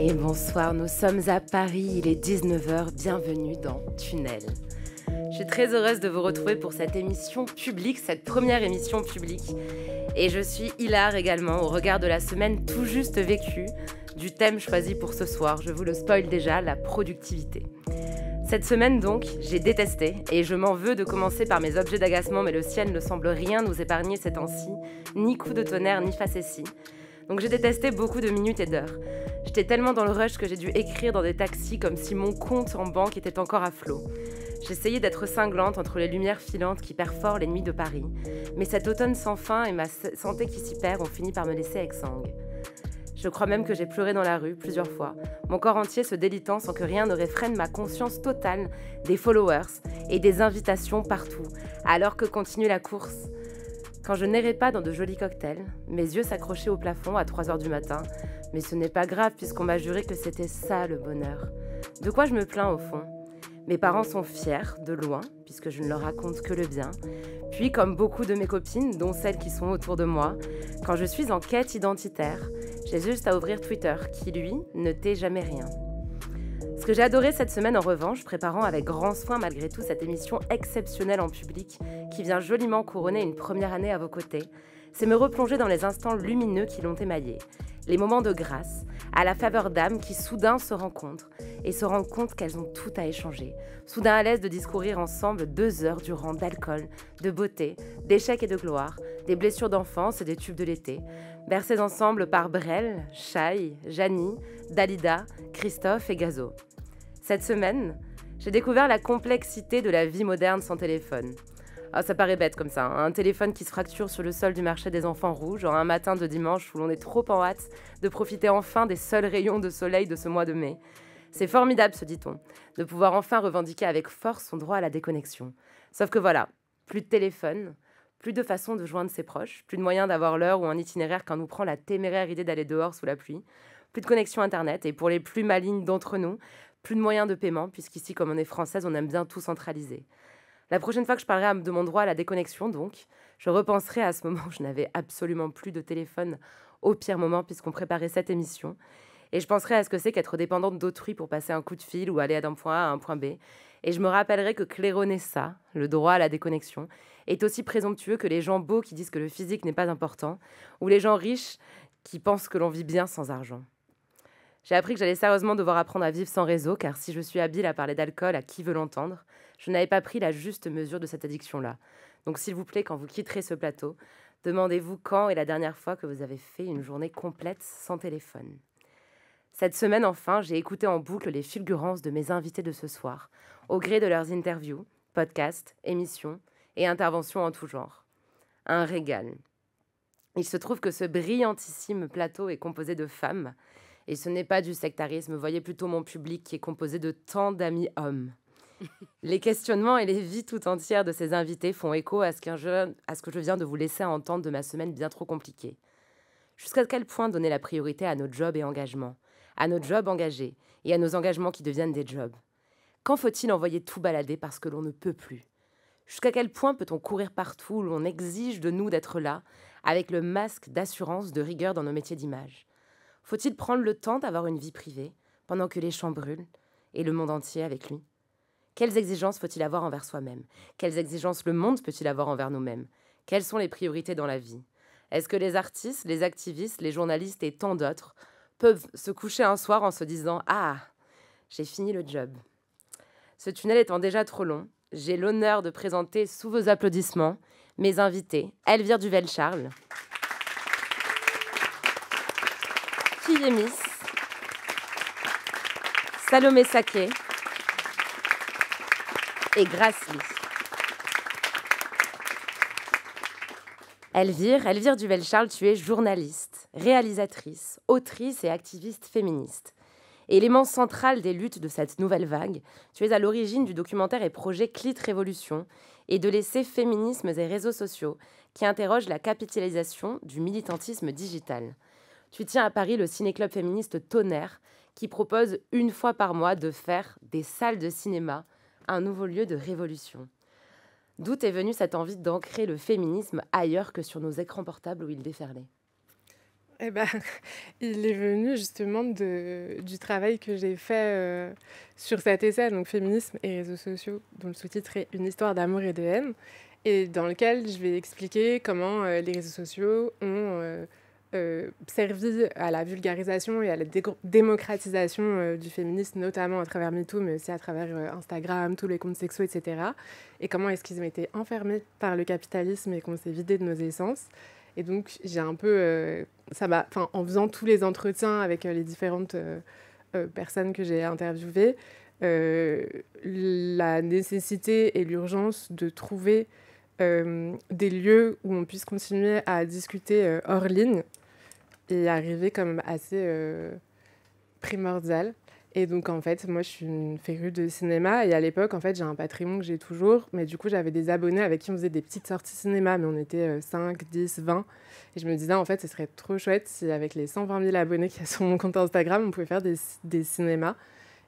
Et bonsoir, nous sommes à Paris, il est 19h, bienvenue dans Tunnel. Je suis très heureuse de vous retrouver pour cette émission publique, cette première émission publique. Et je suis hilar également au regard de la semaine tout juste vécue, du thème choisi pour ce soir, je vous le spoil déjà, la productivité. Cette semaine donc, j'ai détesté, et je m'en veux de commencer par mes objets d'agacement, mais le ciel ne semble rien nous épargner ces temps-ci, ni coup de tonnerre, ni facéties. Donc j'ai détesté beaucoup de minutes et d'heures. J'étais tellement dans le rush que j'ai dû écrire dans des taxis comme si mon compte en banque était encore à flot. J'essayais d'être cinglante entre les lumières filantes qui perforent les nuits de Paris, mais cet automne sans fin et ma santé qui s'y perd ont fini par me laisser exsangue. Je crois même que j'ai pleuré dans la rue plusieurs fois, mon corps entier se délitant sans que rien ne réfrène ma conscience totale des followers et des invitations partout, alors que continue la course. Quand je n'errais pas dans de jolis cocktails, mes yeux s'accrochaient au plafond à 3h du matin, mais ce n'est pas grave puisqu'on m'a juré que c'était ça le bonheur. De quoi je me plains au fond ? Mes parents sont fiers, de loin, puisque je ne leur raconte que le bien. Puis, comme beaucoup de mes copines, dont celles qui sont autour de moi, quand je suis en quête identitaire, j'ai juste à ouvrir Twitter, qui, lui, ne tait jamais rien. Ce que j'ai adoré cette semaine, en revanche, préparant avec grand soin malgré tout cette émission exceptionnelle en public, qui vient joliment couronner une première année à vos côtés, c'est me replonger dans les instants lumineux qui l'ont émaillé, les moments de grâce, à la faveur d'âmes qui soudain se rencontrent et se rendent compte qu'elles ont tout à échanger, soudain à l'aise de discourir ensemble 2 heures durant d'alcool, de beauté, d'échecs et de gloire, des blessures d'enfance et des tubes de l'été, bercés ensemble par Brel, Chaï, Janie, Dalida, Christophe et Gazo. Cette semaine, j'ai découvert la complexité de la vie moderne sans téléphone. Ah, ça paraît bête comme ça, hein. Un téléphone qui se fracture sur le sol du marché des enfants rouges, en un matin de dimanche où l'on est trop en hâte de profiter enfin des seuls rayons de soleil de ce mois de mai. C'est formidable, se dit-on, de pouvoir enfin revendiquer avec force son droit à la déconnexion. Sauf que voilà, plus de téléphone, plus de façon de joindre ses proches, plus de moyens d'avoir l'heure ou un itinéraire quand nous prend la téméraire idée d'aller dehors sous la pluie, plus de connexion Internet, et pour les plus malignes d'entre nous, plus de moyens de paiement, puisqu'ici, comme on est française, on aime bien tout centraliser. La prochaine fois que je parlerai de mon droit à la déconnexion, donc, je repenserai à ce moment où je n'avais absolument plus de téléphone au pire moment puisqu'on préparait cette émission. Et je penserai à ce que c'est qu'être dépendante d'autrui pour passer un coup de fil ou aller d'un point A à un point B. Et je me rappellerai que claironner ça, le droit à la déconnexion, est aussi présomptueux que les gens beaux qui disent que le physique n'est pas important ou les gens riches qui pensent que l'on vit bien sans argent. J'ai appris que j'allais sérieusement devoir apprendre à vivre sans réseau, car si je suis habile à parler d'alcool à qui veut l'entendre, je n'avais pas pris la juste mesure de cette addiction-là. Donc s'il vous plaît, quand vous quitterez ce plateau, demandez-vous quand est la dernière fois que vous avez fait une journée complète sans téléphone. Cette semaine, enfin, j'ai écouté en boucle les fulgurances de mes invités de ce soir, au gré de leurs interviews, podcasts, émissions et interventions en tout genre. Un régal. Il se trouve que ce brillantissime plateau est composé de femmes, et ce n'est pas du sectarisme, voyez plutôt mon public qui est composé de tant d'amis hommes. Les questionnements et les vies tout entières de ces invités font écho à ce que je viens de vous laisser entendre de ma semaine bien trop compliquée. Jusqu'à quel point donner la priorité à nos jobs et engagements, à nos jobs engagés et à nos engagements qui deviennent des jobs? Quand faut-il envoyer tout balader parce que l'on ne peut plus? Jusqu'à quel point peut-on courir partout où l'on exige de nous d'être là, avec le masque d'assurance, de rigueur dans nos métiers d'image? Faut-il prendre le temps d'avoir une vie privée, pendant que les champs brûlent, et le monde entier avec lui? Quelles exigences faut-il avoir envers soi-même? Quelles exigences le monde peut-il avoir envers nous-mêmes? Quelles sont les priorités dans la vie? Est-ce que les artistes, les activistes, les journalistes et tant d'autres peuvent se coucher un soir en se disant « Ah, j'ai fini le job ». Ce tunnel étant déjà trop long, j'ai l'honneur de présenter sous vos applaudissements mes invités, Elvire Duvel-Charles, Kiemis, Salomé Saké et Grace Lee. Elvire Duvel-Charles, tu es journaliste, réalisatrice, autrice et activiste féministe. Élément central des luttes de cette nouvelle vague, tu es à l'origine du documentaire et projet Clit Révolution et de l'essai Féminismes et réseaux sociaux qui interroge la capitalisation du militantisme digital. Tu tiens à Paris le ciné-club féministe Tonnerre qui propose une fois par mois de faire des salles de cinéma un nouveau lieu de révolution. D'où est venue cette envie d'ancrer le féminisme ailleurs que sur nos écrans portables où il déferlait? Eh ben, il est venu justement du travail que j'ai fait sur cet essai, donc Féminisme et réseaux sociaux, dont le sous-titre est Une histoire d'amour et de haine, et dans lequel je vais expliquer comment les réseaux sociaux ont servi à la vulgarisation et à la démocratisation du féminisme, notamment à travers MeToo, mais aussi à travers Instagram, tous les comptes sexuels, etc. Et comment est-ce qu'ils ont été enfermés par le capitalisme et qu'on s'est vidé de nos essences. Et donc, j'ai un peu... en faisant tous les entretiens avec les différentes personnes que j'ai interviewées, la nécessité et l'urgence de trouver des lieux où on puisse continuer à discuter hors ligne et arriver comme assez primordial. Et donc, en fait, moi, je suis une férue de cinéma. Et à l'époque, en fait, j'ai un patrimoine que j'ai toujours. Mais du coup, j'avais des abonnés avec qui on faisait des petites sorties cinéma. Mais on était 5, 10, 20. Et je me disais, en fait, ce serait trop chouette si, avec les 120 000 abonnés qu'il y a sur mon compte Instagram, on pouvait faire des cinémas.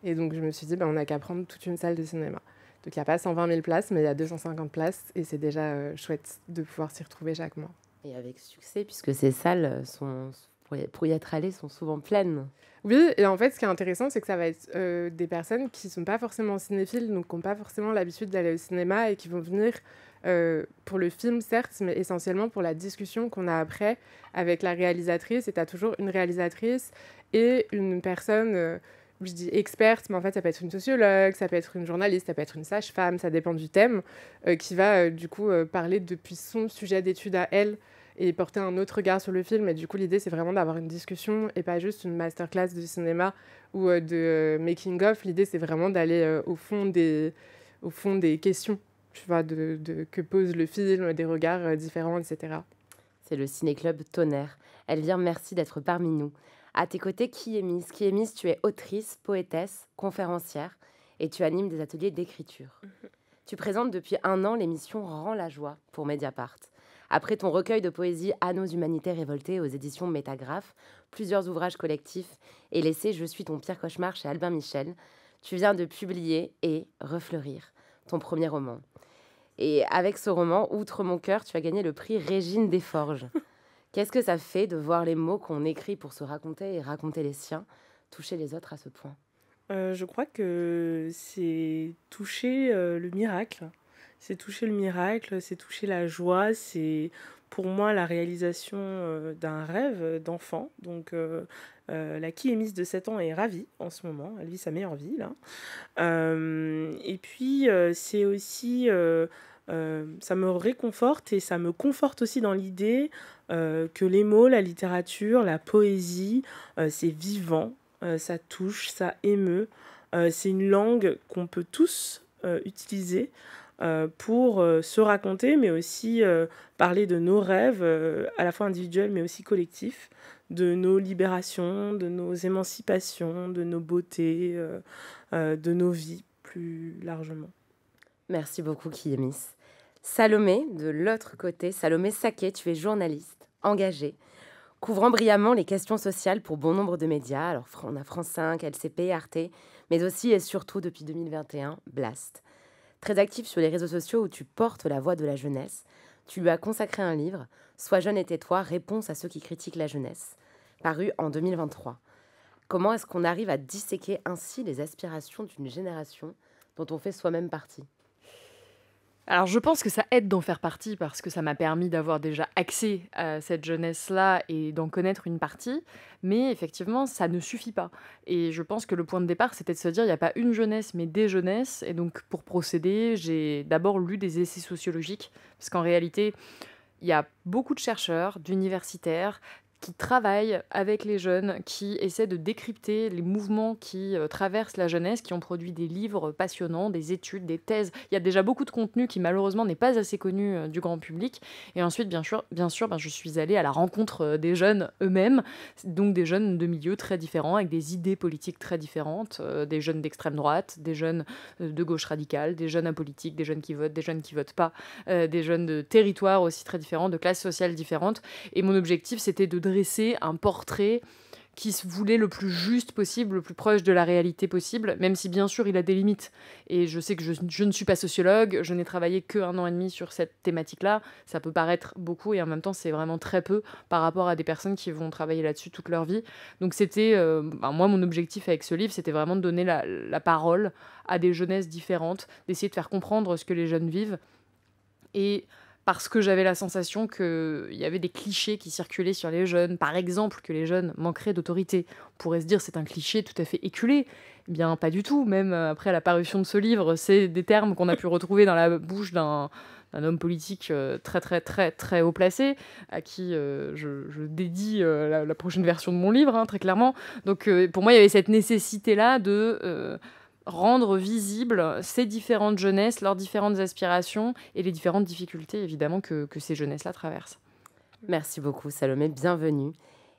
Et donc, je me suis dit, on n'a qu'à prendre toute une salle de cinéma. Donc, il n'y a pas 120 000 places, mais il y a 250 places. Et c'est déjà chouette de pouvoir s'y retrouver chaque mois. Et avec succès, puisque ces salles, pour y être allées, sont souvent pleines. Oui, et en fait, ce qui est intéressant, c'est que ça va être des personnes qui ne sont pas forcément cinéphiles, donc qui n'ont pas forcément l'habitude d'aller au cinéma et qui vont venir pour le film, certes, mais essentiellement pour la discussion qu'on a après avec la réalisatrice. Et tu as toujours une réalisatrice et une personne, je dis experte, mais en fait, ça peut être une sociologue, ça peut être une journaliste, ça peut être une sage-femme, ça dépend du thème, qui va du coup parler depuis son sujet d'étude à elle et porter un autre regard sur le film. Et du coup, l'idée, c'est vraiment d'avoir une discussion et pas juste une masterclass de cinéma ou de making-of. L'idée, c'est vraiment d'aller au fond des questions, tu vois, que pose le film, des regards différents, etc. C'est le Ciné-Club Tonnerre. Elvire, merci d'être parmi nous. À tes côtés, Qui-Emise. Qui-Emise, tu es autrice, poétesse, conférencière et tu animes des ateliers d'écriture. Tu présentes depuis 1 an l'émission Rends la joie pour Mediapart. Après ton recueil de poésie À nos humanités révoltées aux éditions Métagraphe, plusieurs ouvrages collectifs et l'essai Je suis ton pire cauchemar chez Albin Michel, tu viens de publier et refleurir ton premier roman. Et avec ce roman, Outre mon cœur, tu as gagné le prix Régine Desforges. Qu'est-ce que ça fait de voir les mots qu'on écrit pour se raconter et raconter les siens, toucher les autres à ce point? Je crois que c'est toucher le miracle. C'est toucher le miracle, c'est toucher la joie, c'est pour moi la réalisation d'un rêve d'enfant. Donc la Qui-Emise de 7 ans est ravie en ce moment, elle vit sa meilleure vie là. Et puis c'est aussi, ça me réconforte et ça me conforte aussi dans l'idée que les mots, la littérature, la poésie, c'est vivant, ça touche, ça émeut. C'est une langue qu'on peut tous utiliser pour se raconter, mais aussi parler de nos rêves, à la fois individuels, mais aussi collectifs, de nos libérations, de nos émancipations, de nos beautés, de nos vies plus largement. Merci beaucoup, Qui-Emise. Salomé, de l'autre côté, Salomé Saquet, tu es journaliste, engagée, couvrant brillamment les questions sociales pour bon nombre de médias. Alors, on a France 5, LCP, Arte, mais aussi et surtout depuis 2021, Blast. Très actif sur les réseaux sociaux où tu portes la voix de la jeunesse, tu lui as consacré un livre, Sois jeune et tais-toi, réponse à ceux qui critiquent la jeunesse, paru en 2023. Comment est-ce qu'on arrive à disséquer ainsi les aspirations d'une génération dont on fait soi-même partie? Alors je pense que ça aide d'en faire partie parce que ça m'a permis d'avoir déjà accès à cette jeunesse-là et d'en connaître une partie, mais effectivement ça ne suffit pas. Et je pense que le point de départ c'était de se dire il n'y a pas une jeunesse mais des jeunesses, et donc pour procéder j'ai d'abord lu des essais sociologiques, parce qu'en réalité il y a beaucoup de chercheurs, d'universitaires qui travaillent avec les jeunes, qui essaient de décrypter les mouvements qui traversent la jeunesse, qui ont produit des livres passionnants, des études, des thèses. Il y a déjà beaucoup de contenu qui malheureusement n'est pas assez connu du grand public. Et ensuite, bien sûr, je suis allée à la rencontre des jeunes eux-mêmes, donc des jeunes de milieux très différents, avec des idées politiques très différentes, des jeunes d'extrême droite, des jeunes de gauche radicale, des jeunes apolitiques, des jeunes qui votent, des jeunes qui votent pas, des jeunes de territoires aussi très différents, de classes sociales différentes. Et mon objectif, c'était de dresser un portrait qui se voulait le plus juste possible, le plus proche de la réalité possible, même si bien sûr il a des limites. Et je sais que je ne suis pas sociologue, je n'ai travaillé que1 an et demi sur cette thématique-là. Ça peut paraître beaucoup et en même temps c'est vraiment très peu par rapport à des personnes qui vont travailler là-dessus toute leur vie. Donc c'était, moi mon objectif avec ce livre, c'était vraiment de donner la parole à des jeunesses différentes, d'essayer de faire comprendre ce que les jeunes vivent. Et parce que j'avais la sensation qu'il y avait des clichés qui circulaient sur les jeunes. Par exemple, que les jeunes manqueraient d'autorité. On pourrait se dire c'est un cliché tout à fait éculé. Eh bien, pas du tout. Même après la parution de ce livre, c'est des termes qu'on a pu retrouver dans la bouche d'un homme politique très, très, très, très haut placé, à qui je dédie la prochaine version de mon livre, hein, très clairement. Donc, pour moi, il y avait cette nécessité-là de rendre visibles ces différentes jeunesses, leurs différentes aspirations et les différentes difficultés, évidemment, que ces jeunesses-là traversent. Merci beaucoup, Salomé. Bienvenue.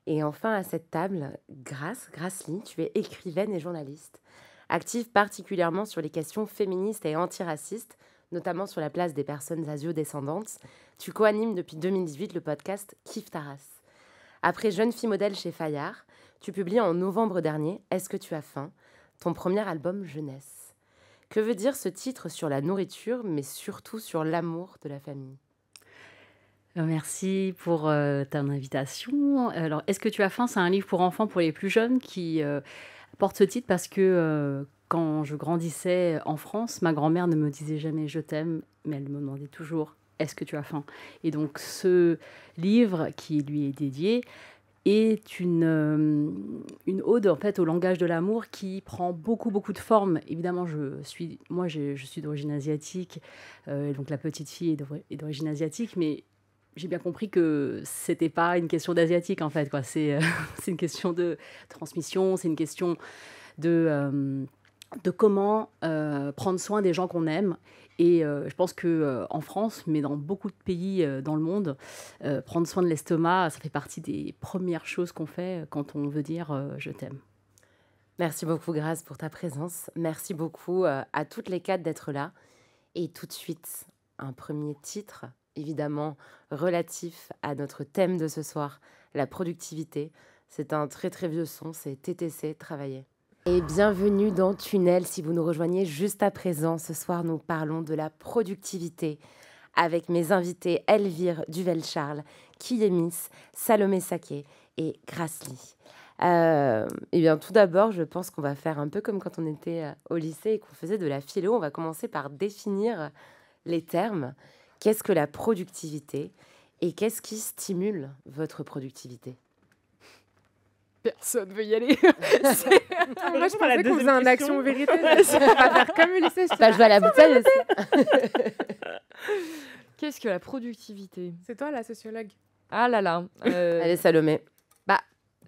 Et enfin, à cette table, Grasly, tu es écrivaine et journaliste, active particulièrement sur les questions féministes et antiracistes, notamment sur la place des personnes asio-descendantes. Tu co-animes depuis 2018 le podcast Kiffe ta race. Après Jeune fille modèle chez Fayard, tu publies en novembre dernier Est-ce que tu as faim ? Ton premier album jeunesse. Que veut dire ce titre sur la nourriture, mais surtout sur l'amour de la famille ? Merci pour ton invitation. Alors, Est-ce que tu as faim ? C'est un livre pour enfants, pour les plus jeunes, qui porte ce titre parce que quand je grandissais en France, ma grand-mère ne me disait jamais « je t'aime », mais elle me demandait toujours « est-ce que tu as faim ?» Et donc, ce livre qui lui est dédié est une ode en fait au langage de l'amour qui prend beaucoup de formes. Évidemment, je suis d'origine asiatique, donc la petite fille est d'origine asiatique, mais j'ai bien compris que c'était pas une question d'asiatique en fait, quoi. C'est une question de transmission, c'est une question de comment prendre soin des gens qu'on aime. Et je pense qu'en France, mais dans beaucoup de pays dans le monde, prendre soin de l'estomac, ça fait partie des premières choses qu'on fait quand on veut dire je t'aime. Merci beaucoup, Grâce, pour ta présence. Merci beaucoup à toutes les 4 d'être là. Et tout de suite, un premier titre, évidemment relatif à notre thème de ce soir, la productivité. C'est un très très vieux son, c'est TTC, Travailler. Et bienvenue dans Tunnel, si vous nous rejoignez juste à présent. Ce soir, nous parlons de la productivité avec mes invités Elvire Duvel-Charles, Kiemis, Salomé Saké et Grasly. Et bien, tout d'abord, je pense qu'on va faire un peu comme quand on était au lycée et qu'on faisait de la philo. On va commencer par définir les termes. Qu'est-ce que la productivité et qu'est-ce qui stimule votre productivité ? Personne veut y aller. Moi, je pensais qu'on faisait un action vérité. On va faire comme le lycée. Je vais à la bouteille aussi. Qu'est-ce que la productivité ? C'est toi la sociologue. Ah là là. Allez, Salomé.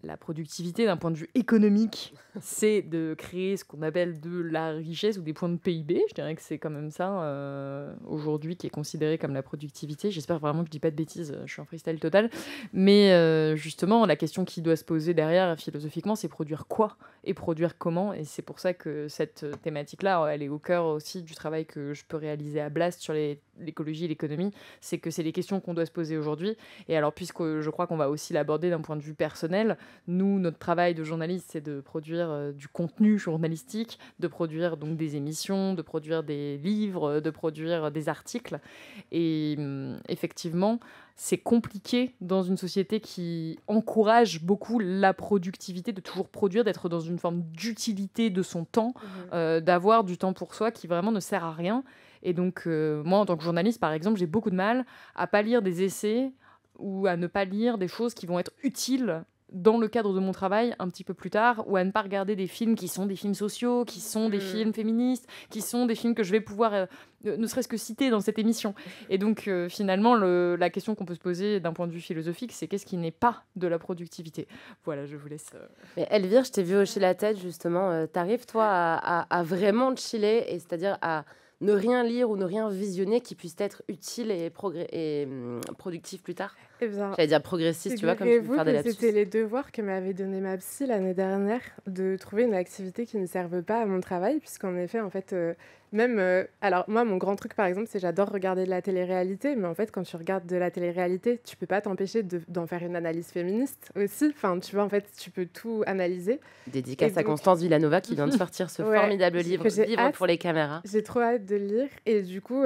La productivité, d'un point de vue économique, c'est de créer ce qu'on appelle de la richesse ou des points de PIB. Je dirais que c'est quand même ça, aujourd'hui, qui est considéré comme la productivité. J'espère vraiment que je dis pas de bêtises, je suis en freestyle total. Mais justement, la question qui doit se poser derrière, philosophiquement, c'est produire quoi et produire comment. Et c'est pour ça que cette thématique-là, elle est au cœur aussi du travail que je peux réaliser à Blast sur l'écologie et l'économie. C'est que c'est les questions qu'on doit se poser aujourd'hui. Et alors, puisque je crois qu'on va aussi l'aborder d'un point de vue personnel, nous, notre travail de journaliste, c'est de produire du contenu journalistique, de produire donc des émissions, de produire des livres, de produire des articles. Et effectivement, c'est compliqué dans une société qui encourage beaucoup la productivité, de toujours produire, d'être dans une forme d'utilité de son temps, d'avoir du temps pour soi qui vraiment ne sert à rien. Et donc, moi, en tant que journaliste, par exemple, j'ai beaucoup de mal à pas lire des essais ou à ne pas lire des choses qui vont être utiles dans le cadre de mon travail un petit peu plus tard, ou à ne pas regarder des films qui sont des films sociaux, qui sont des films féministes, qui sont des films que je vais pouvoir ne serait-ce que citer dans cette émission. Et donc finalement, la question qu'on peut se poser d'un point de vue philosophique, c'est qu'est-ce qui n'est pas de la productivité ? Voilà, je vous laisse... Mais Elvire, je t'ai vu hocher la tête justement. T'arrives toi à vraiment chiller, et c'est-à-dire à ne rien lire ou ne rien visionner qui puisse être utile et productif plus tard ? Eh bien, J'allais dire progressiste, tu vois, comme tu veux figurez-vous faire des que lapsus. c'était les devoirs que m'avait donné ma psy l'année dernière, de trouver une activité qui ne serve pas à mon travail, puisqu'en effet, en fait, alors moi, mon grand truc, par exemple, c'est j'adore regarder de la télé-réalité, mais en fait, quand tu regardes de la télé-réalité, tu peux pas t'empêcher d'en faire une analyse féministe aussi. Enfin, tu vois, en fait, tu peux tout analyser. Dédicace Et à donc- Constance Villanova qui vient de sortir ce Ouais, formidable que livre, j'ai Vivre hâte. pour les caméras. J'ai trop hâte de le lire. Et du coup,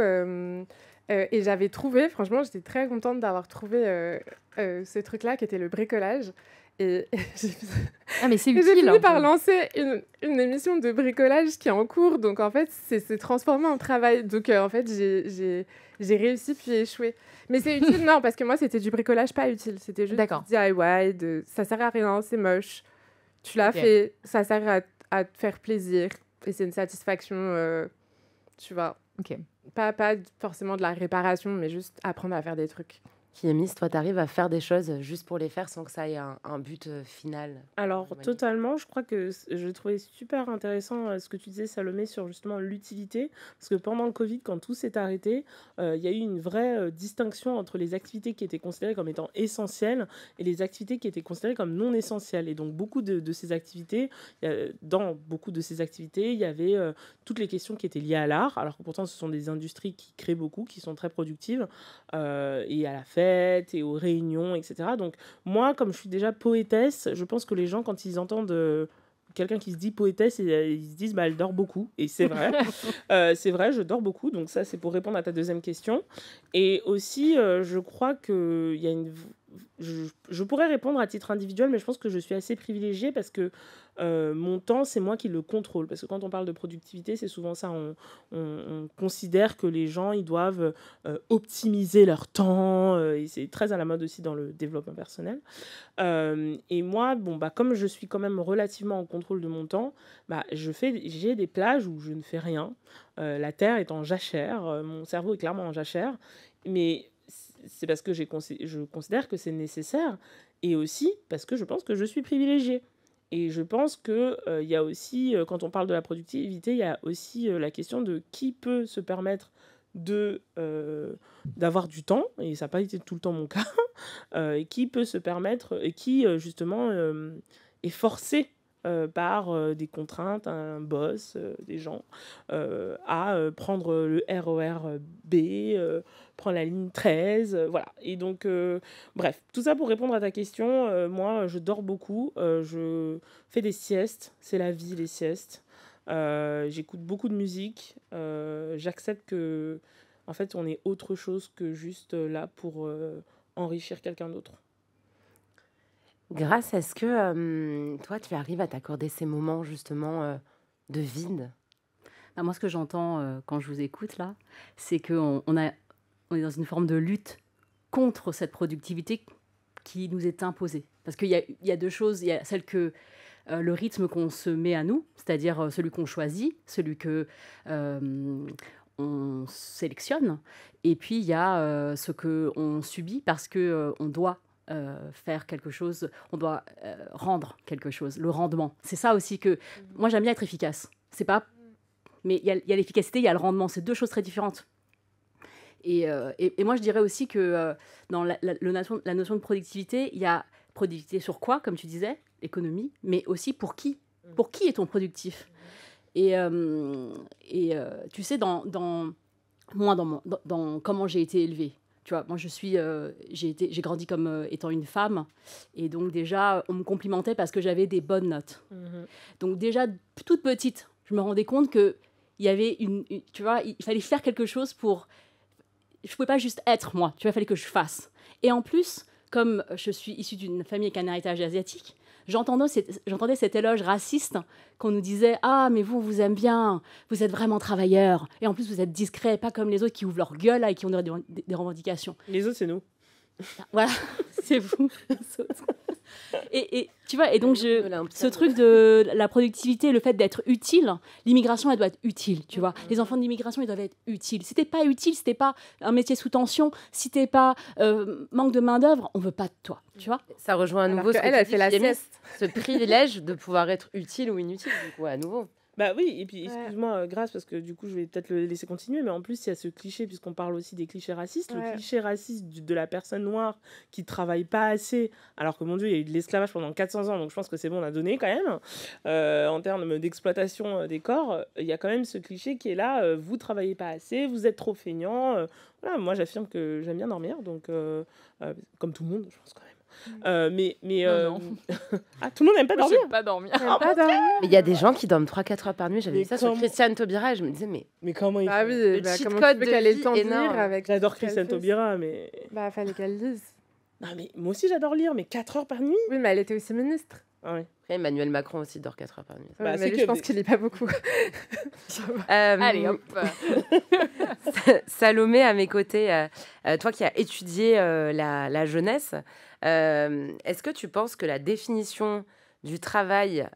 et j'avais trouvé, franchement, j'étais très contente d'avoir trouvé ce truc-là qui était le bricolage. Et Ah, mais c'est et j'ai utile. fini un par peu. lancer une émission de bricolage qui est en cours. Donc, en fait, c'est transformé en travail. Donc, en fait, j'ai réussi puis échoué. Mais c'est utile, non, parce que moi, c'était du bricolage pas utile. C'était juste D'accord. du DIY, ça sert à rien, c'est moche. Tu l'as Ok. fait, ça sert à te faire plaisir. Et c'est une satisfaction, tu vois. Ok. Pas forcément de la réparation, mais juste apprendre à faire des trucs. Qui est Miss, toi, t'arrives à faire des choses juste pour les faire sans que ça ait un but final. Alors, J'imagine. totalement, je crois que je trouvais super intéressant ce que tu disais, Salomé, sur justement l'utilité. Parce que pendant le Covid, quand tout s'est arrêté, il y a eu une vraie distinction entre les activités qui étaient considérées comme étant essentielles et les activités qui étaient considérées comme non essentielles. Et donc, dans beaucoup de ces activités, il y avait toutes les questions qui étaient liées à l'art. Alors que pourtant, ce sont des industries qui créent beaucoup, qui sont très productives, et à la fête et aux réunions, etc. Donc, moi, comme je suis déjà poétesse, je pense que les gens, quand ils entendent quelqu'un qui se dit poétesse, ils se disent bah, elle dort beaucoup. Et c'est vrai. C'est vrai, je dors beaucoup. Donc ça, c'est pour répondre à ta deuxième question. Et aussi, je crois qu'il y a je pourrais répondre à titre individuel, mais je pense que je suis assez privilégiée parce que mon temps, c'est moi qui le contrôle. Parce que quand on parle de productivité, c'est souvent ça. On considère que les gens, ils doivent optimiser leur temps. Et c'est très à la mode aussi dans le développement personnel. Et moi, bon, bah, comme je suis quand même relativement en contrôle de mon temps, bah, j'ai des plages où je ne fais rien. La terre est en jachère. Mon cerveau est clairement en jachère. Mais c'est parce que je considère que c'est nécessaire. Et aussi parce que je pense que je suis privilégiée. Et je pense qu'il y a aussi, quand on parle de la productivité, il y a aussi la question de qui peut se permettre d'avoir du temps, et ça n'a pas été tout le temps mon cas, et qui peut se permettre, et qui justement est forcé par des contraintes, un boss, des gens, à prendre le RER B, prendre la ligne 13, voilà. Et donc, bref, tout ça pour répondre à ta question, moi, je dors beaucoup, je fais des siestes, c'est la vie, les siestes. J'écoute beaucoup de musique, j'accepte que, en fait, on est autre chose que juste là pour enrichir quelqu'un d'autre. Grâce à ce que toi, tu arrives à t'accorder ces moments justement de vide. Ah, moi, ce que j'entends quand je vous écoute là, c'est qu'on on est dans une forme de lutte contre cette productivité qui nous est imposée. Parce qu'il y a deux choses. Il y a celle que le rythme qu'on se met à nous, c'est-à-dire celui qu'on choisit, celui que on sélectionne. Et puis, il y a ce qu'on subit parce qu'on doit faire quelque chose, on doit rendre quelque chose, le rendement. C'est ça aussi que... Moi, j'aime bien être efficace. C'est pas... Mais il y a l'efficacité, il y a le rendement. C'est deux choses très différentes. Et moi, je dirais aussi que dans la notion de productivité, il y a productivité sur quoi, comme tu disais, l'économie, mais aussi pour qui. Pour qui est-on productif ? Et tu sais, dans comment j'ai été élevée. Tu vois, moi, j'ai grandi comme étant une femme. Et donc, déjà, on me complimentait parce que j'avais des bonnes notes. Donc, déjà, toute petite, je me rendais compte qu'il y avait tu vois, il fallait faire quelque chose pour... Je ne pouvais pas juste être moi. Tu vois, il fallait que je fasse. Et en plus, comme je suis issue d'une famille avec un héritage asiatique, j'entendais cet éloge raciste qu'on nous disait « Ah, mais vous, on vous aime bien, vous êtes vraiment travailleurs. Et en plus, vous êtes discrets, pas comme les autres qui ouvrent leur gueule là, et qui ont des revendications. » Les autres, c'est nous. Voilà, c'est vous. Et tu vois, et donc ce truc de la productivité, le fait d'être utile, l'immigration, elle doit être utile, tu vois. Les enfants de l'immigration, ils doivent être utiles. Si t'es pas utile, si t'es pas un métier sous tension, si t'es pas manque de main d'œuvre, on veut pas de toi, tu vois. Ça rejoint à nouveau ce que elle tu fait la dis, Clémence, sieste. ce privilège de pouvoir être utile ou inutile, du coup, à nouveau. Bah oui, et puis Ouais. excuse-moi, Grâce, parce que du coup, je vais peut-être le laisser continuer, mais en plus, il y a ce cliché, puisqu'on parle aussi des clichés racistes, le Ouais. cliché raciste de la personne noire qui travaille pas assez, alors que mon Dieu, il y a eu de l'esclavage pendant 400 ans, donc je pense que c'est bon, on a donné quand même. En termes d'exploitation des corps, il y a quand même ce cliché qui est là, vous travaillez pas assez, vous êtes trop feignant. Voilà, moi, j'affirme que j'aime bien dormir, donc comme tout le monde, je pense quand même. Non. Ah, tout le monde n'aime pas Moi, dormir. j'aime pas dormir. T'aimes pas dormir? Mais il y a des gens qui dorment 3-4 heures par nuit. J'avais Mais vu ça sur comment- Christiane Taubira et je me disais, mais Mais comment il Ah fait oui, bah, cheat comment code tu veux de qu'elle ait vie le temps de lire énorme. avec J'adore tout ce qu'elle Christiane fait. Taubira, mais... Bah, fallait qu'elle lise. Non, mais moi aussi, j'adore lire, mais 4 heures par nuit. Oui, mais elle était aussi ministre. Ah ouais. Après, Emmanuel Macron aussi dort 4 heures par nuit. Ouais, Bah, mais c'est lui, que je pense des- qu'il lit pas beaucoup. Allez, hop. Salomé, à mes côtés, toi qui as étudié la jeunesse, est-ce que tu penses que la définition du travail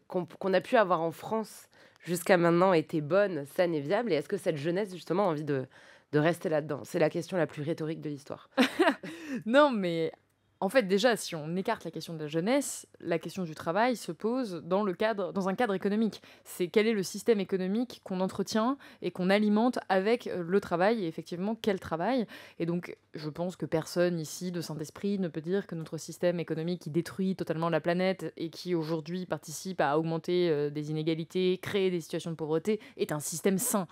qu'on a pu avoir en France jusqu'à maintenant était bonne, saine et viable? Et est-ce que cette jeunesse, justement, a envie de rester là-dedans? C'est la question la plus rhétorique de l'histoire. Non, mais en fait, déjà, si on écarte la question de la jeunesse, la question du travail se pose dans un cadre économique. C'est quel est le système économique qu'on entretient et qu'on alimente avec le travail, et effectivement, quel travail. Et donc, je pense que personne ici de Saint-Esprit ne peut dire que notre système économique qui détruit totalement la planète et qui aujourd'hui participe à augmenter des inégalités, créer des situations de pauvreté, est un système sain.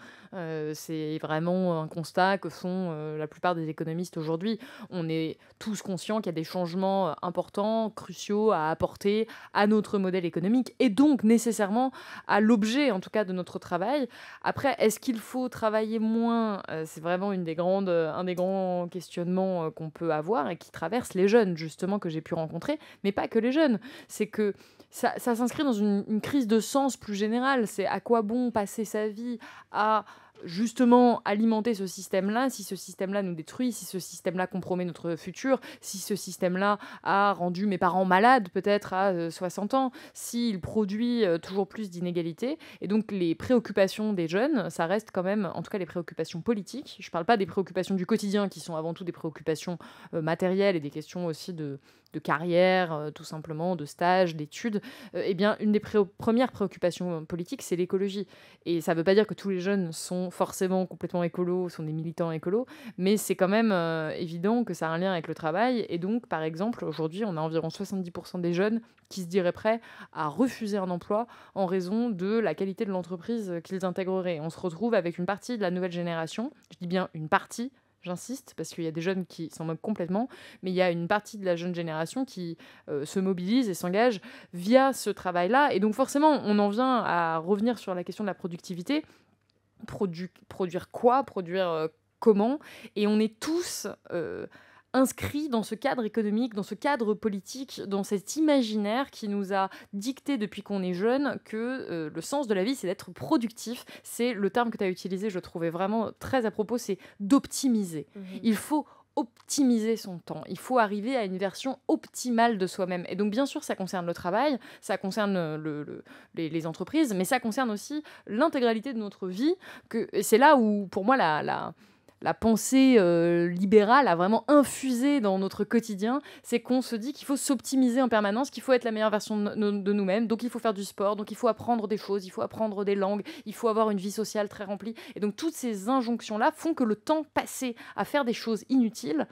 C'est vraiment un constat que font la plupart des économistes aujourd'hui. On est tous conscients qu'il y a des changements importants, cruciaux à apporter à notre modèle économique et donc nécessairement à l'objet, en tout cas, de notre travail. Après, est-ce qu'il faut travailler moins? C'est vraiment un des grands questionnements qu'on peut avoir et qui traverse les jeunes, justement, que j'ai pu rencontrer, mais pas que les jeunes. C'est que ça s'inscrit dans une crise de sens plus générale. C'est à quoi bon passer sa vie à justement alimenter ce système-là, si ce système-là nous détruit, si ce système-là compromet notre futur, si ce système-là a rendu mes parents malades peut-être à 60 ans, s'il produit toujours plus d'inégalités. Et donc les préoccupations des jeunes, ça reste quand même, en tout cas les préoccupations politiques. Je ne parle pas des préoccupations du quotidien qui sont avant tout des préoccupations matérielles et des questions aussi de carrière, tout simplement, de stage, d'études. Eh bien, une des premières préoccupations politiques, c'est l'écologie. Et ça ne veut pas dire que tous les jeunes sont forcément complètement écolos, sont des militants écolos, mais c'est quand même évident que ça a un lien avec le travail. Et donc, par exemple, aujourd'hui, on a environ 70% des jeunes qui se diraient prêts à refuser un emploi en raison de la qualité de l'entreprise qu'ils intégreraient. On se retrouve avec une partie de la nouvelle génération, je dis bien une partie, j'insiste, parce qu'il y a des jeunes qui s'en moquent complètement, mais il y a une partie de la jeune génération qui se mobilise et s'engage via ce travail-là. Et donc forcément, on en vient à revenir sur la question de la productivité. Produire quoi? Produire comment? Et on est tous inscrits dans ce cadre économique, dans ce cadre politique, dans cet imaginaire qui nous a dicté depuis qu'on est jeune que le sens de la vie, c'est d'être productif. C'est le terme que tu as utilisé, je trouvais vraiment très à propos, c'est d'optimiser. Il faut optimiser son temps. Il faut arriver à une version optimale de soi-même. Et donc, bien sûr, ça concerne le travail, ça concerne les entreprises, mais ça concerne aussi l'intégralité de notre vie. Et c'est là où, pour moi, la pensée libérale a vraiment infusé dans notre quotidien, c'est qu'on se dit qu'il faut s'optimiser en permanence, qu'il faut être la meilleure version de nous-mêmes, donc il faut faire du sport, donc il faut apprendre des choses, il faut apprendre des langues, il faut avoir une vie sociale très remplie. Et donc toutes ces injonctions-là font que le temps passé à faire des choses inutiles,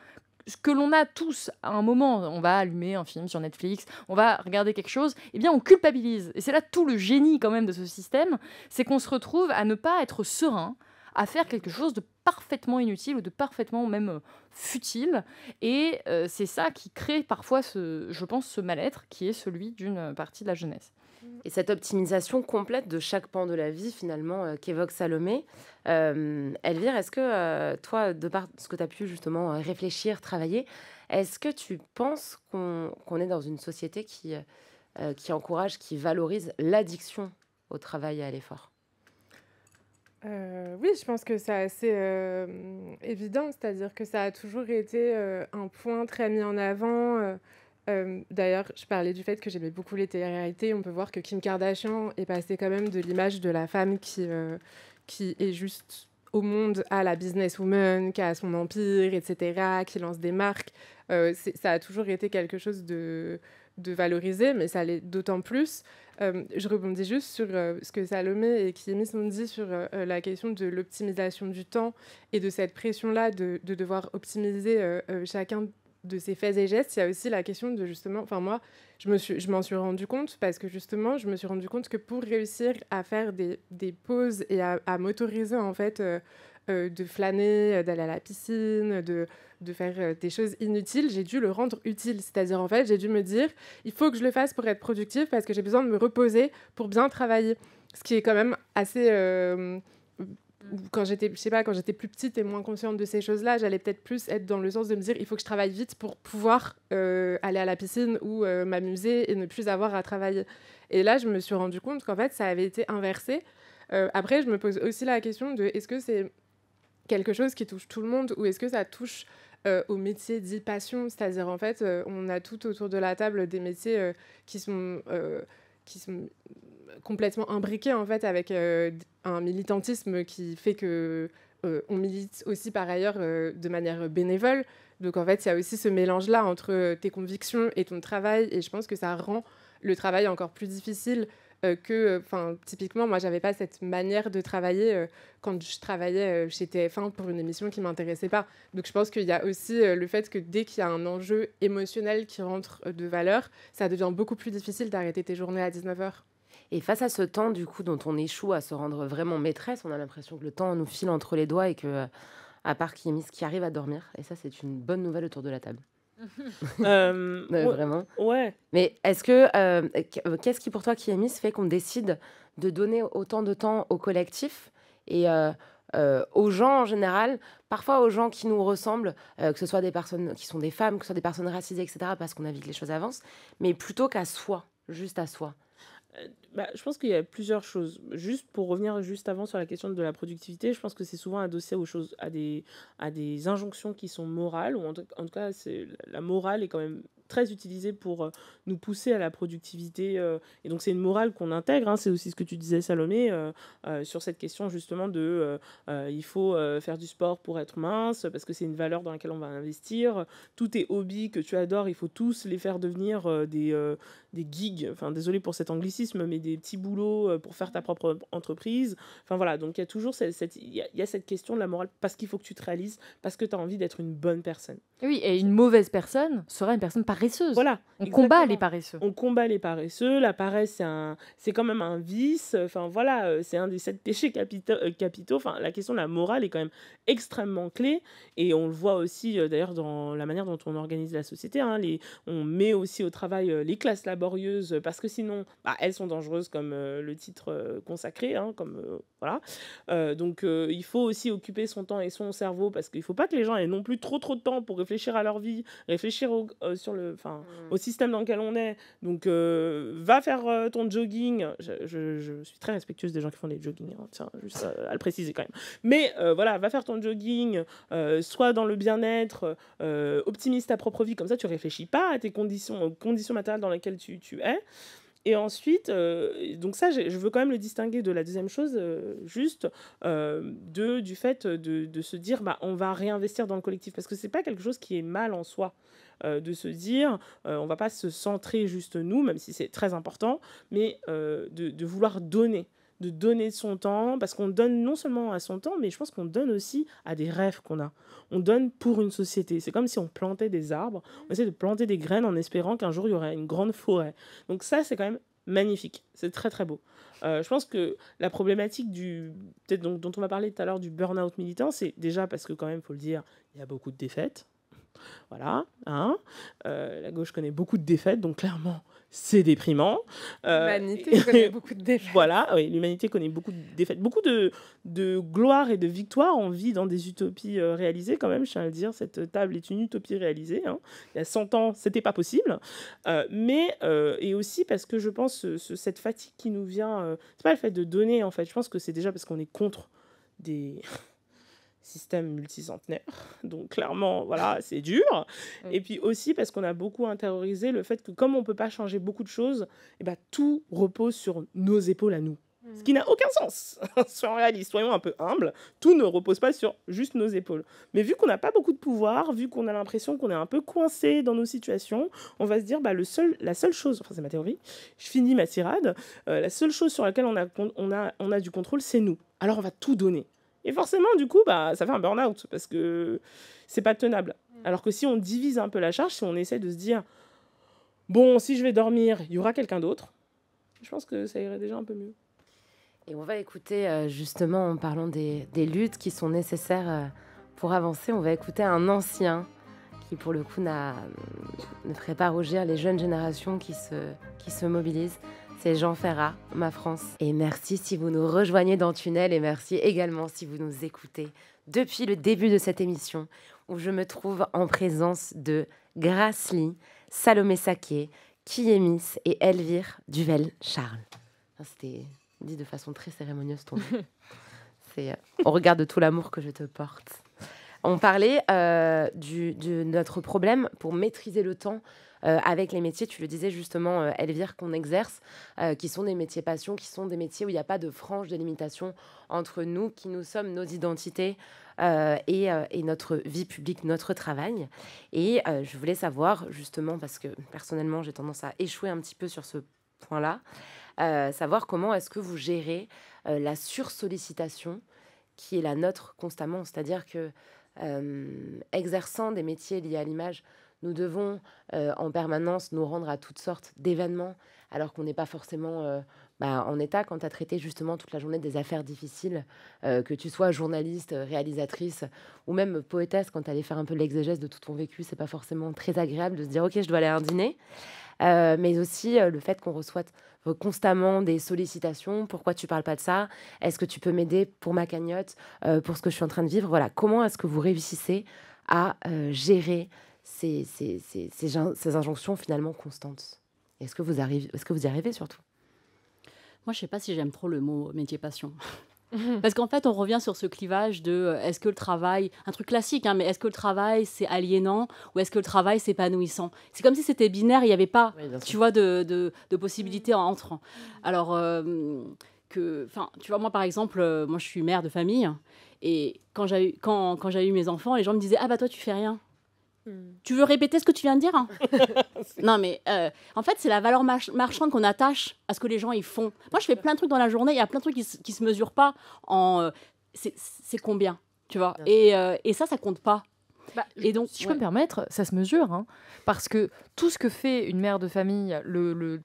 ce que l'on a tous à un moment, on va allumer un film sur Netflix, on va regarder quelque chose, eh bien on culpabilise. Et c'est là tout le génie quand même de ce système, c'est qu'on se retrouve à ne pas être serein, à faire quelque chose de parfaitement inutile ou de parfaitement même futile. Et c'est ça qui crée parfois, je pense, ce mal-être qui est celui d'une partie de la jeunesse. Et cette optimisation complète de chaque pan de la vie, finalement, qu'évoque Salomé, Elvire, est-ce que toi, de par ce que tu as pu justement réfléchir, travailler, est-ce que tu penses qu'on est dans une société qui encourage, qui valorise l'addiction au travail et à l'effort? Oui, je pense que c'est assez évident, c'est-à-dire que ça a toujours été un point très mis en avant. D'ailleurs, je parlais du fait que j'aimais beaucoup les télé-réalités. On peut voir que Kim Kardashian est passée quand même de l'image de la femme qui est juste au monde à la businesswoman, qui a son empire, etc., qui lance des marques. Ça a toujours été quelque chose de de valoriser, mais ça l'est d'autant plus. Je rebondis juste sur ce que Salomé et Kémis ont dit sur la question de l'optimisation du temps et de cette pression-là de devoir optimiser chacun de ses faits et gestes. Il y a aussi la question de justement, enfin moi, je m'en suis rendu compte parce que justement, je me suis rendu compte que pour réussir à faire des pauses et à m'autoriser en fait de flâner, d'aller à la piscine, de faire des choses inutiles, j'ai dû le rendre utile. C'est-à-dire, en fait, j'ai dû me dire, il faut que je le fasse pour être productive parce que j'ai besoin de me reposer pour bien travailler. Ce qui est quand même assez... quand j'étais plus petite et moins consciente de ces choses-là, j'allais peut-être plus être dans le sens de me dire, il faut que je travaille vite pour pouvoir aller à la piscine ou m'amuser et ne plus avoir à travailler. Et là, je me suis rendu compte qu'en fait, ça avait été inversé. Après, je me pose aussi la question de, est-ce que c'est quelque chose qui touche tout le monde ou est-ce que ça touche au métier dit passion, c'est-à-dire en fait on a tout autour de la table des métiers qui sont complètement imbriqués en fait avec un militantisme qui fait que on milite aussi par ailleurs de manière bénévole, donc en fait il y a aussi ce mélange là entre tes convictions et ton travail et je pense que ça rend le travail encore plus difficile typiquement, moi, j'avais pas cette manière de travailler quand je travaillais chez TF1 pour une émission qui m'intéressait pas. Donc, je pense qu'il y a aussi le fait que dès qu'il y a un enjeu émotionnel qui rentre de valeur, ça devient beaucoup plus difficile d'arrêter tes journées à 19h. Et face à ce temps, du coup, dont on échoue à se rendre vraiment maîtresse, on a l'impression que le temps nous file entre les doigts et que, à part Kémis qui arrive à dormir, et ça, c'est une bonne nouvelle autour de la table. Vraiment. Ouais. Mais est-ce que qu'est-ce qui pour toi Kémis fait qu'on décide de donner autant de temps au collectif et aux gens en général, parfois aux gens qui nous ressemblent, que ce soit des personnes qui sont des femmes, que ce soit des personnes racisées, etc., parce qu'on a vu que les choses avancent, mais plutôt qu'à soi, juste à soi. Je pense qu'il y a plusieurs choses. Juste pour revenir juste avant sur la question de la productivité, je pense que c'est souvent adossé aux choses, à des injonctions qui sont morales, ou en tout cas, la morale est quand même très utilisée pour nous pousser à la productivité. Et donc, c'est une morale qu'on intègre. Hein, c'est aussi ce que tu disais, Salomé, sur cette question justement de il faut faire du sport pour être mince, parce que c'est une valeur dans laquelle on va investir. Tous tes hobbies que tu adores, il faut tous les faire devenir des gigs. Enfin, désolé pour cet anglicisme, mais des petits boulots pour faire ta propre entreprise. Enfin, voilà. Donc, il y a toujours cette question de la morale parce qu'il faut que tu te réalises, parce que tu as envie d'être une bonne personne. Oui, et une mauvaise personne sera une personne paresseuse. Voilà. On combat les paresseux. On combat les paresseux. La paresse, c'est quand même un vice. Enfin, voilà, c'est un des 7 péchés capitaux. Enfin, la question de la morale est quand même extrêmement clé. Et on le voit aussi, d'ailleurs, dans la manière dont on organise la société. Hein, on met aussi au travail les classes laborieuses, parce que sinon, elles sont dangereuses, comme le titre consacré. Hein, voilà. Donc, il faut aussi occuper son temps et son cerveau, parce qu'il ne faut pas que les gens aient non plus trop de temps pour réfléchir à leur vie, réfléchir au système dans lequel on est. Donc, va faire ton jogging. Je suis très respectueuse des gens qui font des joggings, hein, tiens, juste à le préciser quand même. Mais voilà, va faire ton jogging, sois dans le bien-être, optimise ta propre vie, comme ça tu réfléchis pas à tes conditions matérielles dans lesquelles tu es. Et ensuite, donc ça, je veux quand même le distinguer de la deuxième chose, juste du fait de se dire, on va réinvestir dans le collectif, parce que c'est pas quelque chose qui est mal en soi, de se dire, on va pas se centrer juste nous, même si c'est très important, mais de vouloir donner. De donner son temps, parce qu'on donne non seulement à son temps, mais je pense qu'on donne aussi à des rêves qu'on a. On donne pour une société. C'est comme si on plantait des arbres, on essaie de planter des graines en espérant qu'un jour il y aurait une grande forêt. Donc ça, c'est quand même magnifique. C'est très très beau. Je pense que la problématique peut-être dont on va parler tout à l'heure du burn-out militant, c'est déjà parce que quand même, il faut le dire, il y a beaucoup de défaites. Voilà, hein. La gauche connaît beaucoup de défaites, donc clairement, c'est déprimant. L'humanité connaît beaucoup de défaites. Voilà, oui, l'humanité connaît beaucoup de défaites. Beaucoup de gloire et de victoire. On vit dans des utopies réalisées quand même, je tiens à le dire. Cette table est une utopie réalisée. Hein. Il y a 100 ans, c'était pas possible. Et aussi parce que je pense cette fatigue qui nous vient... c'est pas le fait de donner, en fait. Je pense que c'est déjà parce qu'on est contre des... système multicentenaire, donc clairement, voilà, c'est dur. Et puis aussi parce qu'on a beaucoup intériorisé le fait que comme on peut pas changer beaucoup de choses, tout repose sur nos épaules à nous. Ce qui n'a aucun sens. Soyons réalistes, soyons un peu humbles. Tout ne repose pas sur juste nos épaules. Mais vu qu'on n'a pas beaucoup de pouvoir, vu qu'on a l'impression qu'on est un peu coincé dans nos situations, on va se dire, la seule chose, enfin c'est ma théorie, je finis ma tirade, la seule chose sur laquelle on a du contrôle, c'est nous. Alors on va tout donner. Et forcément, du coup, ça fait un burn-out parce que c'est pas tenable. Alors que si on divise un peu la charge, si on essaie de se dire, bon, si je vais dormir, il y aura quelqu'un d'autre, je pense que ça irait déjà un peu mieux. Et on va écouter, justement, en parlant des luttes qui sont nécessaires pour avancer, on va écouter un ancien qui, pour le coup, ne ferait pas rougir les jeunes générations qui se mobilisent. C'est Jean Ferrat, Ma France. Et merci si vous nous rejoignez dans Tunnel et merci également si vous nous écoutez depuis le début de cette émission où je me trouve en présence de Grace Lee, Salomé Saké, Kiemis et Elvire Duvel-Charles. C'était dit de façon très cérémonieuse ton nom. C'est au regard de tout l'amour que je te porte. On parlait de notre problème pour maîtriser le temps avec les métiers, tu le disais justement, Elvire, qu'on exerce, qui sont des métiers passion, qui sont des métiers où il n'y a pas de frange délimitation entre nous, qui nous sommes, nos identités et notre vie publique, notre travail. Et je voulais savoir, justement, parce que personnellement, j'ai tendance à échouer un petit peu sur ce point-là, savoir comment est-ce que vous gérez la sursollicitation qui est la nôtre constamment. C'est-à-dire que exerçant des métiers liés à l'image, nous devons en permanence nous rendre à toutes sortes d'événements, alors qu'on n'est pas forcément en état quand tu as traité justement toute la journée des affaires difficiles, que tu sois journaliste, réalisatrice ou même poétesse, quand tu allais faire un peu l'exégèse de tout ton vécu, c'est pas forcément très agréable de se dire « Ok, je dois aller à un dîner ». Mais aussi le fait qu'on reçoit constamment des sollicitations. Pourquoi tu parles pas de ça? Est-ce que tu peux m'aider pour ma cagnotte, pour ce que je suis en train de vivre? Voilà. Comment est-ce que vous réussissez à gérer ces injonctions finalement constantes? Est-ce que vous y arrivez surtout? Moi, je sais pas si j'aime trop le mot métier passion. Parce qu'en fait, on revient sur ce clivage de est-ce que le travail, un truc classique, mais est-ce que le travail c'est aliénant ou est-ce que le travail c'est épanouissant? C'est comme si c'était binaire, il n'y avait pas, tu vois, de possibilités entre. Alors, tu vois, moi par exemple, moi je suis mère de famille et quand j'ai eu mes enfants, les gens me disaient ah bah toi tu fais rien. Tu veux répéter ce que tu viens de dire? Non, mais en fait, c'est la valeur marchande qu'on attache à ce que les gens ils font. Moi, je fais plein de trucs dans la journée. Il y a plein de trucs qui se mesurent pas en c'est combien, tu vois. Et ça compte pas. Et donc, si je peux me permettre, ça se mesure, parce que tout ce que fait une mère de famille, le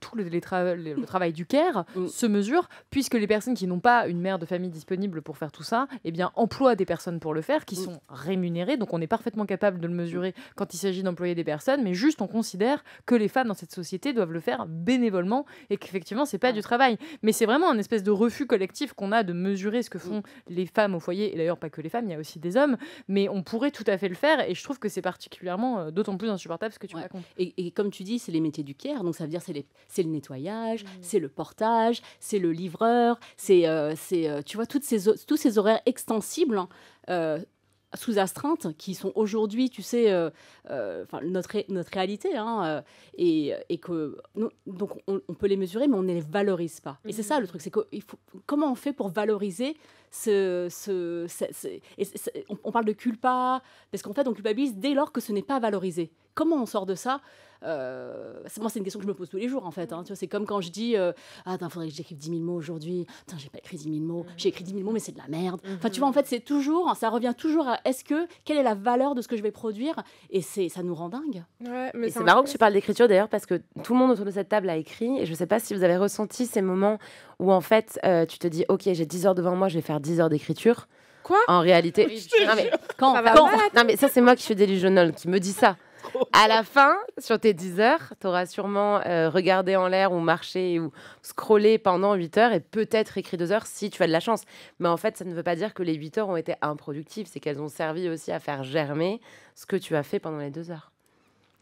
travail du care se mesure, puisque les personnes qui n'ont pas une mère de famille disponible pour faire tout ça, eh bien, emploient des personnes pour le faire, qui sont rémunérées. Donc, on est parfaitement capable de le mesurer quand il s'agit d'employer des personnes, mais juste on considère que les femmes dans cette société doivent le faire bénévolement et qu'effectivement, c'est pas du travail. Mais c'est vraiment un espèce de refus collectif qu'on a de mesurer ce que font les femmes au foyer, et d'ailleurs pas que les femmes, il y a aussi des hommes, mais on pourrait tout à fait le faire. Et je trouve que c'est particulièrement d'autant plus insupportable ce que tu racontes. Et comme tu dis, c'est les métiers du care, donc ça veut dire c'est le nettoyage, c'est le portage, c'est le livreur, c'est tu vois tous ces horaires extensibles sous astreinte qui sont aujourd'hui, tu sais, notre réalité, et que donc on peut les mesurer, mais on ne les valorise pas. Et c'est ça le truc, c'est comment on fait pour valoriser on parle de culpa, parce qu'en fait on culpabilise dès lors que ce n'est pas valorisé. Comment on sort de ça? Moi, c'est une question que je me pose tous les jours, en fait. Tu vois, c'est comme quand je dis il faudrait que j'écrive 10 000 mots aujourd'hui. Putain, j'ai pas écrit 10 000 mots. J'ai écrit 10 000 mots, mais c'est de la merde. Enfin, tu vois, en fait, ça revient toujours à quelle est la valeur de ce que je vais produire? Et ça nous rend dingue. Ouais, mais c'est marrant que tu parles d'écriture, d'ailleurs, parce que tout le monde autour de cette table a écrit. Et je sais pas si vous avez ressenti ces moments où, en fait, tu te dis, OK, j'ai 10 heures devant moi, je vais faire 10 heures d'écriture. Quoi? En réalité... Non, mais ça, c'est moi qui suis délusionnelle, qui me dit ça. À la fin, sur tes 10 heures, tu auras sûrement regardé en l'air ou marché ou scrollé pendant 8 heures et peut-être écrit 2 heures si tu as de la chance. Mais en fait, ça ne veut pas dire que les 8 heures ont été improductives. C'est qu'elles ont servi aussi à faire germer ce que tu as fait pendant les 2 heures.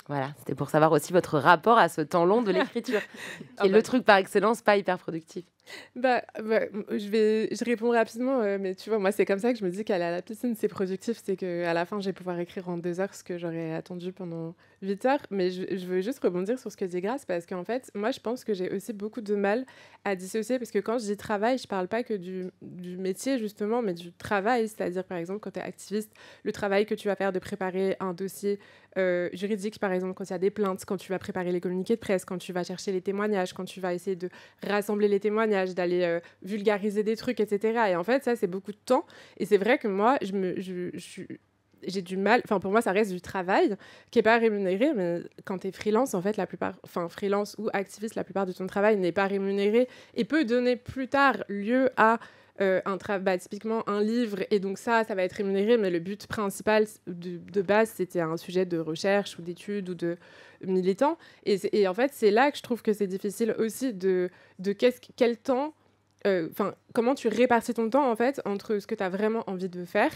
Voilà, c'était pour savoir aussi votre rapport à ce temps long de l'écriture, qui est le truc par excellence pas hyper productif. Je réponds rapidement, mais tu vois, moi, c'est comme ça que je me dis qu'aller à la piscine, c'est productif. C'est qu'à la fin, je vais pouvoir écrire en 2 heures ce que j'aurais attendu pendant Victor, mais je veux juste rebondir sur ce que dit Grace, parce qu'en fait, moi, je pense que j'ai aussi beaucoup de mal à dissocier, parce que quand je dis travail, je parle pas que du métier, justement, mais du travail, c'est-à-dire, par exemple, quand tu es activiste, le travail que tu vas faire de préparer un dossier juridique, par exemple, quand il y a des plaintes, quand tu vas préparer les communiqués de presse, quand tu vas chercher les témoignages, quand tu vas essayer de rassembler les témoignages, d'aller vulgariser des trucs, etc. Et en fait, ça, c'est beaucoup de temps. Et c'est vrai que moi, j'ai du mal, enfin pour moi ça reste du travail qui n'est pas rémunéré, mais quand tu es freelance, en fait freelance ou activiste, la plupart de ton travail n'est pas rémunéré et peut donner plus tard lieu à typiquement un livre, et donc ça va être rémunéré, mais le but principal de base c'était un sujet de recherche ou d'étude ou de militant, et en fait c'est là que je trouve que c'est difficile aussi de quel temps, comment tu répartis ton temps en fait entre ce que tu as vraiment envie de faire,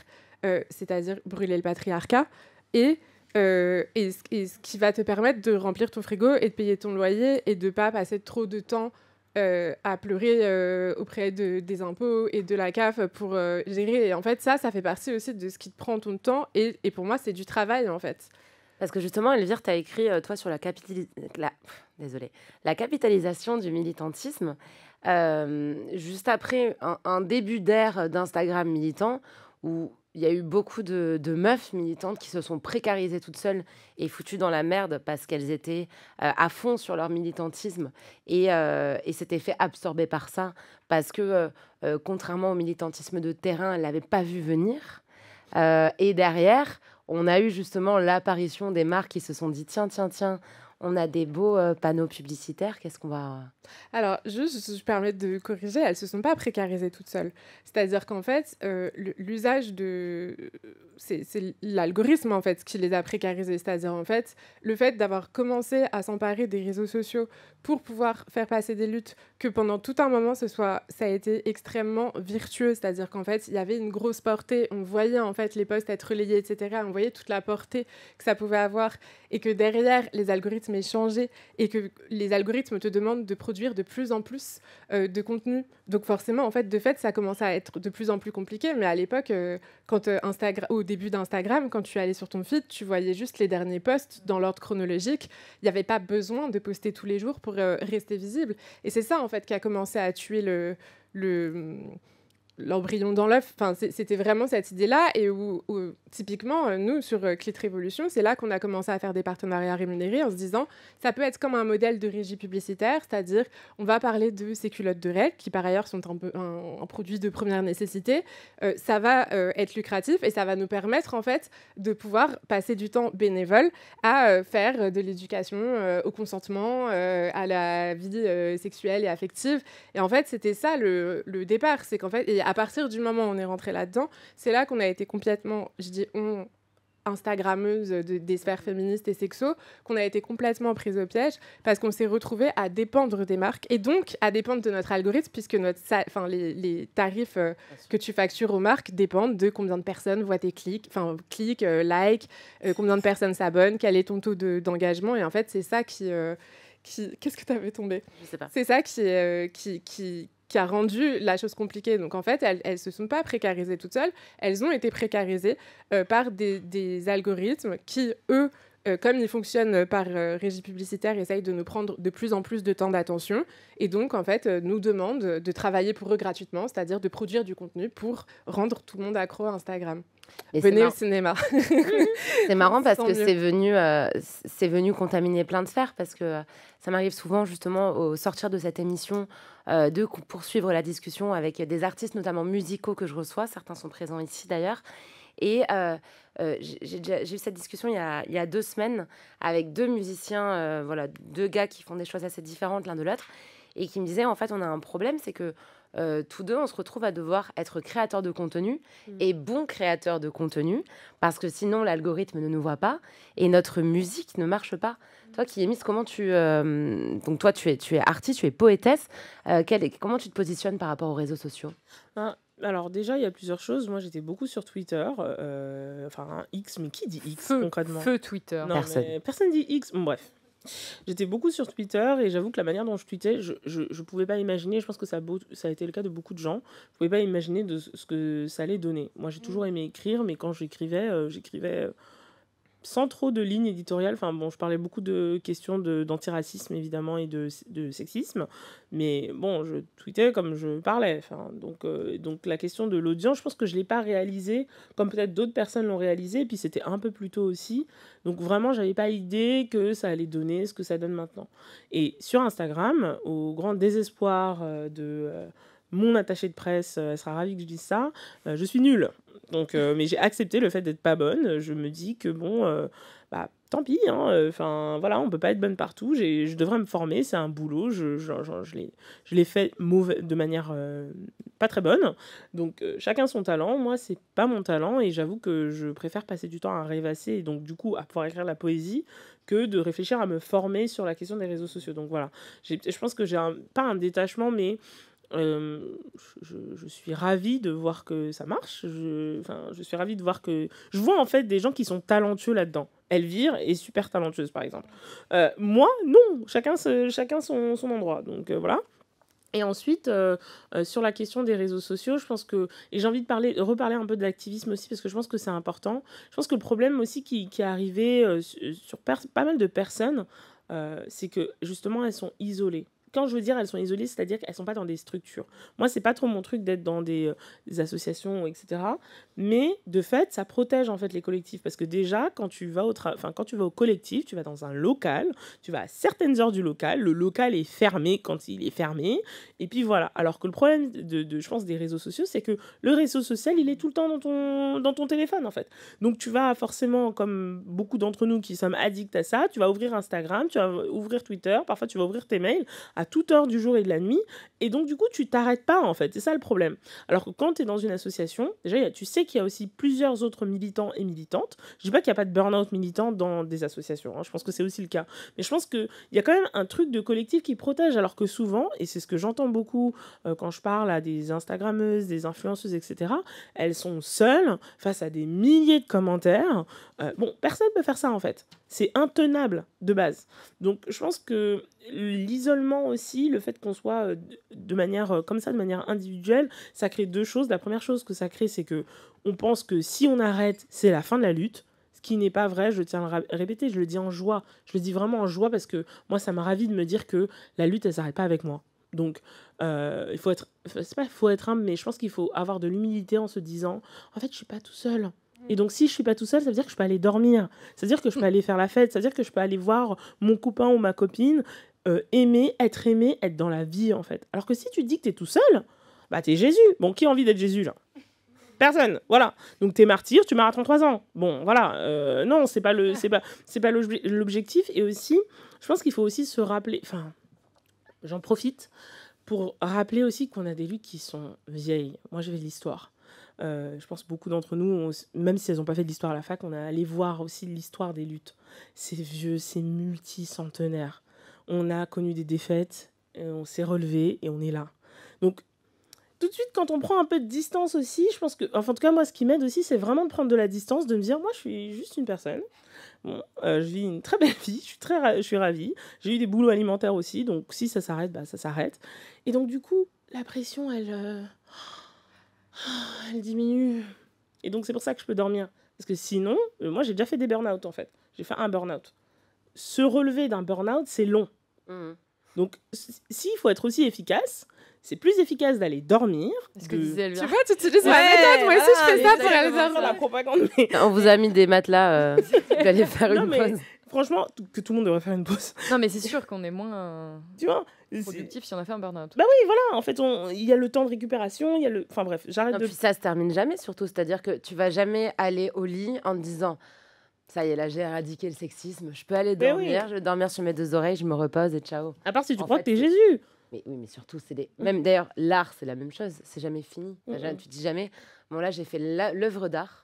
c'est-à-dire brûler le patriarcat, et ce qui va te permettre de remplir ton frigo et de payer ton loyer et de ne pas passer trop de temps à pleurer auprès des impôts et de la CAF pour gérer. Et en fait, ça fait partie aussi de ce qui te prend ton temps. Et pour moi, c'est du travail, en fait. Parce que justement, Elvire, tu as écrit, toi, sur la capitalisation du militantisme, juste après un début d'ère d'Instagram militant, où il y a eu beaucoup de meufs militantes qui se sont précarisées toutes seules et foutues dans la merde parce qu'elles étaient à fond sur leur militantisme et s'étaient fait absorber par ça parce que, contrairement au militantisme de terrain, elles ne l'avaient pas vu venir. Et derrière, on a eu justement l'apparition des marques qui se sont dit tiens, on a des beaux panneaux publicitaires, qu'est-ce qu'on va... Alors, juste, je permets de corriger, elles ne se sont pas précarisées toutes seules. C'est-à-dire qu'en fait, l'usage de... C'est l'algorithme, en fait, qui les a précarisées. C'est-à-dire, en fait, le fait d'avoir commencé à s'emparer des réseaux sociaux pour pouvoir faire passer des luttes, que pendant tout un moment, ça a été extrêmement virtueux. C'est-à-dire qu'en fait, il y avait une grosse portée. On voyait, en fait, les posts être relayés, etc. On voyait toute la portée que ça pouvait avoir. Et que derrière, les algorithmes aient changé et que les algorithmes te demandent de produire de plus en plus de contenu. Donc forcément, en fait, ça commence à être de plus en plus compliqué. Mais à l'époque, au début d'Instagram, quand tu allais sur ton feed, tu voyais juste les derniers posts dans l'ordre chronologique. Il n'y avait pas besoin de poster tous les jours pour rester visible. Et c'est ça, en fait, qui a commencé à tuer l'embryon dans l'œuf. Enfin, c'était vraiment cette idée-là, et où typiquement, nous, sur Clit Révolution, c'est là qu'on a commencé à faire des partenariats rémunérés en se disant, ça peut être comme un modèle de régie publicitaire, c'est-à-dire, on va parler de ces culottes de règles, qui par ailleurs sont un produit de première nécessité. Ça va être lucratif, et ça va nous permettre, en fait, de pouvoir passer du temps bénévole à faire de l'éducation au consentement, à la vie sexuelle et affective. Et en fait, c'était ça le départ, c'est qu'en fait, et à partir du moment où on est rentré là-dedans, c'est là qu'on a été complètement, je dis instagrammeuses des sphères féministes et sexo, qu'on a été complètement prise au piège, parce qu'on s'est retrouvés à dépendre des marques et donc à dépendre de notre algorithme, puisque les tarifs que tu factures aux marques dépendent de combien de personnes voient tes clics, like, combien de personnes s'abonnent, quel est ton taux d'engagement. Et en fait, c'est ça qui qu'est-ce que tu avais tombé ? Je sais pas. C'est ça qui a rendu la chose compliquée. Donc en fait, elles se sont pas précarisées toutes seules, elles ont été précarisées par des algorithmes qui, eux, comme ils fonctionnent par régie publicitaire, essayent de nous prendre de plus en plus de temps d'attention, et donc en fait nous demandent de travailler pour eux gratuitement, c'est-à-dire de produire du contenu pour rendre tout le monde accro à Instagram. Et venez au cinéma. C'est marrant parce que mieux. c'est venu contaminer plein de sphères, parce que ça m'arrive souvent justement au sortir de cette émission de poursuivre la discussion avec des artistes notamment musicaux que je reçois. Certains sont présents ici d'ailleurs. Et j'ai eu cette discussion il y a 2 semaines avec 2 musiciens, 2 gars qui font des choses assez différentes l'un de l'autre, et qui me disaient en fait on a un problème, c'est que tous deux, on se retrouve à devoir être créateurs de contenu et bons créateurs de contenu, parce que sinon l'algorithme ne nous voit pas et notre musique ne marche pas. Toi, Kyémis, comment donc toi, tu es artiste, tu es poétesse. Comment tu te positionnes par rapport aux réseaux sociaux ? Alors déjà, il y a plusieurs choses. Moi, j'étais beaucoup sur Twitter, X, mais qui dit X concrètement ? Feu Twitter. Non, personne dit X. Bref. J'étais beaucoup sur Twitter, et j'avoue que la manière dont je tweetais, je pouvais pas imaginer, je pense que ça a été le cas de beaucoup de gens, je pouvais pas imaginer de ce que ça allait donner. Moi, j'ai toujours aimé écrire, mais quand j'écrivais, sans trop de ligne éditoriale. Enfin bon, je parlais beaucoup de questions d'antiracisme évidemment et de sexisme, mais bon, je tweetais comme je parlais. Enfin, donc la question de l'audience, je pense que je l'ai pas réalisée comme peut-être d'autres personnes l'ont réalisé, et puis c'était un peu plus tôt aussi. Donc vraiment, j'avais pas idée que ça allait donner ce que ça donne maintenant. Et sur Instagram, au grand désespoir de mon attachée de presse, elle sera ravie que je dise ça, je suis nulle. Donc, mais j'ai accepté le fait d'être pas bonne. Je me dis que bon, tant pis. Enfin, voilà, on peut pas être bonne partout. Je devrais me former, c'est un boulot. Je l'ai fait de manière pas très bonne. Donc, chacun son talent. Moi, c'est pas mon talent et j'avoue que je préfère passer du temps à rêvasser et donc du coup à pouvoir écrire la poésie que de réfléchir à me former sur la question des réseaux sociaux. Donc voilà, je pense que j'ai pas un détachement, mais je suis ravie de voir que ça marche. Je suis ravie de voir que... Je vois en fait des gens qui sont talentueux là-dedans. Elvire est super talentueuse, par exemple. Moi, non. Chacun son endroit. Donc voilà. Et ensuite, sur la question des réseaux sociaux, je pense que... Et j'ai envie de reparler un peu de l'activisme aussi, parce que je pense que c'est important. Je pense que le problème aussi qui est arrivé sur pas mal de personnes, c'est que justement, elles sont isolées. Quand je veux dire elles sont isolées, c'est-à-dire qu'elles ne sont pas dans des structures. Moi, c'est pas trop mon truc d'être dans des associations, etc. Mais de fait, ça protège en fait les collectifs. Parce que déjà, quand tu vas au collectif, tu vas dans un local, tu vas à certaines heures du local, le local est fermé quand il est fermé. Et puis voilà. Alors que le problème, je pense, des réseaux sociaux, c'est que le réseau social, il est tout le temps dans ton téléphone, en fait. Donc tu vas forcément, comme beaucoup d'entre nous qui sommes addicts à ça, tu vas ouvrir Instagram, tu vas ouvrir Twitter, parfois tu vas ouvrir tes mails à toute heure du jour et de la nuit, et donc du coup tu t'arrêtes pas en fait, c'est ça le problème. Alors que quand tu es dans une association, déjà tu sais qu'il y a aussi plusieurs autres militants et militantes. Je dis pas qu'il n'y a pas de burn-out militant dans des associations, je pense que c'est aussi le cas, mais je pense qu'il y a quand même un truc de collectif qui protège, alors que souvent, et c'est ce que j'entends beaucoup quand je parle à des Instagrammeuses, des influenceuses, etc., elles sont seules face à des milliers de commentaires. Bon, personne ne peut faire ça en fait, c'est intenable de base. Donc je pense que l'isolement aussi, le fait qu'on soit de manière comme ça, de manière individuelle, ça crée deux choses. La première chose que ça crée, c'est que on pense que si on arrête, c'est la fin de la lutte, ce qui n'est pas vrai. Je tiens à le répéter, je le dis en joie, je le dis vraiment en joie, parce que moi ça m'a ravie de me dire que la lutte elle s'arrête pas avec moi. Donc il faut être, c'est pas faut être humble, mais je pense qu'il faut avoir de l'humilité en se disant en fait je suis pas tout seul. Et donc, si je suis pas tout seul, ça veut dire que je peux aller dormir. Ça veut dire que je peux aller faire la fête. Ça veut dire que je peux aller voir mon copain ou ma copine, aimer, être dans la vie, en fait. Alors que si tu dis que tu es tout seul, bah, tu es Jésus. Bon, qui a envie d'être Jésus, là ? Personne, voilà. Donc, tu es martyr, tu meurs à 33 ans. Bon, voilà. Non, c'est pas l'objectif. Et aussi, je pense qu'il faut aussi se rappeler... Enfin, j'en profite pour rappeler aussi qu'on a des luttes qui sont vieilles. Moi, je vais de l'histoire. Je pense que beaucoup d'entre nous, même si elles n'ont pas fait de l'histoire à la fac, on a allé voir aussi l'histoire des luttes. C'est vieux, c'est multicentenaire. On a connu des défaites, on s'est relevé et on est là. Donc, tout de suite, quand on prend un peu de distance aussi, je pense que, enfin, en tout cas, moi, ce qui m'aide aussi, c'est vraiment de prendre de la distance, de me dire, moi, je suis juste une personne. Bon, je vis une très belle vie, je suis ravie. J'ai eu des boulots alimentaires aussi, donc si ça s'arrête, bah, ça s'arrête. Et donc, du coup, la pression, elle diminue. Et donc, c'est pour ça que je peux dormir. Parce que sinon, moi, j'ai déjà fait des burn-out, en fait. J'ai fait un burn-out. Se relever d'un burn-out, c'est long. Donc, s'il faut être aussi efficace, c'est plus efficace d'aller dormir. Ce que disait Elvire. Tu vois, tu utilises ma méthode. Moi aussi, je fais ça pour aller dormir. La propagande. Mais... On vous a mis des matelas. Vous allez faire une pause. Franchement, que tout le monde devrait faire une pause. Non, mais c'est sûr qu'on est moins tu vois, productif si on a fait un burn-out. Bah oui, voilà. En fait, il y a le temps de récupération, il y a le... Enfin bref, j'arrête de... Puis ça se termine jamais, surtout. C'est-à-dire que tu vas jamais aller au lit en te disant... Ça y est, là, j'ai éradiqué le sexisme. Je peux aller dormir. Oui. Je vais dormir sur mes deux oreilles, je me repose et ciao. À part si tu crois que t'es Jésus. Mais oui, mais surtout, c'est des... Même d'ailleurs, l'art, c'est la même chose. C'est jamais fini. Tu dis jamais... Bon, là, j'ai fait l'œuvre d'art.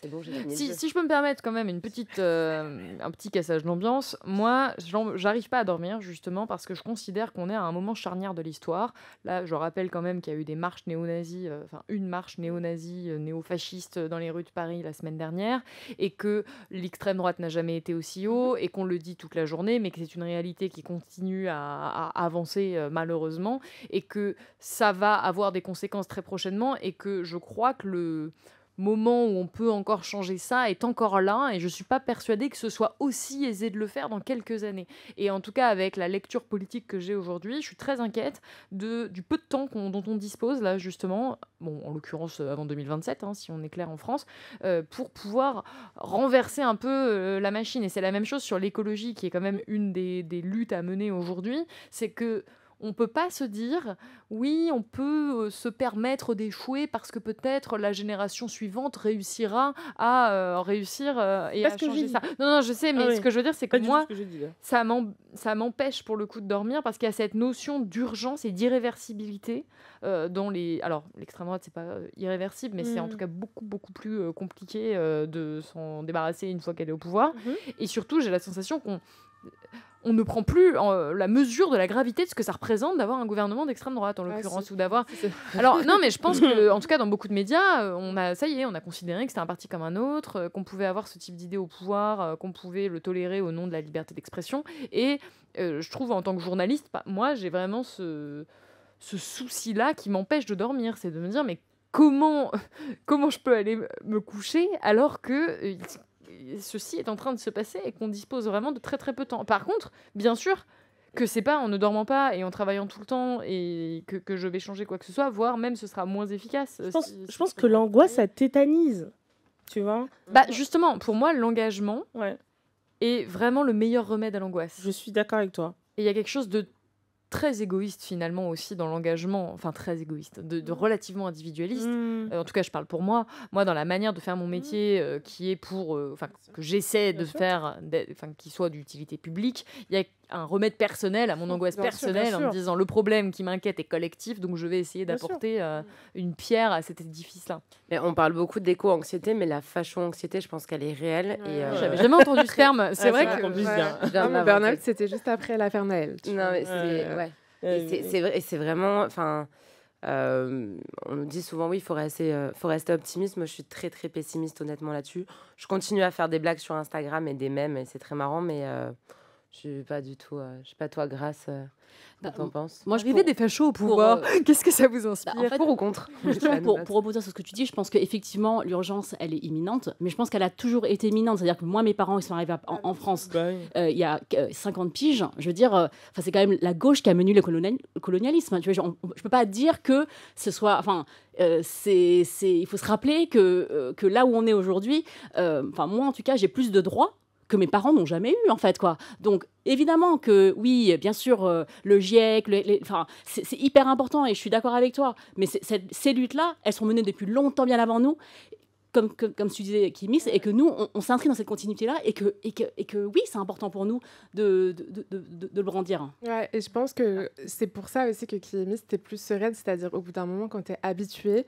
C'est bon, j'ai fini. Si je peux me permettre quand même un petit cassage d'ambiance, moi, j'arrive pas à dormir justement parce que je considère qu'on est à un moment charnière de l'histoire. Là, je rappelle quand même qu'il y a eu des marches néo-nazis, une marche néo-nazie, néo-fasciste dans les rues de Paris la semaine dernière, et que l'extrême droite n'a jamais été aussi haut, et qu'on le dit toute la journée, mais que c'est une réalité qui continue à avancer malheureusement, et que ça va avoir des conséquences très prochainement, et que je crois que moment où on peut encore changer ça est encore là, et je ne suis pas persuadée que ce soit aussi aisé de le faire dans quelques années. Et en tout cas, avec la lecture politique que j'ai aujourd'hui, je suis très inquiète du peu de temps dont on dispose, là, justement, bon, en l'occurrence avant 2027, hein, si on est clair en France, pour pouvoir renverser un peu la machine. Et c'est la même chose sur l'écologie, qui est quand même une des luttes à mener aujourd'hui, c'est que on ne peut pas se dire, oui, on peut se permettre d'échouer parce que peut-être la génération suivante réussira à réussir et à changer ça. Non, je sais, mais ce que je veux dire, c'est que moi, ça m'empêche pour le coup de dormir parce qu'il y a cette notion d'urgence et d'irréversibilité dans les... Alors, l'extrême droite, c'est pas irréversible, mais c'est en tout cas beaucoup, beaucoup plus compliqué de s'en débarrasser une fois qu'elle est au pouvoir. Et surtout, j'ai la sensation qu'on ne prend plus la mesure de la gravité de ce que ça représente d'avoir un gouvernement d'extrême droite, en l'occurrence, ou d'avoir... Alors, non, mais je pense que, en tout cas, dans beaucoup de médias, on a considéré que c'était un parti comme un autre, qu'on pouvait avoir ce type d'idée au pouvoir, qu'on pouvait le tolérer au nom de la liberté d'expression. Et je trouve, en tant que journaliste, moi, j'ai vraiment ce souci-là qui m'empêche de dormir, c'est de me dire, mais comment je peux aller me coucher alors que... ceci est en train de se passer et qu'on dispose vraiment de très très peu de temps. Par contre, bien sûr que c'est pas en ne dormant pas et en travaillant tout le temps et que je vais changer quoi que ce soit, voire même ce sera moins efficace. Je pense que l'angoisse, ça tétanise, tu vois. Bah justement, pour moi, l'engagement est vraiment le meilleur remède à l'angoisse. Je suis d'accord avec toi. Et il y a quelque chose de très égoïste finalement aussi dans l'engagement, enfin très égoïste, de relativement individualiste. En tout cas, je parle pour moi. Moi, dans la manière de faire mon métier, qui est pour, que j'essaie de faire, qui soit d'utilité publique, il y a un remède personnel à mon angoisse personnelle en me disant le problème qui m'inquiète est collectif, donc je vais essayer d'apporter une pierre à cet édifice-là. Mais on parle beaucoup d'éco-anxiété, mais la facho-anxiété, je pense qu'elle est réelle. J'avais jamais entendu ce terme. C'est vrai que le burn-out, c'était juste après l'affaire Naël. Non, mais c'est vrai, et c'est vraiment... on nous dit souvent, oui, il faut rester optimiste. Moi, je suis très, très pessimiste, honnêtement, là-dessus. Je continue à faire des blagues sur Instagram et des mèmes, et c'est très marrant, mais... je suis pas du tout... je sais pas, toi, Grâce, t'en penses? Moi, arriver des fachos au pouvoir, qu'est-ce que ça vous inspire? En fait, pour ou contre? Pour rebondir sur ce que tu dis, je pense qu'effectivement, l'urgence, elle est imminente, mais je pense qu'elle a toujours été imminente. C'est-à-dire que moi, mes parents, ils sont arrivés en France il y a 50 piges. Je veux dire, c'est quand même la gauche qui a mené le colonialisme. Tu vois, je peux pas dire que ce soit... il faut se rappeler que là où on est aujourd'hui, moi, en tout cas, j'ai plus de droits que mes parents n'ont jamais eu, en fait, quoi. Donc, évidemment que, oui, bien sûr, le GIEC, c'est hyper important, et je suis d'accord avec toi, mais ces luttes-là, elles sont menées depuis longtemps, bien avant nous, comme tu disais, Kimis, et que nous, on s'inscrit dans cette continuité-là, et que oui, c'est important pour nous de le brandir. Ouais, et je pense que c'est pour ça aussi que Kimis, t'es plus sereine, c'est-à-dire au bout d'un moment, quand t'es habituée,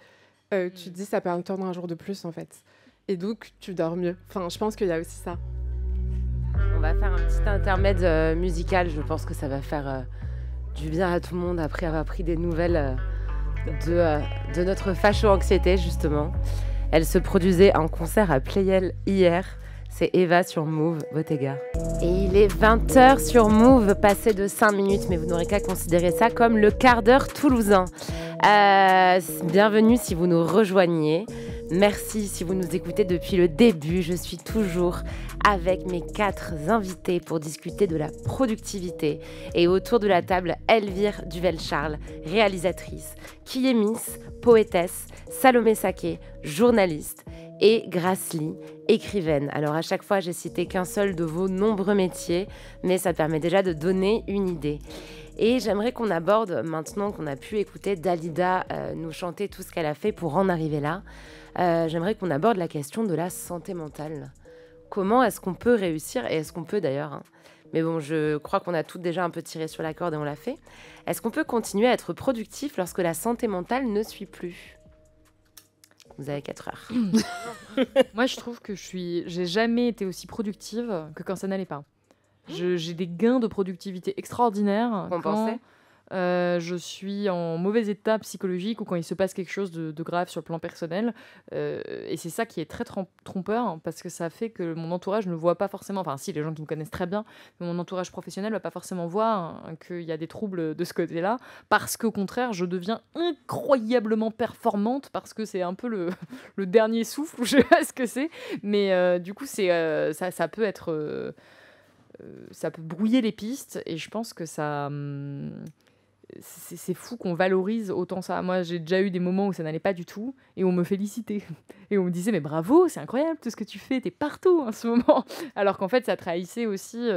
tu te dis, ça peut attendre un jour de plus, en fait. Et donc, tu dors mieux. Enfin, je pense qu'il y a aussi ça. On va faire un petit intermède musical. Je pense que ça va faire du bien à tout le monde après avoir pris des nouvelles de notre facho-anxiété, justement. Elle se produisait en concert à Playel hier. C'est Eva sur Move, Bottega. Et il est 20h sur Move, passé de 5 minutes, mais vous n'aurez qu'à considérer ça comme le quart d'heure toulousain. Bienvenue si vous nous rejoignez. Merci si vous nous écoutez depuis le début. Je suis toujours avec mes 4 invités pour discuter de la productivité. Et autour de la table, Elvire Duvel-Charles, réalisatrice, Kiyemis, poétesse, Salomé Saké, journaliste, et Grace Lee, écrivaine. Alors à chaque fois, j'ai cité qu'un seul de vos nombreux métiers, mais ça permet déjà de donner une idée. Et j'aimerais qu'on aborde, maintenant qu'on a pu écouter Dalida nous chanter tout ce qu'elle a fait pour en arriver là, j'aimerais qu'on aborde la question de la santé mentale. Comment est-ce qu'on peut réussir, et est-ce qu'on peut d'ailleurs, mais bon, je crois qu'on a toutes déjà un peu tiré sur la corde et on l'a fait. Est-ce qu'on peut continuer à être productif lorsque la santé mentale ne suit plus ? Vous avez 4 heures. Moi, je trouve que j'ai jamais été aussi productive que quand ça n'allait pas. J'ai des gains de productivité extraordinaires. On pensait je suis en mauvais état psychologique ou quand il se passe quelque chose de grave sur le plan personnel. Et c'est ça qui est très trompeur, hein, parce que ça fait que mon entourage ne voit pas forcément, enfin si, les gens qui me connaissent très bien, mais mon entourage professionnel ne va pas forcément voir qu'il y a des troubles de ce côté-là, parce qu'au contraire, je deviens incroyablement performante, parce que c'est un peu le dernier souffle, je sais pas ce que c'est, mais du coup, ça peut être... ça peut brouiller les pistes et je pense que ça... c'est fou qu'on valorise autant ça. Moi, j'ai déjà eu des moments où ça n'allait pas du tout et on me félicitait. Et on me disait, mais bravo, c'est incroyable tout ce que tu fais, t'es partout en ce moment. Alors qu'en fait, ça trahissait aussi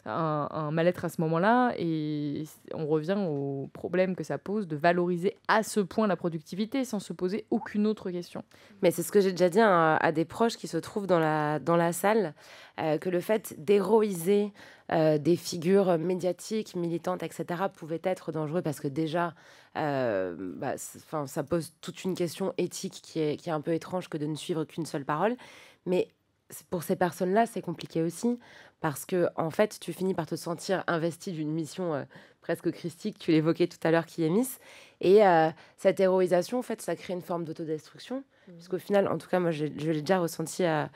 un mal-être à ce moment-là. Et on revient au problème que ça pose de valoriser à ce point la productivité sans se poser aucune autre question. Mais c'est ce que j'ai déjà dit à des proches qui se trouvent dans la salle, que le fait d'héroïser des figures médiatiques, militantes, etc., pouvait être dangereux parce que déjà, ça pose toute une question éthique qui est un peu étrange que de ne suivre qu'une seule parole. Mais pour ces personnes-là, c'est compliqué aussi parce que en fait, tu finis par te sentir investi d'une mission presque christique, tu l'évoquais tout à l'heure, qui est Miss. Et cette héroïsation, en fait, ça crée une forme d'autodestruction. Parce qu'au final, en tout cas, moi, je l'ai déjà ressenti à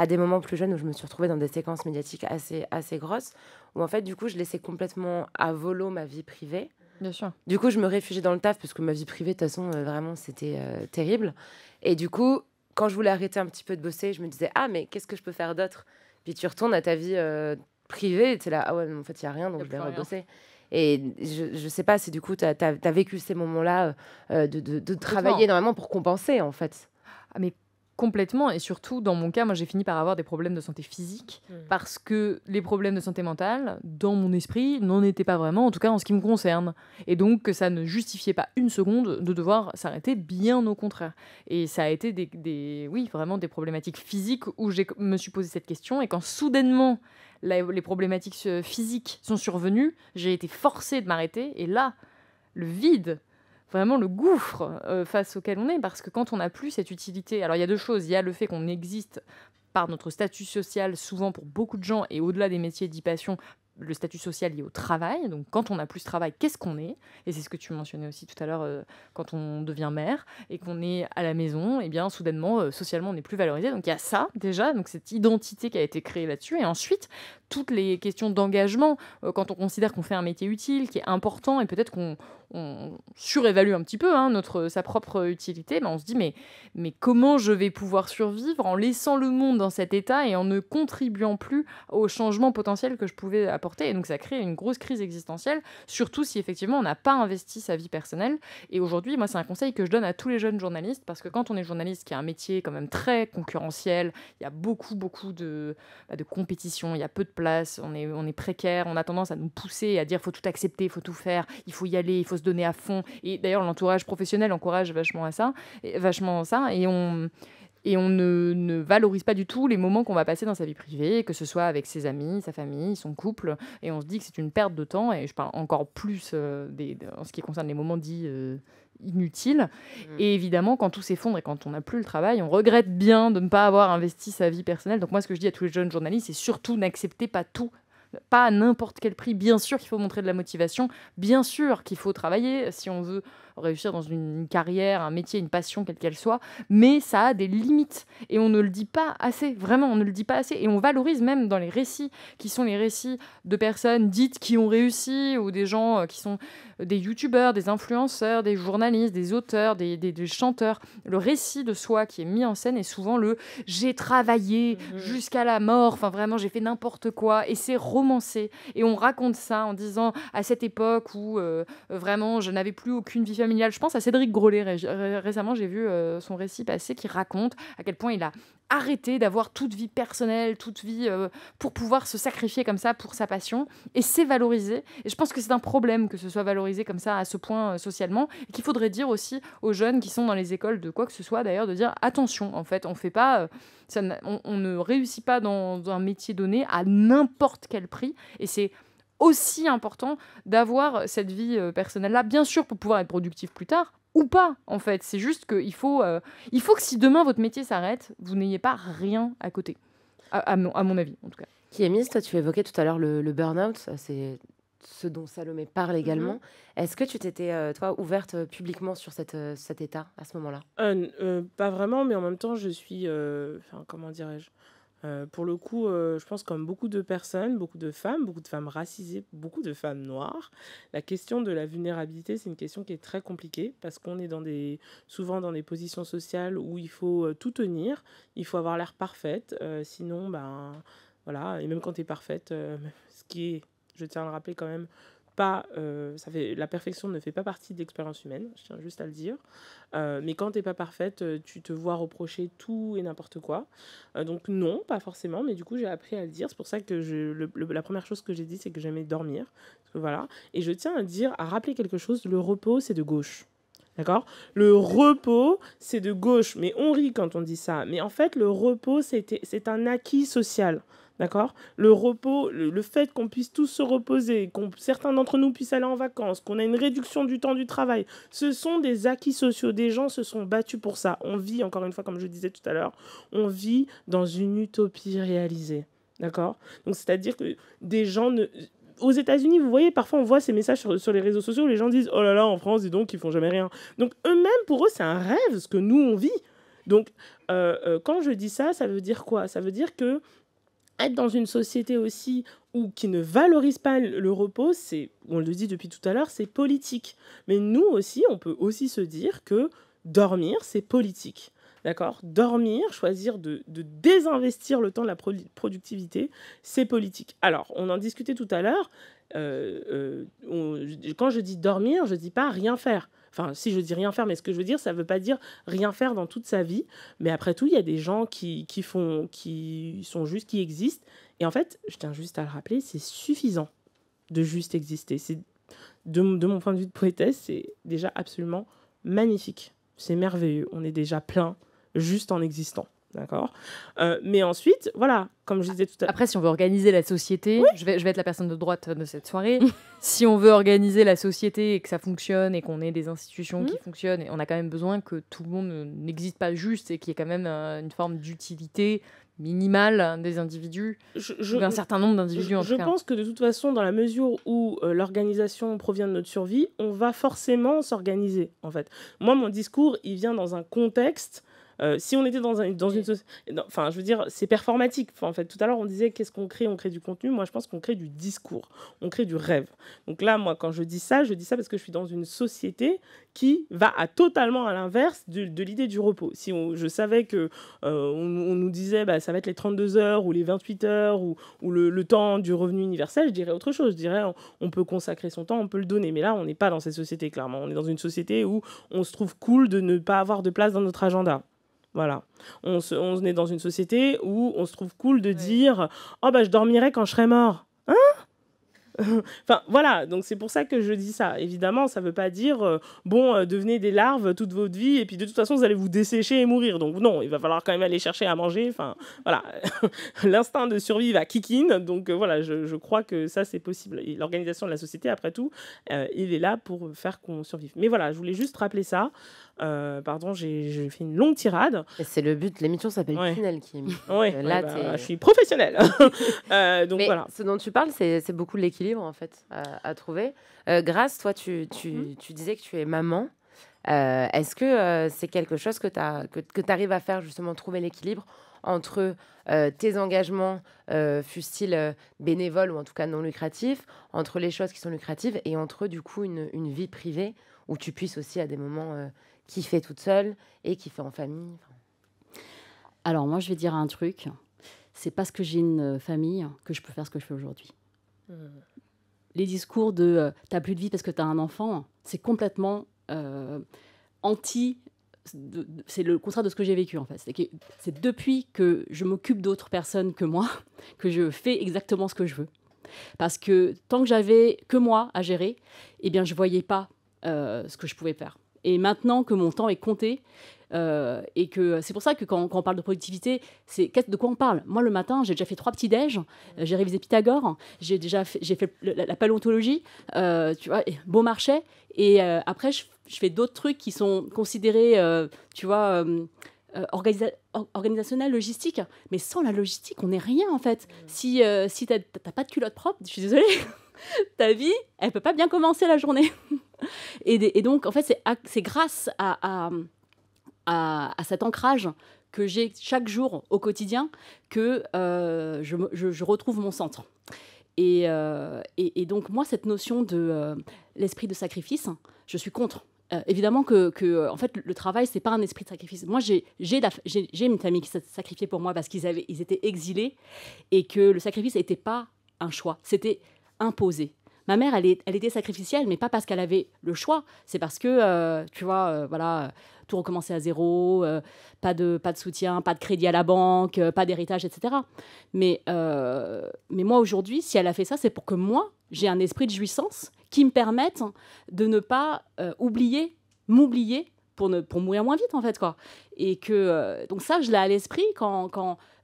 des moments plus jeunes où je me suis retrouvée dans des séquences médiatiques assez grosses, où en fait, du coup, je laissais complètement à volo ma vie privée. Bien sûr. Du coup, je me réfugiais dans le taf, parce que ma vie privée, de toute façon, vraiment, c'était terrible. Et du coup, quand je voulais arrêter un petit peu de bosser, je me disais, ah, mais qu'est-ce que je peux faire d'autre? Puis tu retournes à ta vie privée, et tu es là, ah ouais, mais en fait, il n'y a rien, donc je vais rebosser. Et je sais pas si du coup, tu as vécu ces moments-là de travailler énormément pour compenser, en fait. Ah, mais complètement, et surtout dans mon cas, moi j'ai fini par avoir des problèmes de santé physique parce que les problèmes de santé mentale, dans mon esprit, n'en étaient pas vraiment, en tout cas en ce qui me concerne. Et donc que ça ne justifiait pas une seconde de devoir s'arrêter, bien au contraire. Et ça a été oui, vraiment des problématiques physiques où je me suis posé cette question, et quand soudainement les problématiques physiques sont survenues, j'ai été forcée de m'arrêter, et là, le vide, vraiment le gouffre face auquel on est, parce que quand on n'a plus cette utilité, alors il y a deux choses, il y a le fait qu'on existe par notre statut social, souvent pour beaucoup de gens, et au-delà des métiers dits passion, le statut social lié au travail. Donc quand on n'a plus ce travail, qu'est-ce qu'on est? Et c'est ce que tu mentionnais aussi tout à l'heure, quand on devient mère et qu'on est à la maison, et bien soudainement, socialement, on n'est plus valorisé. Donc il y a ça déjà, donc cette identité qui a été créée là-dessus. Et ensuite, toutes les questions d'engagement, quand on considère qu'on fait un métier utile, qui est important, et peut-être qu'on surévalue un petit peu sa propre utilité, on se dit mais comment je vais pouvoir survivre en laissant le monde dans cet état et en ne contribuant plus au changement potentiel que je pouvais apporter. Et donc ça crée une grosse crise existentielle, surtout si effectivement on n'a pas investi sa vie personnelle. Et aujourd'hui, moi c'est un conseil que je donne à tous les jeunes journalistes, parce que quand on est journaliste, qui est un métier quand même très concurrentiel, il y a beaucoup de compétition, il y a peu de place, on est précaire, on a tendance à nous pousser, à dire faut tout accepter, il faut tout faire, il faut y aller, il faut se donner à fond. Et d'ailleurs l'entourage professionnel encourage vachement ça, et on ne valorise pas du tout les moments qu'on va passer dans sa vie privée, que ce soit avec ses amis, sa famille, son couple, et on se dit que c'est une perte de temps, et je parle encore plus en ce qui concerne les moments dits inutiles. Et évidemment, quand tout s'effondre et quand on n'a plus le travail, on regrette bien de ne pas avoir investi sa vie personnelle. Donc moi, ce que je dis à tous les jeunes journalistes, c'est surtout n'acceptez pas tout, pas à n'importe quel prix. Bien sûr qu'il faut montrer de la motivation, bien sûr qu'il faut travailler si on veut réussir dans une carrière, un métier, une passion, quelle qu'elle soit, mais ça a des limites, et on ne le dit pas assez, vraiment, on ne le dit pas assez, et on valorise même dans les récits, qui sont les récits de personnes dites qui ont réussi, ou des gens qui sont des youtubeurs, des influenceurs, des journalistes, des auteurs, des chanteurs. Le récit de soi qui est mis en scène est souvent le « j'ai travaillé jusqu'à la mort », enfin vraiment j'ai fait n'importe quoi, et c'est romancé, et on raconte ça en disant à cette époque où vraiment je n'avais plus aucune vie familiale. Je pense à Cédric Grolet, récemment j'ai vu son récit passer, qui raconte à quel point il a arrêté d'avoir toute vie personnelle, toute vie pour pouvoir se sacrifier comme ça pour sa passion, et c'est valorisé. Et je pense que c'est un problème que ce soit valorisé comme ça à ce point socialement, et qu'il faudrait dire aussi aux jeunes qui sont dans les écoles de quoi que ce soit d'ailleurs, de dire attention, en fait on fait pas on ne réussit pas dans un métier donné à n'importe quel prix, et c'est aussi important d'avoir cette vie personnelle-là, bien sûr pour pouvoir être productif plus tard, ou pas, en fait. C'est juste qu'il faut que si demain votre métier s'arrête, vous n'ayez pas rien à côté, à mon avis, en tout cas. Qui est Miss, toi, tu évoquais tout à l'heure le burn-out, c'est ce dont Salomé parle également. Est-ce que tu t'étais, toi, ouverte publiquement sur cet état à ce moment-là? Pas vraiment, mais en même temps, je suis, enfin, comment dirais-je? Pour le coup, je pense comme beaucoup de personnes, beaucoup de femmes racisées, beaucoup de femmes noires, la question de la vulnérabilité, c'est une question qui est très compliquée parce qu'on est souvent dans des positions sociales où il faut tout tenir, il faut avoir l'air parfaite, sinon, ben, voilà, et même quand tu es parfaite, ce qui est, je tiens à le rappeler quand même, pas, la perfection ne fait pas partie de l'expérience humaine, je tiens juste à le dire. Mais quand tu n'es pas parfaite, tu te vois reprocher tout et n'importe quoi. Donc non, pas forcément, mais du coup j'ai appris à le dire. C'est pour ça que la première chose que j'ai dit, c'est que j'aimais dormir. Voilà. Et je tiens à rappeler quelque chose, le repos, c'est de gauche. D'accord? Le repos, c'est de gauche. Mais on rit quand on dit ça. Mais en fait, le repos, c'est un acquis social. D'accord? Le repos, le fait qu'on puisse tous se reposer, certains d'entre nous puissent aller en vacances, qu'on a une réduction du temps du travail, ce sont des acquis sociaux. Des gens se sont battus pour ça. On vit, encore une fois, comme je disais tout à l'heure, on vit dans une utopie réalisée. D'accord? Donc, c'est-à-dire que des gens aux États-Unis, vous voyez, parfois on voit ces messages sur les réseaux sociaux où les gens disent « Oh là là, en France, dis donc, ils font jamais rien. » Donc, eux-mêmes, pour eux, c'est un rêve, ce que nous, on vit. Donc, quand je dis ça, ça veut dire quoi? Ça veut dire que être dans une société aussi qui ne valorise pas le repos, on le dit depuis tout à l'heure, c'est politique. Mais nous aussi, on peut aussi se dire que dormir, c'est politique. D'accord? Dormir, choisir de désinvestir le temps de la productivité, c'est politique. Alors, on en discutait tout à l'heure. Quand je dis dormir, je ne dis pas rien faire. Enfin, si je dis rien faire, mais ce que je veux dire, ça ne veut pas dire rien faire dans toute sa vie. Mais après tout, il y a des gens qui existent. Et en fait, je tiens juste à le rappeler, c'est suffisant de juste exister. De mon point de vue de poétesse, c'est déjà absolument magnifique. C'est merveilleux. On est déjà plein juste en existant. D'accord? Mais ensuite, voilà, comme je disais tout à l'heure. Après, si on veut organiser la société, oui. je vais être la personne de droite de cette soirée. Si on veut organiser la société et que ça fonctionne et qu'on ait des institutions qui fonctionnent, et on a quand même besoin que tout le monde n'existe pas juste et qu'il y ait quand même une forme d'utilité minimale des individus, d'un certain nombre d'individus en tout cas. Je pense que de toute façon, dans la mesure où l'organisation provient de notre survie, on va forcément s'organiser, en fait. Moi, mon discours, il vient dans un contexte. Si on était dans une société... Enfin, je veux dire, c'est performatique. Enfin, en fait, tout à l'heure, on disait qu'est-ce qu'on crée? On crée du contenu. Moi, je pense qu'on crée du discours. On crée du rêve. Donc là, moi, quand je dis ça parce que je suis dans une société qui va totalement à l'inverse de l'idée du repos. Si je savais que on nous disait ça va être les 32 heures ou les 28 heures ou le temps du revenu universel, je dirais autre chose. Je dirais on peut consacrer son temps, on peut le donner. Mais là, on n'est pas dans cette société, clairement. On est dans une société où on se trouve cool de ne pas avoir de place dans notre agenda. Voilà. On est dans une société où on se trouve cool de dire « Oh, je dormirai quand je serai mort. » Hein? Enfin, voilà. Donc, c'est pour ça que je dis ça. Évidemment, ça ne veut pas dire devenez des larves toute votre vie et puis de toute façon, vous allez vous dessécher et mourir. Donc, non, il va falloir quand même aller chercher à manger. Enfin, voilà. L'instinct de survie va kick in. Donc, voilà, je crois que ça, c'est possible. Et l'organisation de la société, après tout, il est là pour faire qu'on survive. Mais voilà, je voulais juste rappeler ça. Pardon, j'ai fait une longue tirade. C'est le but, l'émission s'appelle Tunnel qui est mis. Je suis professionnelle. Donc mais voilà. Ce dont tu parles, c'est beaucoup l'équilibre en fait à trouver. Grace, toi, tu disais que tu es maman. Est-ce que c'est quelque chose que tu arrives à faire justement, trouver l'équilibre entre tes engagements, fussent-ils bénévoles ou en tout cas non lucratifs, entre les choses qui sont lucratives et entre du coup une vie privée où tu puisses aussi à des moments kiffer toute seule et kiffer en famille? Alors moi je vais dire un truc, c'est parce que j'ai une famille que je peux faire ce que je fais aujourd'hui. Les discours de t'as plus de vie parce que t'as un enfant, c'est complètement anti... c'est le contraire de ce que j'ai vécu en fait. C'est depuis que je m'occupe d'autres personnes que moi que je fais exactement ce que je veux. Parce que tant que j'avais que moi à gérer, eh bien je voyais pas ce que je pouvais faire. Et maintenant que mon temps est compté, et que c'est pour ça que quand on parle de productivité, c'est de quoi on parle. Moi, le matin, j'ai déjà fait 3 petits déj, j'ai révisé Pythagore, j'ai fait la paléontologie, tu vois, Beaumarchais, et après, je fais d'autres trucs qui sont considérés, tu vois, organisationnels, logistiques. Mais sans la logistique, on n'est rien, en fait. Si t'as pas de culotte propre, je suis désolée, ta vie, elle peut pas bien commencer la journée. Et donc, en fait, c'est grâce à cet ancrage que j'ai chaque jour au quotidien que je retrouve mon centre. Et donc, moi, cette notion de l'esprit de sacrifice, je suis contre. Évidemment que en fait, le travail, c'est pas un esprit de sacrifice. Moi, j'ai une famille qui s'est sacrifiée pour moi parce qu'ils étaient exilés et que le sacrifice n'était pas un choix, c'était imposé. Ma mère, elle était sacrificielle, mais pas parce qu'elle avait le choix. C'est parce que, tu vois, voilà, tout recommencer à zéro, pas de soutien, pas de crédit à la banque, pas d'héritage, etc. Mais moi, aujourd'hui, si elle a fait ça, c'est pour que moi, j'ai un esprit de jouissance qui me permette de ne pas m'oublier pour mourir moins vite, en fait, quoi. Et que, donc ça, je l'ai à l'esprit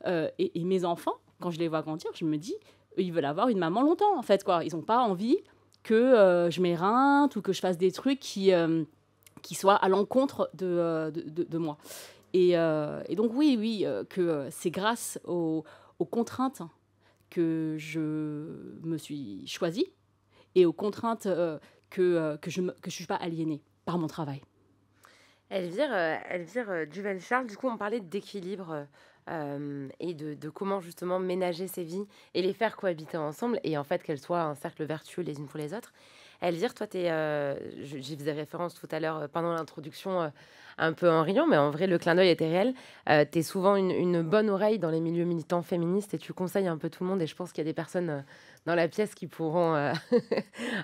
et mes enfants, quand je les vois grandir, je me dis, ils veulent avoir une maman longtemps, en fait, quoi. Ils n'ont pas envie que je m'éreinte ou que je fasse des trucs qui soient à l'encontre de moi. Et donc, oui, que c'est grâce aux contraintes que je me suis choisie et aux contraintes que je ne suis pas aliénée par mon travail. Elvire Duvel-Charles, du coup, on parlait d'équilibre et de comment justement ménager ses vies et les faire cohabiter ensemble et en fait qu'elles soient un cercle vertueux les unes pour les autres. Elvire, toi, j'y faisais référence tout à l'heure pendant l'introduction un peu en riant, mais en vrai, le clin d'œil était réel. Tu es souvent une bonne oreille dans les milieux militants féministes et tu conseilles un peu tout le monde et je pense qu'il y a des personnes dans la pièce qui pourront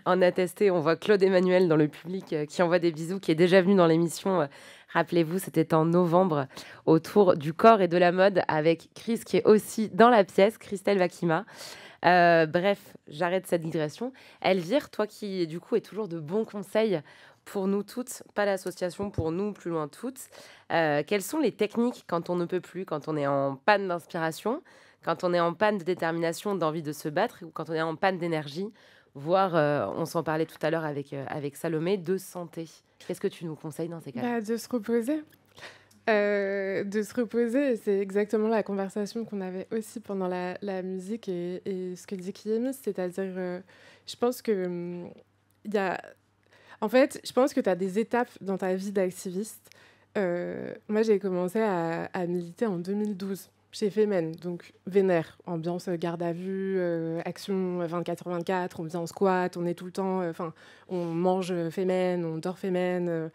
en attester. On voit Claude Emmanuel dans le public qui envoie des bisous, qui est déjà venu dans l'émission. Rappelez-vous, c'était en novembre autour du corps et de la mode avec Chris qui est aussi dans la pièce, Christelle Vakima. Bref, j'arrête cette digression. Elvire, toi qui du coup est toujours de bons conseils pour nous toutes, pas l'association, pour nous plus loin toutes, quelles sont les techniques quand on ne peut plus, quand on est en panne d'inspiration, quand on est en panne de détermination, d'envie de se battre, ou quand on est en panne d'énergie, voire, on s'en parlait tout à l'heure avec Salomé, de santé. Qu'est-ce que tu nous conseilles dans ces cas-là ? De se reposer. De se reposer, c'est exactement la conversation qu'on avait aussi pendant la musique et ce que dit Kiemis, c'est-à-dire, je pense que en fait, je pense que tu as des étapes dans ta vie d'activiste. Moi, j'ai commencé à militer en 2012 chez Femen, donc vénère, ambiance garde à vue, action 24/24, on vient en squat, on est tout le temps, on mange Femen, on dort Femen.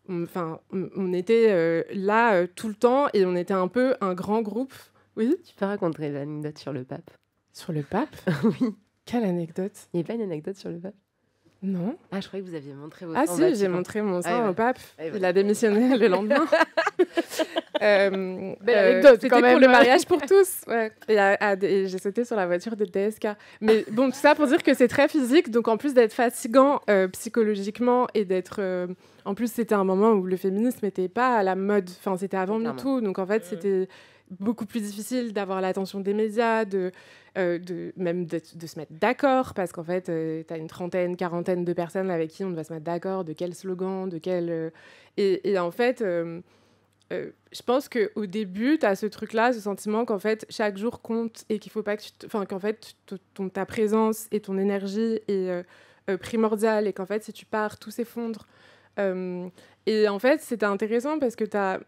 On était là tout le temps et on était un peu un grand groupe. Oui. Tu peux raconter l'anecdote sur le pape ? Sur le pape ? Oui. Quelle anecdote ? Il n'y a pas une anecdote sur le pape ? Non. Ah, je croyais que vous aviez montré vos seins. Ah si, j'ai montré mon sein au pape. Il a démissionné le lendemain. C'était pour le mariage pour tous. Ouais. Et j'ai sauté sur la voiture de DSK. Mais bon, tout ça pour dire que c'est très physique. Donc en plus d'être fatigant psychologiquement et d'être... en plus, c'était un moment où le féminisme n'était pas à la mode. Enfin, c'était avant MeToo. Donc en fait, c'était beaucoup plus difficile d'avoir l'attention des médias, de se mettre d'accord, parce qu'en fait, tu as une trentaine, quarantaine de personnes avec qui on va se mettre d'accord, de quel slogan, de quel... Et en fait, je pense qu'au début, tu as ce truc-là, ce sentiment qu'en fait, chaque jour compte et qu'il faut pas que qu'en fait, ta présence et ton énergie est primordiale et qu'en fait, si tu pars, tout s'effondre. Et en fait, c'était intéressant parce que tu as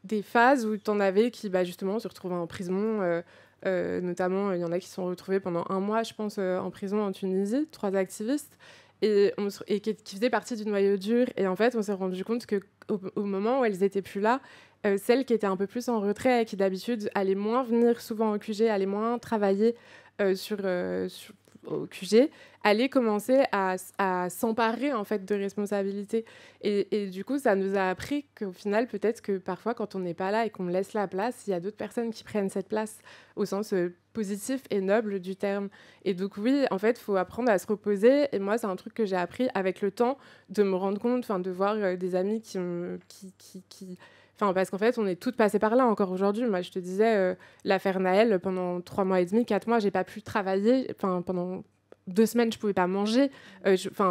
des phases où tu en avais qui, justement, se retrouvaient en prison. Notamment, il y en a qui se sont retrouvés pendant 1 mois, je pense, en prison en Tunisie, 3 activistes, et qui faisaient partie du noyau dur. Et en fait, on s'est rendu compte qu'au moment où elles n'étaient plus là, celles qui étaient un peu plus en retrait et qui d'habitude allaient moins venir souvent au QG, allaient moins travailler au QG, allaient commencer à s'emparer en fait de responsabilités. Et du coup, ça nous a appris qu'au final, peut-être que parfois, quand on n'est pas là et qu'on laisse la place, il y a d'autres personnes qui prennent cette place au sens positif et noble du terme. Et donc oui, en fait, il faut apprendre à se reposer. Et moi, c'est un truc que j'ai appris avec le temps, de me rendre compte, de voir des amis qui parce qu'en fait, on est toutes passées par là encore aujourd'hui. Moi, je te disais, l'affaire Naël, pendant 3 mois et demi, 4 mois, j'ai pas pu travailler. Pendant 2 semaines, je pouvais pas manger.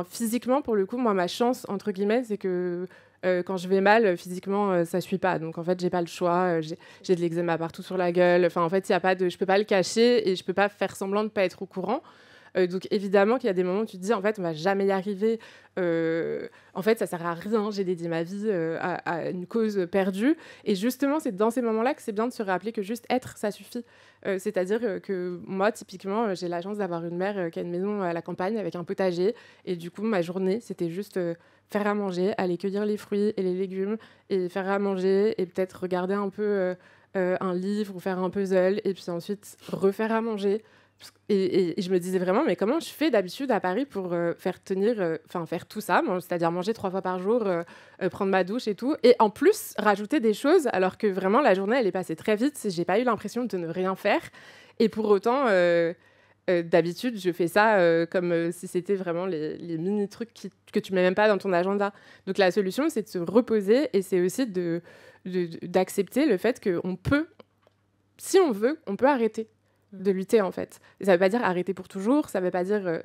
Physiquement, pour le coup, moi, ma chance, entre guillemets, c'est que quand je vais mal, physiquement, ça suit pas. Donc, en fait, j'ai pas le choix. J'ai de l'eczéma partout sur la gueule. En fait, y a pas de... je peux pas le cacher et je peux pas faire semblant de pas être au courant. Donc évidemment qu'il y a des moments où tu te dis, en fait, on va jamais y arriver. En fait, ça sert à rien. J'ai dédié ma vie à une cause perdue. Et justement, c'est dans ces moments-là que c'est bien de se rappeler que juste être, ça suffit. C'est-à-dire que moi, typiquement, j'ai la chance d'avoir une mère qui a une maison à la campagne avec un potager. Et du coup, ma journée, c'était juste faire à manger, aller cueillir les fruits et les légumes et faire à manger et peut-être regarder un peu un livre ou faire un puzzle et puis ensuite refaire à manger. Et je me disais vraiment, mais comment je fais d'habitude à Paris pour faire tout ça, c'est-à-dire manger 3 fois par jour, prendre ma douche et tout, et en plus rajouter des choses, alors que vraiment la journée, elle est passée très vite, j'ai pas eu l'impression de ne rien faire, et pour autant, d'habitude, je fais ça comme si c'était vraiment les mini-trucs que tu mets même pas dans ton agenda. Donc la solution, c'est de se reposer, et c'est aussi d'accepter le fait qu'on peut, si on veut, on peut arrêter de lutter, en fait. Et ça veut pas dire arrêter pour toujours, ça veut pas dire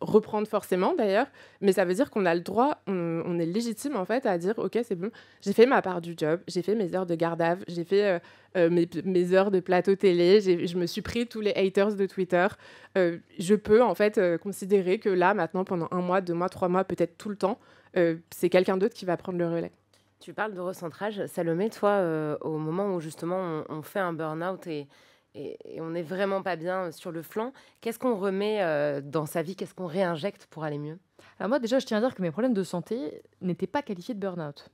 reprendre forcément, d'ailleurs, mais ça veut dire qu'on a le droit, on est légitime, en fait, à dire, OK, c'est bon, j'ai fait ma part du job, j'ai fait mes heures de garde-à-vue, j'ai fait mes heures de plateau télé, je me suis pris tous les haters de Twitter. Je peux, en fait, considérer que là, maintenant, pendant 1 mois, 2 mois, 3 mois, peut-être tout le temps, c'est quelqu'un d'autre qui va prendre le relais. Tu parles de recentrage. Salomé, toi, au moment où, justement, on fait un burn-out et on n'est vraiment pas bien sur le flanc, qu'est-ce qu'on remet dans sa vie, qu'est-ce qu'on réinjecte pour aller mieux? Alors moi, déjà, je tiens à dire que mes problèmes de santé n'étaient pas qualifiés de burn-out.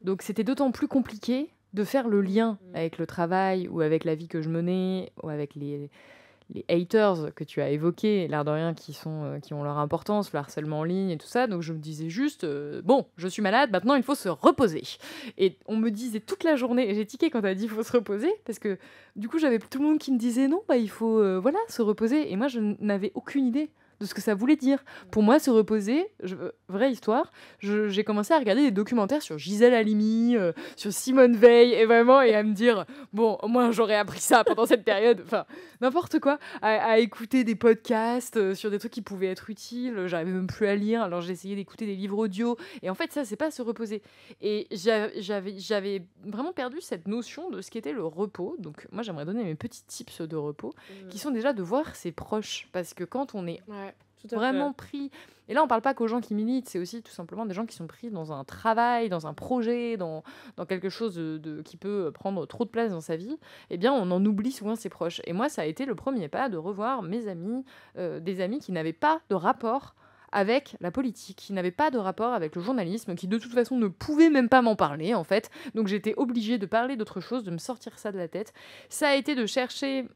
Donc c'était d'autant plus compliqué de faire le lien avec le travail ou avec la vie que je menais ou avec les haters que tu as évoqués, l'air de rien, qui ont leur importance, le harcèlement en ligne et tout ça. Donc je me disais juste, bon, je suis malade, maintenant il faut se reposer. Et on me disait toute la journée, et j'ai tiqué quand tu as dit il faut se reposer, parce que du coup j'avais tout le monde qui me disait non, il faut se reposer. Et moi je n'avais aucune idée de ce que ça voulait dire. Pour moi, se reposer, vraie histoire, j'ai commencé à regarder des documentaires sur Gisèle Halimi, sur Simone Veil, et à me dire, bon, moi j'aurais appris ça pendant cette période, enfin, n'importe quoi, à écouter des podcasts sur des trucs qui pouvaient être utiles, j'arrivais même plus à lire, alors j'ai essayé d'écouter des livres audio, et en fait, ça, c'est pas se reposer. Et j'avais vraiment perdu cette notion de ce qu'était le repos, donc moi, j'aimerais donner mes petits tips de repos, qui sont déjà de voir ses proches, parce que quand on est vraiment pris. Et là, on parle pas qu'aux gens qui militent, c'est aussi tout simplement des gens qui sont pris dans un travail, dans un projet, dans quelque chose qui peut prendre trop de place dans sa vie. Eh bien, on en oublie souvent ses proches. Et moi, ça a été le premier pas de revoir mes amis, des amis qui n'avaient pas de rapport avec la politique, qui n'avaient pas de rapport avec le journalisme, qui de toute façon ne pouvaient même pas m'en parler, en fait. Donc j'étais obligée de parler d'autre chose, de me sortir ça de la tête. Ça a été de chercher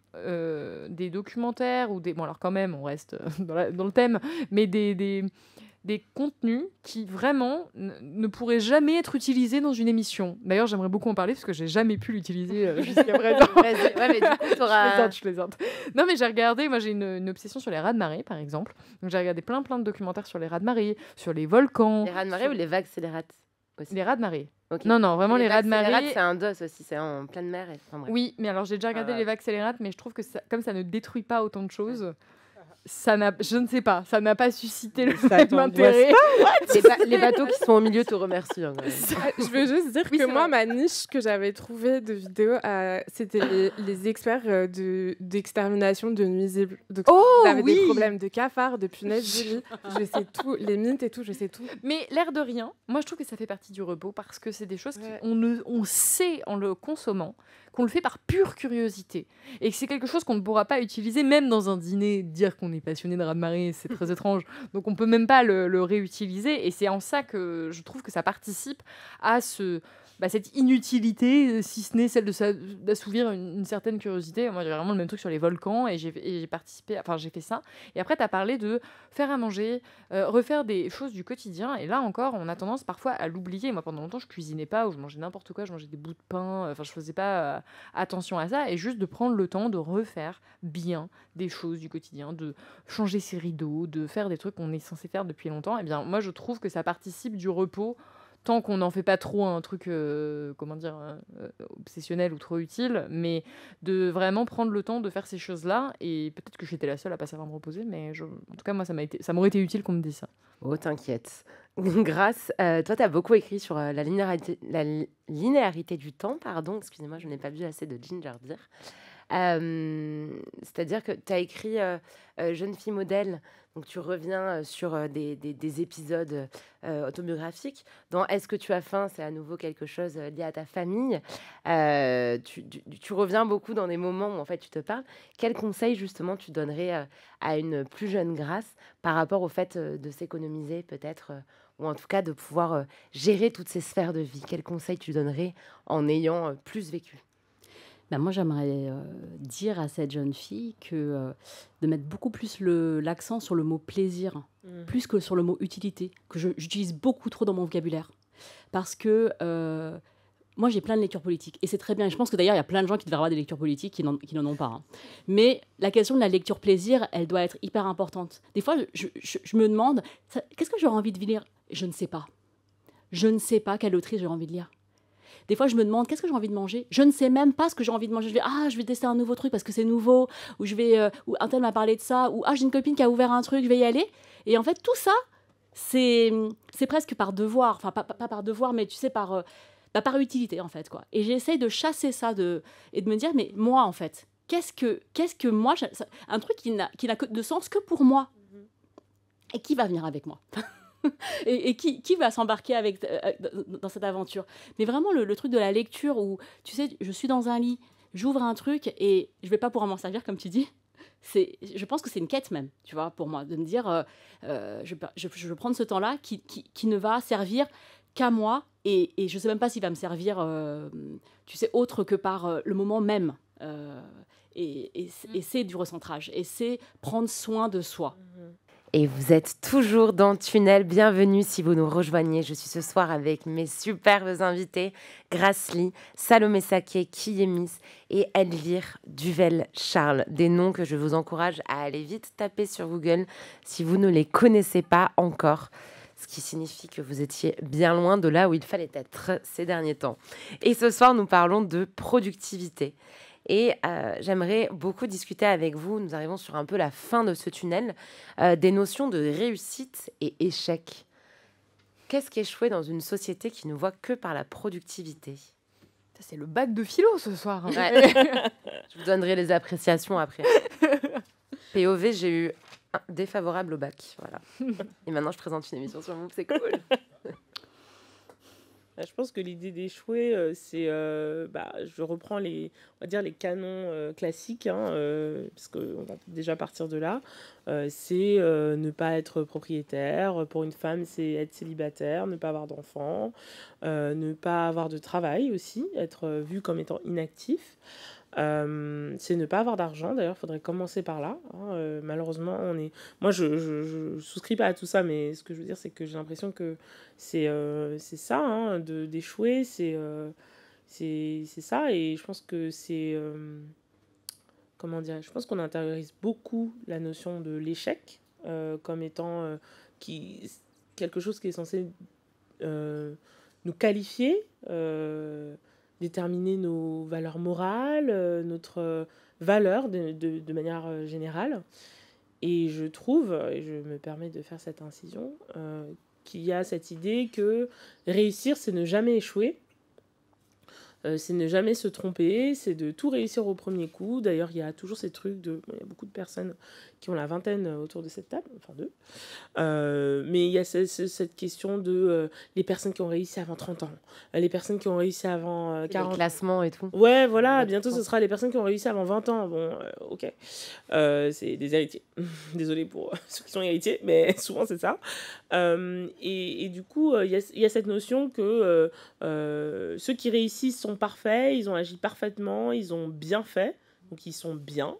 des documentaires, ou des... Bon, alors quand même, on reste dans le thème, mais des contenus qui vraiment ne pourraient jamais être utilisés dans une émission. D'ailleurs, j'aimerais beaucoup en parler parce que j'ai jamais pu l'utiliser jusqu'à présent. Ouais, mais du coup, Je plaisante. Non, mais j'ai regardé, moi j'ai une obsession sur les raz-de-marée, par exemple. Donc j'ai regardé plein de documentaires sur les raz-de-marée, sur les volcans. Les raz-de-marée ou les vagues scélérates aussi? Les raz-de-marée. Okay. Non, vraiment les raz-de-marée. C'est un dos aussi, c'est en pleine mer. Oui, mais alors j'ai déjà regardé les vagues scélérates, mais je trouve que comme ça ne détruit pas autant de choses... je ne sais pas, ça n'a pas suscité le même intérêt. Les bateaux qui sont au milieu te remercient. Hein, je veux juste dire que moi, ma niche que j'avais trouvée de vidéos, c'était les experts d'extermination de nuisibles. Donc, j'avais des problèmes de cafards, de punaises de lit, je sais tout, les mythes et tout, je sais tout. Mais l'air de rien, moi je trouve que ça fait partie du repos parce que c'est des choses qu'on sait en le consommant, qu'on le fait par pure curiosité et que c'est quelque chose qu'on ne pourra pas utiliser même dans un dîner. Dire qu'on est passionné de raz-de-marée, c'est très étrange, donc on peut même pas le réutiliser, et c'est en ça que je trouve que ça participe à cette inutilité, si ce n'est celle d'assouvir une certaine curiosité. Moi j'ai vraiment le même truc sur les volcans, et j'ai fait ça. Et après tu as parlé de faire à manger, refaire des choses du quotidien, et là encore on a tendance parfois à l'oublier. Moi pendant longtemps je cuisinais pas, ou je mangeais n'importe quoi, je mangeais des bouts de pain, je faisais pas attention à ça, et juste de prendre le temps de refaire bien des choses du quotidien, de changer ses rideaux, de faire des trucs qu'on est censé faire depuis longtemps. Et bien moi je trouve que ça participe du repos, tant qu'on n'en fait pas trop un truc obsessionnel ou trop utile, mais de vraiment prendre le temps de faire ces choses-là. Et peut-être que j'étais la seule à pas savoir me reposer, mais en tout cas moi ça m'aurait été utile qu'on me dise ça. Oh, t'inquiète. Grâce, toi tu as beaucoup écrit sur la linéarité du temps, pardon, excusez-moi, je n'ai pas bu assez de ginger beer. C'est-à-dire que tu as écrit Jeune fille modèle, donc tu reviens sur des épisodes autobiographiques. Dans Est-ce que tu as faim, c'est à nouveau quelque chose lié à ta famille. Tu reviens beaucoup dans des moments où en fait tu te parles. Quel conseil justement tu donnerais à une plus jeune Grace par rapport au fait de s'économiser peut-être ou en tout cas de pouvoir gérer toutes ces sphères de vie? Quel conseil tu donnerais en ayant plus vécu? Ben moi, j'aimerais dire à cette jeune fille que de mettre beaucoup plus l'accent sur le mot plaisir, plus que sur le mot utilité, que j'utilise beaucoup trop dans mon vocabulaire. Parce que moi, j'ai plein de lectures politiques. Et c'est très bien. Et je pense que d'ailleurs, il y a plein de gens qui devraient avoir des lectures politiques qui n'en ont pas. Hein. Mais la question de la lecture plaisir, elle doit être hyper importante. Des fois, je me demande, qu'est-ce que j'aurais envie de lire? Je ne sais pas. Je ne sais pas quelle autrice j'aurais envie de lire. Des fois, je me demande, qu'est-ce que j'ai envie de manger? Je ne sais même pas ce que j'ai envie de manger. Je vais tester un nouveau truc parce que c'est nouveau, ou ou un tel m'a parlé de ça, ou j'ai une copine qui a ouvert un truc, je vais y aller. Et en fait, tout ça, c'est presque par devoir. Enfin, pas par devoir, mais tu sais, par utilité, en fait, quoi. Et j'essaye de chasser ça et de me dire, mais moi, en fait, qu'est-ce que moi... Un truc qui n'a de sens que pour moi. Et qui va venir avec moi? et qui va s'embarquer dans cette aventure? Mais vraiment, le truc de la lecture où, tu sais, je suis dans un lit, j'ouvre un truc et je vais pas pouvoir m'en servir, comme tu dis. Je pense que c'est une quête même, tu vois, pour moi, de me dire, je veux prendre ce temps-là qui ne va servir qu'à moi et je sais même pas s'il va me servir, tu sais, autre que par le moment même. Et c'est du recentrage et c'est prendre soin de soi. Et vous êtes toujours dans Tunnel. Bienvenue si vous nous rejoignez. Je suis ce soir avec mes superbes invités, Grace Lee, Salomé Saké, Kiyemis et Elvire Duvel-Charles. Des noms que je vous encourage à aller vite taper sur Google si vous ne les connaissez pas encore. Ce qui signifie que vous étiez bien loin de là où il fallait être ces derniers temps. Et ce soir, nous parlons de productivité. Et j'aimerais beaucoup discuter avec vous, nous arrivons sur un peu la fin de ce tunnel, des notions de réussite et échec. Qu'est-ce qu'échouer dans une société qui ne voit que par la productivité? C'est le bac de philo ce soir. Hein. Ouais. Je vous donnerai les appréciations après. POV, j'ai eu défavorable au bac. Voilà. Et maintenant, je présente une émission sur vous, c'est cool. Je pense que l'idée d'échouer, c'est, je reprends on va dire les canons classiques, hein, parce qu'on va déjà partir de là. C'est ne pas être propriétaire. Pour une femme, c'est être célibataire, ne pas avoir d'enfants, ne pas avoir de travail aussi, être vu comme étant inactif. C'est ne pas avoir d'argent. D'ailleurs, il faudrait commencer par là. Hein. Malheureusement, moi, je souscris pas à tout ça, mais ce que je veux dire, c'est que j'ai l'impression que c'est ça, hein, d'échouer, c'est ça. Et je pense que comment dire, je pense qu'on intériorise beaucoup la notion de l'échec comme étant quelque chose qui est censé nous qualifier, déterminer nos valeurs morales, notre valeur de manière générale. Et je trouve, et je me permets de faire cette incision, qu'il y a cette idée que réussir, c'est ne jamais échouer. C'est ne jamais se tromper, c'est de tout réussir au premier coup. D'ailleurs, il y a toujours ces trucs il y a beaucoup de personnes qui ont la vingtaine autour de cette table, enfin deux. Mais il y a cette question de les personnes qui ont réussi avant 30 ans, les personnes qui ont réussi avant 40 ans. Les classements et tout. Ouais, voilà, bientôt ce sera les personnes qui ont réussi avant 20 ans. Bon, ok. C'est des héritiers. Désolée pour ceux qui sont héritiers, mais souvent c'est ça. Et du coup, il y a cette notion que ceux qui réussissent sont parfaits, ils ont agi parfaitement, ils ont bien fait, donc ils sont bien.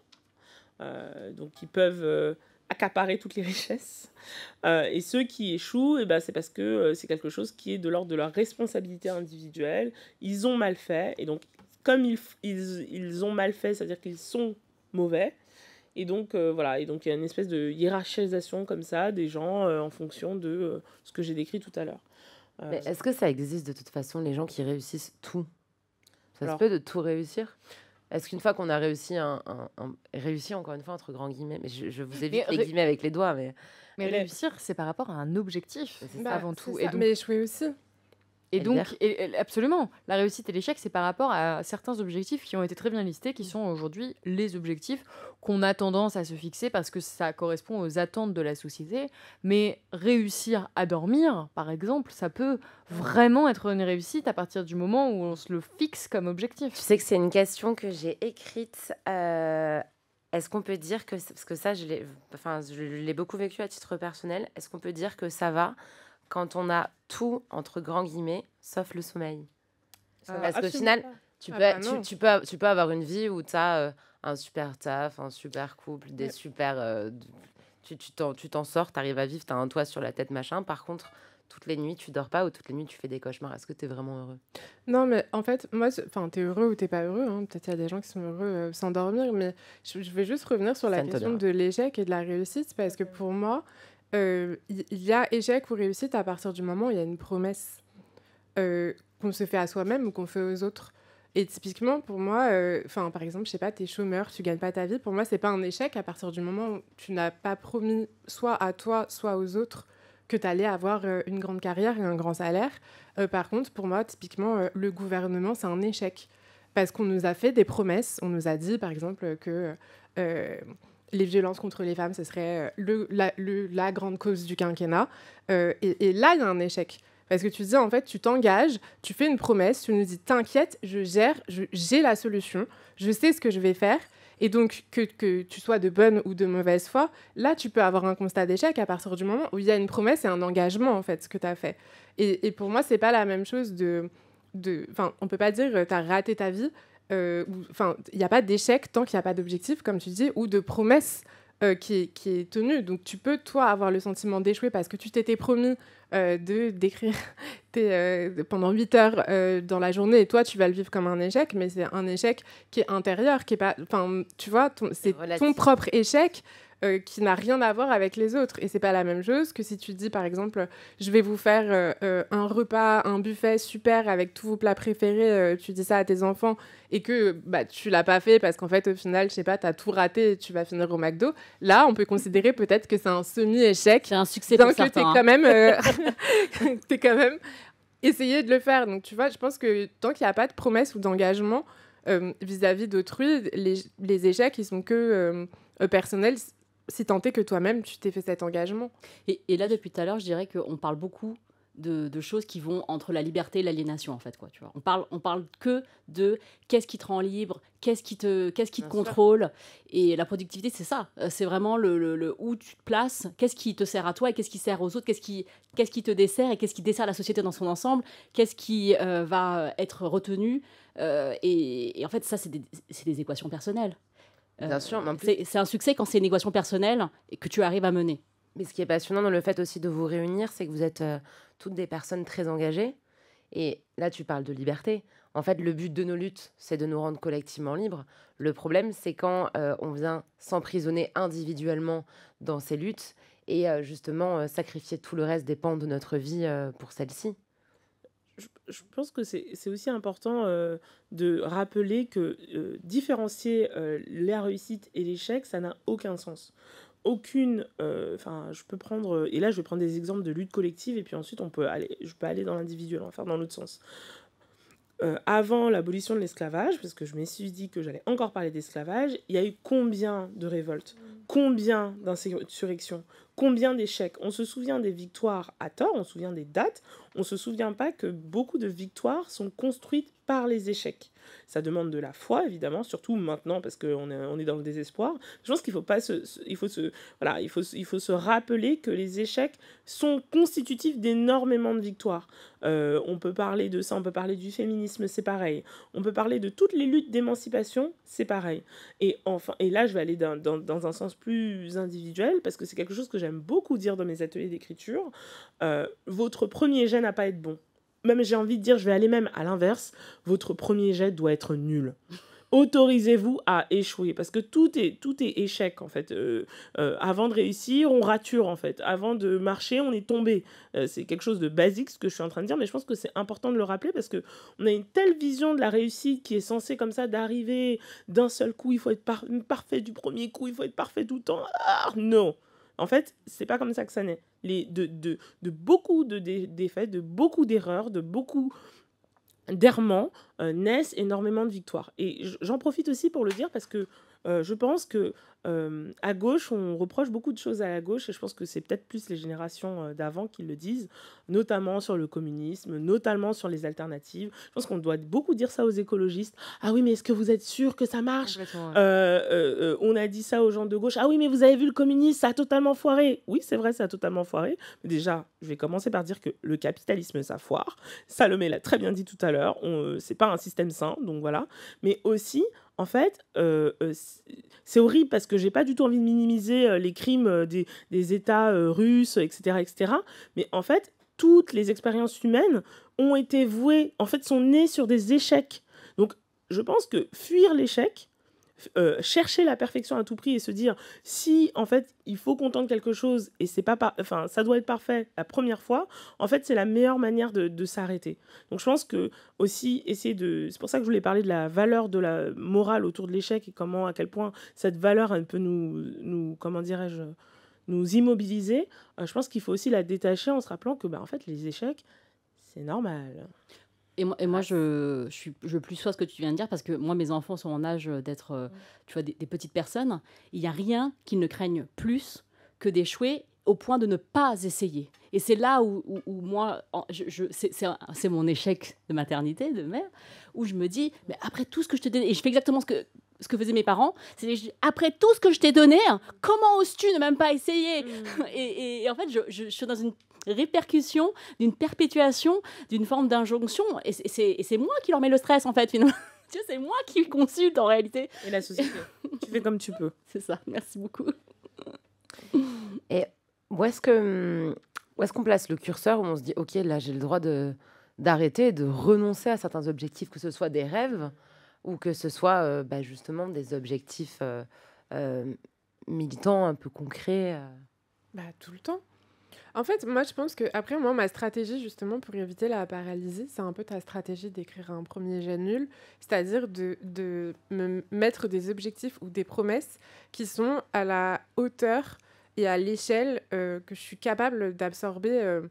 Donc ils peuvent accaparer toutes les richesses. Et ceux qui échouent, c'est parce que c'est quelque chose qui est de l'ordre de leur responsabilité individuelle. Ils ont mal fait, et donc comme ils ont mal fait, c'est-à-dire qu'ils sont mauvais. Et donc, voilà, et donc il y a une espèce de hiérarchisation comme ça des gens en fonction de ce que j'ai décrit tout à l'heure. Mais est-ce que ça existe de toute façon, les gens qui réussissent tout? Ça Alors, se peut de tout réussir? Est-ce qu'une fois qu'on a réussi, réussi encore une fois entre grands guillemets, mais je vous évite les guillemets avec les doigts, mais réussir, c'est par rapport à un objectif c'est ça. avant tout. Et donc, mais échouer aussi. Et donc, Elvire absolument, la réussite et l'échec, c'est par rapport à certains objectifs qui ont été très bien listés, qui sont aujourd'hui les objectifs qu'on a tendance à se fixer parce que ça correspond aux attentes de la société. Mais réussir à dormir, par exemple, ça peut vraiment être une réussite à partir du moment où on se le fixe comme objectif. Tu sais que c'est une question que j'ai écrite. Est-ce qu'on peut dire que, parce que ça, je l'ai beaucoup vécu à titre personnel, est-ce qu'on peut dire que ça va quand on a tout, entre grands guillemets, sauf le sommeil? Parce qu'au final, tu peux avoir une vie où tu as un super taf, un super couple, des super... tu t'en sors, tu arrives à vivre, tu as un toit sur la tête, machin. Par contre, toutes les nuits, tu dors pas ou toutes les nuits, tu fais des cauchemars. Est-ce que tu es vraiment heureux? Non, mais en fait, moi, t'es heureux ou t'es pas heureux, hein. Peut-être il y a des gens qui sont heureux sans dormir, mais je vais juste revenir sur la question de l'échec et de la réussite, parce que pour moi, il y a échec ou réussite à partir du moment où il y a une promesse qu'on se fait à soi-même ou qu'on fait aux autres. Et typiquement, pour moi, par exemple, je sais pas, t'es chômeur, tu gagnes pas ta vie. Pour moi, c'est pas un échec à partir du moment où tu n'as pas promis soit à toi, soit aux autres que tu allais avoir une grande carrière et un grand salaire. Par contre, pour moi, typiquement, le gouvernement, c'est un échec. Parce qu'on nous a fait des promesses. On nous a dit, par exemple, que les violences contre les femmes, ce serait la grande cause du quinquennat. Et là, il y a un échec. Parce que tu dis, en fait, tu t'engages, tu fais une promesse, tu nous dis, t'inquiète, je gère, j'ai la solution, je sais ce que je vais faire. Et donc, que tu sois de bonne ou de mauvaise foi, là, tu peux avoir un constat d'échec à partir du moment où il y a une promesse et un engagement, en fait, ce que tu as fait. Et pour moi, c'est pas la même chose on peut pas dire tu as raté ta vie. Il n'y a pas d'échec tant qu'il n'y a pas d'objectif, comme tu dis, ou de promesse qui est tenue. Donc, tu peux, toi, avoir le sentiment d'échouer parce que tu t'étais promis d'écrire pendant 8 heures dans la journée, et toi, tu vas le vivre comme un échec, mais c'est un échec qui est intérieur, qui est pas... Enfin, tu vois, c'est ton propre échec qui n'a rien à voir avec les autres. Et c'est pas la même chose que si tu dis, par exemple, je vais vous faire un repas, un buffet super avec tous vos plats préférés, tu dis ça à tes enfants, et que tu l'as pas fait parce qu'en fait, au final, je sais pas, t'as tout raté et tu vas finir au McDo. Là, on peut considérer peut-être que c'est un semi-échec. C'est un succès pour certains. T'es quand même essayé de le faire. Donc, tu vois, je pense que tant qu'il n'y a pas de promesse ou d'engagement vis-à-vis d'autrui, les échecs, ils sont que personnels, si tant est que toi-même, tu t'es fait cet engagement. Et là, depuis tout à l'heure, je dirais qu'on parle beaucoup de choses qui vont entre la liberté et l'aliénation, en fait, quoi, tu vois. On parle que de qu'est-ce qui te rend libre, qu'est-ce qui te contrôle. Et la productivité, c'est ça. C'est vraiment le où tu te places, qu'est-ce qui te sert à toi et qu'est-ce qui sert aux autres, qu'est-ce qui te dessert et qu'est-ce qui dessert la société dans son ensemble, qu'est-ce qui va être retenu. Et en fait, ça, c'est des équations personnelles. Bien sûr, mais en plus... c'est un succès quand c'est une équation personnelle et que tu arrives à mener. Mais ce qui est passionnant dans le fait aussi de vous réunir, c'est que vous êtes toutes des personnes très engagées. Et là, tu parles de liberté. En fait, le but de nos luttes, c'est de nous rendre collectivement libres. Le problème, c'est quand on vient s'emprisonner individuellement dans ces luttes et justement sacrifier tout le reste des pans de notre vie pour celle-ci. Je pense que c'est aussi important de rappeler que différencier la réussite et l'échec, ça n'a aucun sens. Je peux prendre, et là je vais prendre des exemples de lutte collective, et puis ensuite je peux aller dans l'individuel, on va faire dans l'autre sens. Avant l'abolition de l'esclavage, parce que je me suis dit que j'allais encore parler d'esclavage, il y a eu combien de révoltes, combien d'insurrections, combien d'échecs. On se souvient des victoires à tort, on se souvient des dates, on ne se souvient pas que beaucoup de victoires sont construites par les échecs. Ça demande de la foi, évidemment, surtout maintenant, parce qu'on est dans le désespoir. Je pense qu'il faut se rappeler que les échecs sont constitutifs d'énormément de victoires. On peut parler de ça, on peut parler du féminisme, c'est pareil. On peut parler de toutes les luttes d'émancipation, c'est pareil. Et là, je vais aller dans un sens plus individuel, parce que c'est quelque chose que j'aime beaucoup dire dans mes ateliers d'écriture. Votre premier jet n'a pas à être bon. Même, j'ai envie de dire, je vais aller même à l'inverse, votre premier jet doit être nul. Autorisez-vous à échouer, parce que tout est échec, en fait. Avant de réussir, on rature, en fait. Avant de marcher, on est tombé. C'est quelque chose de basique, ce que je suis en train de dire, mais je pense que c'est important de le rappeler, parce qu'on a une telle vision de la réussite qui est censée, comme ça, d'arriver d'un seul coup, il faut être parfait du premier coup, il faut être parfait tout le temps. Ah, non. en fait, c'est pas comme ça que ça naît. De beaucoup de défaites, de beaucoup d'erreurs, de beaucoup d'errements naissent énormément de victoires. Et j'en profite aussi pour le dire parce que je pense que à gauche, on reproche beaucoup de choses à la gauche et je pense que c'est peut-être plus les générations d'avant qui le disent, notamment sur le communisme, notamment sur les alternatives. Je pense qu'on doit beaucoup dire ça aux écologistes. Ah oui, mais est-ce que vous êtes sûr que ça marche ? On a dit ça aux gens de gauche. Ah oui, mais vous avez vu le communisme, ça a totalement foiré. Oui, c'est vrai, ça a totalement foiré. Mais déjà, je vais commencer par dire que le capitalisme, ça foire. Salomé l'a très bien dit tout à l'heure. C'est pas un système sain, donc voilà. Mais aussi, en fait, c'est horrible parce que j'ai pas du tout envie de minimiser les crimes des États russes, etc., etc. Mais en fait, toutes les expériences humaines ont été vouées, en fait, sont nées sur des échecs. Donc, je pense que fuir l'échec, chercher la perfection à tout prix et se dire si en fait il faut qu'on tente quelque chose et c'est pas enfin ça doit être parfait la première fois, en fait c'est la meilleure manière de s'arrêter. Donc je pense que aussi essayer c'est pour ça que je voulais parler de la valeur de la morale autour de l'échec et comment à quel point cette valeur elle peut nous comment dirais-je nous immobiliser. Je pense qu'il faut aussi la détacher en se rappelant que en fait les échecs c'est normal. Et moi je plus sois ce que tu viens de dire parce que moi, mes enfants sont en âge d'être tu vois, des petites personnes. Il n'y a rien qu'ils ne craignent plus que d'échouer au point de ne pas essayer. Et c'est là où moi, c'est mon échec de maternité, de mère, où je me dis, mais après tout ce que je te donne, et je fais exactement ce que faisaient mes parents, c'est après tout ce que je t'ai donné, comment oses-tu ne même pas essayer et en fait, je suis dans une répercussion, d'une perpétuation, d'une forme d'injonction, et c'est moi qui leur mets le stress, en fait, finalement. Tu vois, c'est moi qui consulte, en réalité. Et la société. Tu fais comme tu peux. C'est ça, merci beaucoup. Et où est-ce qu'on place le curseur où on se dit, OK, là, j'ai le droit d'arrêter, de renoncer à certains objectifs, que ce soit des rêves ou que ce soit justement des objectifs militants, un peu concrets Tout le temps. En fait, moi, je pense que après, moi, ma stratégie, justement, pour éviter la paralysie, c'est un peu ta stratégie d'écrire un premier jet nul, c'est-à-dire de me mettre des objectifs ou des promesses qui sont à la hauteur et à l'échelle que je suis capable d'absorber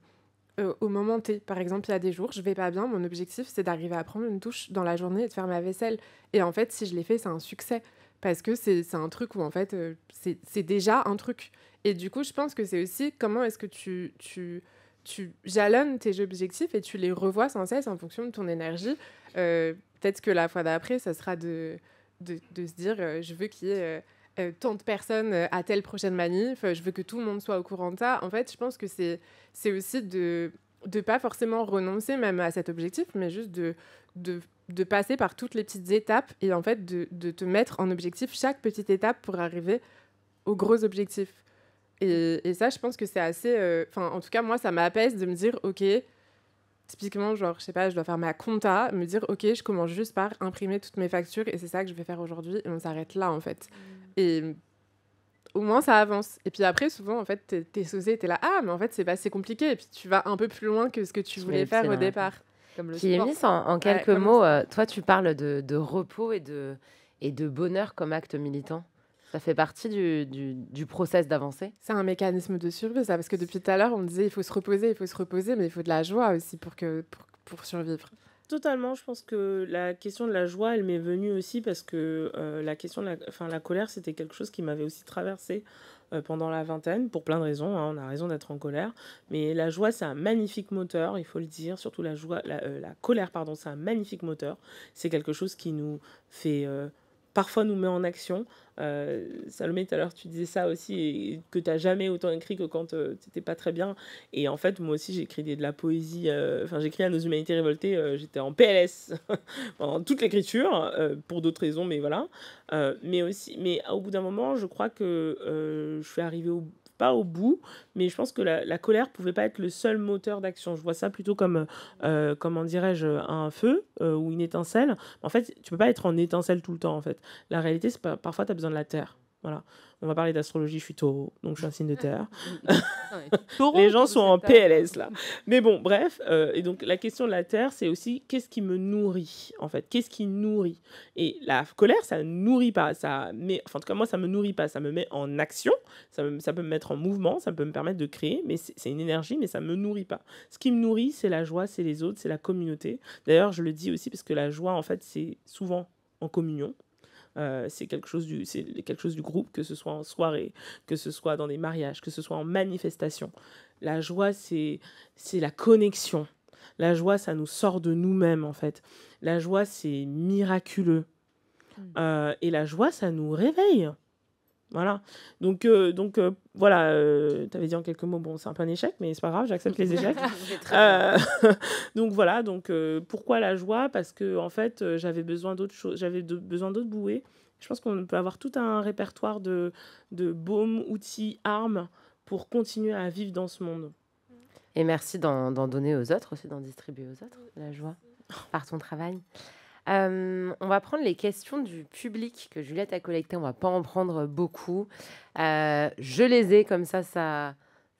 au moment T. Par exemple, il y a des jours, je vais pas bien, mon objectif, c'est d'arriver à prendre une douche dans la journée et de faire ma vaisselle. Et en fait, si je l'ai fait, c'est un succès, parce que c'est un truc où, en fait, c'est déjà un truc. Et du coup, je pense que c'est aussi comment est-ce que tu jalonnes tes objectifs et tu les revois sans cesse en fonction de ton énergie. Peut-être que la fois d'après, ça sera de se dire je veux qu'il y ait tant de personnes à telle prochaine manif, je veux que tout le monde soit au courant de ça. En fait, je pense que c'est aussi de pas forcément renoncer même à cet objectif, mais juste de passer par toutes les petites étapes et en fait de te mettre en objectif chaque petite étape pour arriver au gros objectif. Et ça, je pense que c'est assez... en tout cas, moi, ça m'apaise de me dire, OK, typiquement, genre, je sais pas, je dois faire ma compta, me dire, OK, je commence juste par imprimer toutes mes factures et c'est ça que je vais faire aujourd'hui et on s'arrête là, en fait. Et au moins, ça avance. Et puis après, souvent, en fait, t'es saucé, t'es là, ah, mais en fait, c'est pas si compliqué. Et puis tu vas un peu plus loin que ce que tu voulais faire au départ. Comme le sport. En quelques mots, toi, tu parles de repos et de bonheur comme acte militant. Ça fait partie du process d'avancer. C'est un mécanisme de survie, ça, parce que depuis tout à l'heure, on disait il faut se reposer, mais il faut de la joie aussi pour survivre. Totalement, je pense que la question de la joie, elle m'est venue aussi parce que la question de la colère, c'était quelque chose qui m'avait aussi traversé pendant la vingtaine, pour plein de raisons, on a raison d'être en colère, mais la joie, c'est un magnifique moteur, il faut le dire, surtout la colère, pardon, c'est un magnifique moteur, c'est quelque chose qui nous fait... parfois nous met en action. Salomé, tout à l'heure, tu disais ça aussi, et que tu n'as jamais autant écrit que quand tu n'étais pas très bien. Et en fait, moi aussi, j'ai écrit de la poésie. J'ai écrit à Nos Humanités Révoltées. J'étais en PLS pendant toute l'écriture, pour d'autres raisons, mais voilà. Mais au bout d'un moment, je crois que je suis arrivée pas au bout, mais je pense que la colère pouvait pas être le seul moteur d'action. Je vois ça plutôt comme, comment dirais-je, un feu ou une étincelle. En fait, tu peux pas être en étincelle tout le temps, en fait. La réalité, c'est parfois, tu as besoin de la terre. Voilà. On va parler d'astrologie, je suis taureau, donc je suis un signe de terre. Taureau, Les gens pour sont en cette table. PLS là. Mais bon, bref. Et donc la question de la terre, c'est aussi qu'est-ce qui me nourrit en fait. Qu'est-ce qui nourrit? Et la colère, ça nourrit pas. Enfin, en tout cas, moi, ça me nourrit pas. Ça me met en action. Ça peut me mettre en mouvement. Ça peut me permettre de créer. Mais c'est une énergie, mais ça me nourrit pas. Ce qui me nourrit, c'est la joie, c'est les autres, c'est la communauté. D'ailleurs, je le dis aussi parce que la joie, en fait, c'est souvent en communion. C'est quelque chose du groupe, que ce soit en soirée, que ce soit dans des mariages, que ce soit en manifestation. La joie, c'est la connexion. La joie, ça nous sort de nous-mêmes, en fait. La joie, c'est miraculeux. Et la joie, ça nous réveille. Voilà. Donc voilà, tu avais dit en quelques mots, bon, c'est un peu un échec, mais c'est pas grave, j'accepte les échecs. Donc voilà, pourquoi la joie? Parce que en fait, j'avais besoin d'autres choses, besoin d'autres bouées. Je pense qu'on peut avoir tout un répertoire de baumes, outils, armes pour continuer à vivre dans ce monde. Et merci d'en donner aux autres aussi, d'en distribuer aux autres, la joie, par ton travail. On va prendre les questions du public que Juliette a collectées. On va pas en prendre beaucoup. Je les ai, comme ça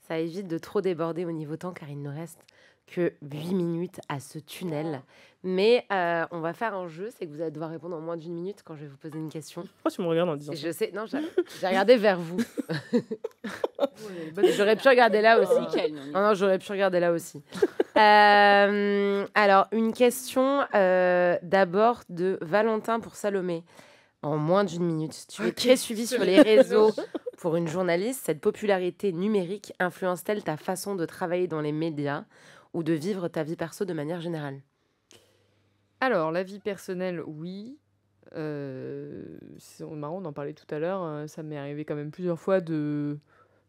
évite de trop déborder au niveau temps, car il ne reste que 8 minutes à ce tunnel. Mais on va faire un jeu, c'est que vous allez devoir répondre en moins d'1 minute quand je vais vous poser une question. Pourquoi tu me regardes en disant ça? Je sais, non, j'ai regardé vers vous. J'aurais pu regarder là aussi. Non, j'aurais pu regarder là aussi. Alors, une question d'abord de Valentin pour Salomé. En moins d'1 minute. Tu es très suivi sur les réseaux pour une journaliste. Cette popularité numérique influence-t-elle ta façon de travailler dans les médias ou de vivre ta vie perso de manière générale? Alors, la vie personnelle, oui. C'est marrant, on en parlait tout à l'heure. Ça m'est arrivé quand même plusieurs fois de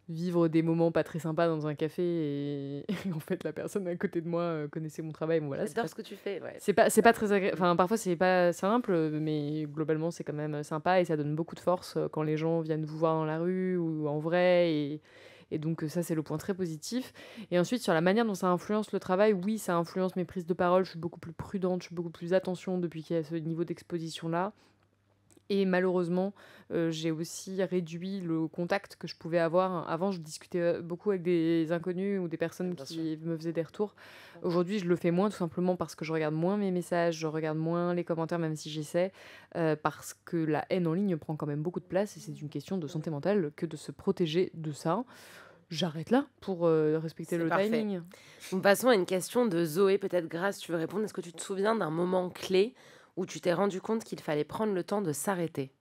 vivre des moments pas très sympas dans un café et en fait la personne à côté de moi connaissait mon travail. Bon, voilà, J'adore ce que tu fais. Ouais. c'est pas très agréable. Enfin, parfois c'est pas simple, mais globalement c'est quand même sympa et ça donne beaucoup de force quand les gens viennent vous voir dans la rue ou en vrai et donc ça c'est le point très positif. Et ensuite sur la manière dont ça influence le travail, oui, ça influence mes prises de parole. Je suis beaucoup plus prudente, je suis beaucoup plus attention depuis qu'il y a ce niveau d'exposition là. Et malheureusement, j'ai aussi réduit le contact que je pouvais avoir. Avant, je discutais beaucoup avec des inconnus ou des personnes qui me faisaient des retours. Aujourd'hui, je le fais moins, tout simplement parce que je regarde moins mes messages, je regarde moins les commentaires, même si j'essaie, parce que la haine en ligne prend quand même beaucoup de place et c'est une question de santé mentale que de se protéger de ça. J'arrête là pour respecter le timing. Nous passons à une question de Zoé. Peut-être, Grâce, tu veux répondre. Est-ce que tu te souviens d'un moment clé où tu t'es rendu compte qu'il fallait prendre le temps de s'arrêter?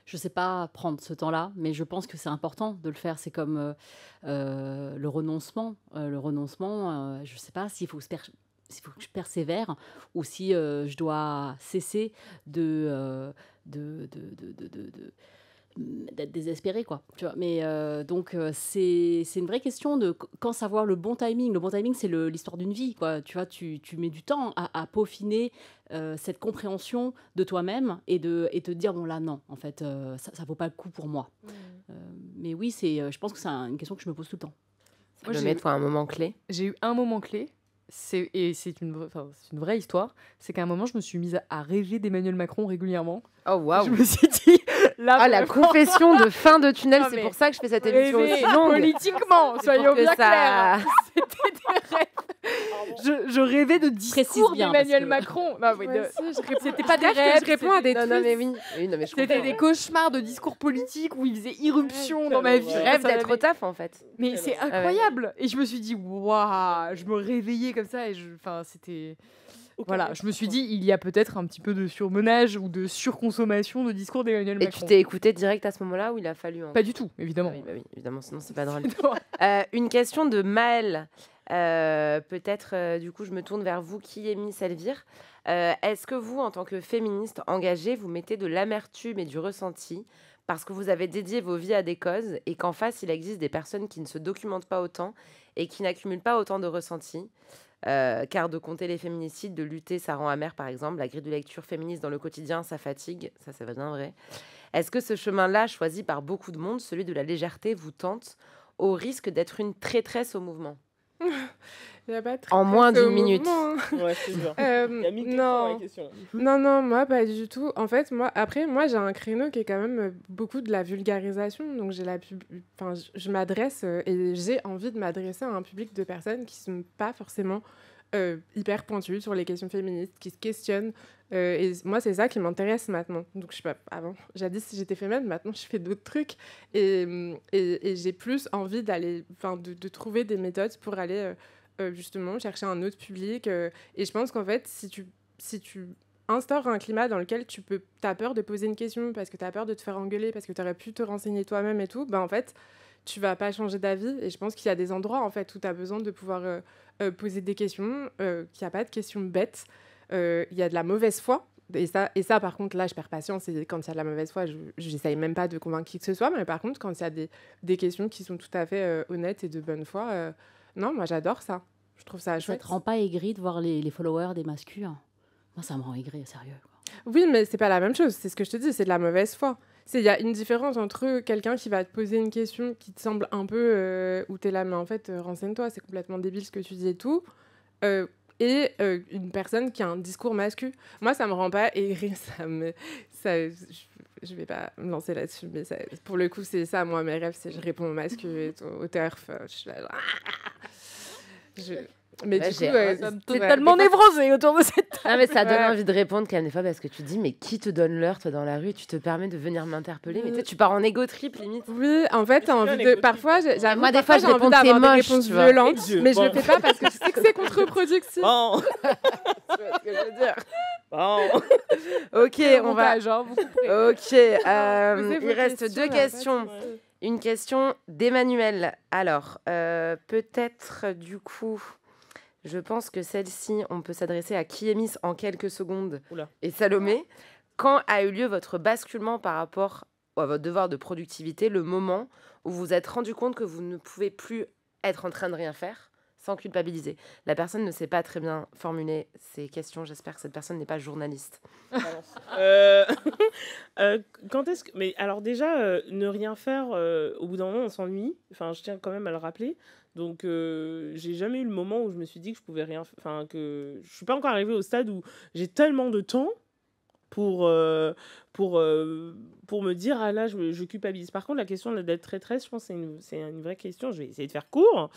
Je ne sais pas prendre ce temps-là, mais je pense que c'est important de le faire. C'est comme le renoncement. Je ne sais pas s'il faut que je persévère ou si je dois cesser d'être désespéré, quoi. Tu vois. Mais c'est une vraie question de quand savoir le bon timing. Le bon timing, c'est l'histoire d'une vie, quoi. Tu vois, tu mets du temps à peaufiner cette compréhension de toi-même et te dire bon là non, en fait, ça vaut pas le coup pour moi. Mais oui, je pense que c'est une question que je me pose tout le temps. Toi, un moment clé. J'ai eu un moment clé. C'est une vraie histoire. C'est qu'à un moment, je me suis mise à rêver d'Emmanuel Macron régulièrement. Oh waouh! Je me suis dit, là, la confession de fin de tunnel, Non, c'est mais pour ça que je fais cette émission aussi longue. Politiquement, soyons que bien ça- clairs. C'était des rêves. Je rêvais de discours bien, d'Emmanuel parce que- Macron. Non, mais c'était pas des Parce que rêves. je réponds à des Non, mais oui. Oui, non, mais je C'était comprends. des cauchemars de discours politiques où il faisait irruption dans ma vie. Je rêve Ça d'être au m'avait- taf, en fait. Mais c'est incroyable. Et je me suis dit, waouh, je me réveillais comme ça et c'était... Voilà, je me suis dit, il y a peut-être un petit peu de surmenage ou de surconsommation de discours d'Emmanuel Et Macron. tu t'es écouté direct à ce moment-là ou il a fallu... Pas du tout, évidemment. Ah oui, évidemment, sinon c'est pas drôle. Non. Une question de Maëlle. Peut-être, du coup, je me tourne vers vous, qui est Miss Elvire. Est-ce que vous, en tant que féministe engagée, vous mettez de l'amertume et du ressenti parce que vous avez dédié vos vies à des causes et qu'en face, il existe des personnes qui ne se documentent pas autant et qui n'accumulent pas autant de ressenti? Car de compter les féminicides, de lutter, ça rend amer, par exemple. La grille de lecture féministe dans le quotidien, ça fatigue. Ça, c'est bien vrai. Est-ce que ce chemin-là, choisi par beaucoup de monde, celui de la légèreté, vous tente au risque d'être une traîtresse au mouvement? Il y a pas de En moins stress d'une au minute. mouvement, hein. Ouais, je te jure. Il y a 1000 questions dans Non. la question. Non, moi, pas du tout. En fait, moi, j'ai un créneau qui est quand même beaucoup de la vulgarisation. Donc, je m'adresse et j'ai envie de m'adresser à un public de personnes qui ne sont pas forcément hyper pointues sur les questions féministes, qui se questionnent. Et moi, c'est ça qui m'intéresse maintenant. Donc, je sais pas, avant, jadis, j'étais féminine, maintenant, je fais d'autres trucs. Et j'ai plus envie de trouver des méthodes pour aller justement chercher un autre public. Et je pense qu'en fait, si tu instaures un climat dans lequel t'as peur de poser une question parce que t'as peur de te faire engueuler, parce que t'aurais pu te renseigner toi-même et tout, en fait, tu vas pas changer d'avis. Et je pense qu'il y a des endroits, en fait, où t'as besoin de pouvoir poser des questions, qu'il n'y a pas de questions bêtes. Il y a de la mauvaise foi. Et ça, par contre, là, je perds patience. Et quand il y a de la mauvaise foi, j'essaye même pas de convaincre qui que ce soit. Mais par contre, quand il y a des questions qui sont tout à fait honnêtes et de bonne foi, non, moi, j'adore ça. Je trouve ça Ça chouette. te rend pas aigri de voir les followers des masculins? Moi, ça me rend aigri, sérieux, quoi. Oui, mais c'est pas la même chose. C'est ce que je te dis, c'est de la mauvaise foi. Il y a une différence entre quelqu'un qui va te poser une question qui te semble un peu où t'es là, mais en fait, renseigne-toi, c'est complètement débile ce que tu dis et tout. Et une personne qui a un discours masculin. Moi, ça me rend pas aigri. Je vais pas me lancer là-dessus, mais pour le coup, c'est ça. Moi, mes rêves, c'est je réponds au masculin et tout, au turf. Je suis là. Mais Là, du coup, j'ai Totalement névrosée autour de cette table. Ah, mais ça donne Ouais. envie de répondre quand même des fois parce que tu te dis mais qui te donne l'heure toi dans la rue et tu te permets de venir m'interpeller mais tu sais, tu pars en égo trip limite. Oui, en fait, t'as C'est envie un de. égo Parfois, trip. j'avoue, Moi, des parfois, fois, je j'ai réponds envie que t'es d'avoir des moche, réponses tu vois. violentes, Dieu, mais je le bon. fais pas parce que je sais que c'est contre-productif. Bon, Tu vois ce que je veux dire. bon. Ok, on va. Montage, hein, vous couperez. Ok, Posez vos il reste questions, deux là, pas de questions. souci. Une question d'Emmanuel. Alors, peut-être du coup, je pense que celle-ci, on peut s'adresser à Kiemis en quelques secondes Oula. et Salomé. Quand a eu lieu votre basculement par rapport à votre devoir de productivité, le moment où vous vous êtes rendu compte que vous ne pouvez plus être en train de rien faire sans culpabiliser? La personne ne sait pas très bien formuler ces questions. J'espère que cette personne n'est pas journaliste. Quand est-ce que... Mais alors déjà, ne rien faire, au bout d'un moment, on s'ennuie. Enfin, je tiens quand même à le rappeler. Donc, j'ai jamais eu le moment où je me suis dit que je pouvais rien... Enfin, que je suis pas encore arrivée au stade où j'ai tellement de temps pour me dire, ah là, je culpabilise. Par contre, la question d'être traîtresse, je pense que c'est une vraie question. Je vais essayer de faire court.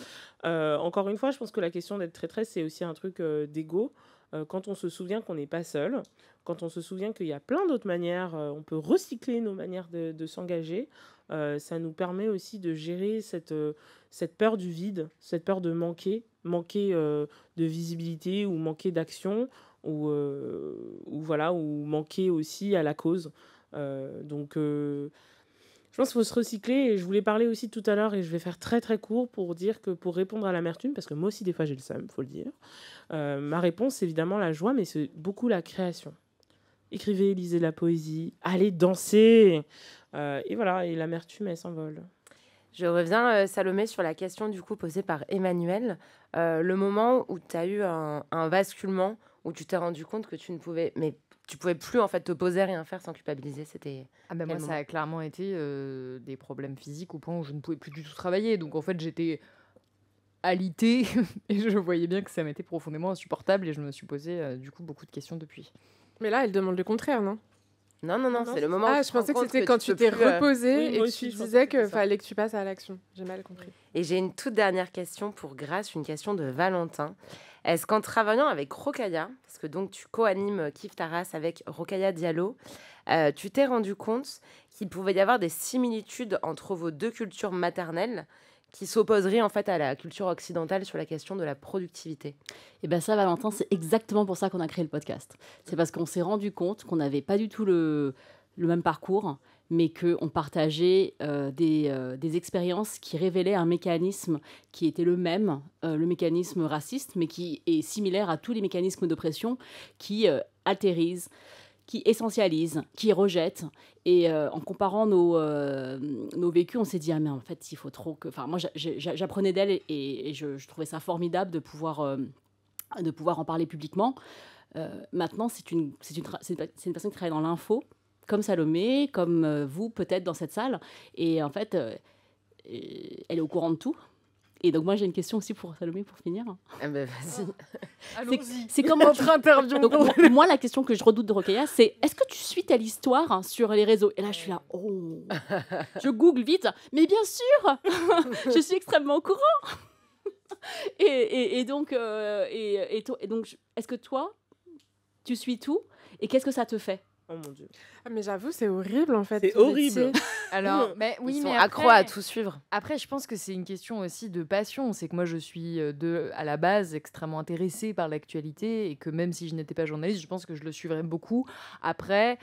Encore une fois, je pense que la question d'être traîtresse, c'est aussi un truc d'ego. Quand on se souvient qu'on n'est pas seul, quand on se souvient qu'il y a plein d'autres manières, on peut recycler nos manières de s'engager, ça nous permet aussi de gérer cette peur du vide, cette peur de manquer de visibilité ou manquer d'action, ou voilà, ou manquer aussi à la cause. Donc, je pense qu'il faut se recycler. Et je voulais parler aussi tout à l'heure, et je vais faire très très court pour dire que pour répondre à l'amertume, parce que moi aussi des fois j'ai le seum, faut le dire, ma réponse c'est évidemment la joie, mais c'est beaucoup la création. Écrivez, lisez de la poésie, allez danser, et voilà, et l'amertume elle s'envole. Je reviens, Salomé, sur la question du coup posée par Emmanuel. Le moment où tu as eu un basculement, où tu t'es rendu compte que tu pouvais plus en fait te poser, rien faire sans culpabiliser, c'était... Ah ben moi, Quel ça a clairement été des problèmes physiques au point où je ne pouvais plus du tout travailler. Donc en fait, j'étais alitée et je voyais bien que ça m'était profondément insupportable et je me suis posé du coup beaucoup de questions depuis. Mais là, elle demande le contraire, non? Non, c'est le moment où Ah, tu je te rends pensais que compte c'était quand tu peux t'es plus, reposé oui, et moi que aussi, tu je pensais disais que c'était qu'il ça. fallait que tu passes à l'action. J'ai mal compris. Et j'ai une toute dernière question pour Grâce, une question de Valentin. Est-ce qu'en travaillant avec Rokhaya, parce que donc tu co-animes Kiffe ta race avec Rokhaya Diallo, tu t'es rendu compte qu'il pouvait y avoir des similitudes entre vos deux cultures maternelles qui s'opposeraient en fait à la culture occidentale sur la question de la productivité? Et bien ça, Valentin, c'est exactement pour ça qu'on a créé le podcast. C'est parce qu'on s'est rendu compte qu'on n'avait pas du tout le même parcours, mais qu'on partageait des expériences qui révélaient un mécanisme qui était le même, le mécanisme raciste, mais qui est similaire à tous les mécanismes d'oppression qui altérisent, qui essentialisent, qui rejettent. Et en comparant nos vécus, on s'est dit, ah mais en fait, il faut trop que... Enfin, moi, j'apprenais d'elle et je trouvais ça formidable de pouvoir en parler publiquement. Maintenant, c'est une personne qui travaille dans l'info, comme Salomé, comme vous peut-être dans cette salle. Et en fait, elle est au courant de tout. Et donc moi j'ai une question aussi pour Salomé pour finir. Ah ben vas-y. Allons-y. C'est comment Notre interview. Donc, moi, la question que je redoute de Rokhaya, c'est est-ce que tu suis telle histoire sur les réseaux? Et là, je suis là, oh, je google vite, mais bien sûr, je suis extrêmement au courant. Et donc, est-ce que toi, tu suis tout? Et qu'est-ce que ça te fait? Oh mon Dieu. Ah, mais j'avoue, c'est horrible en fait. C'est ton horrible. métier. Alors, oui, Ils sont mais accros à tout suivre. Après, je pense que c'est une question aussi de passion. C'est que moi, je suis à la base extrêmement intéressée par l'actualité et que même si je n'étais pas journaliste, je pense que je le suivrais beaucoup. Après,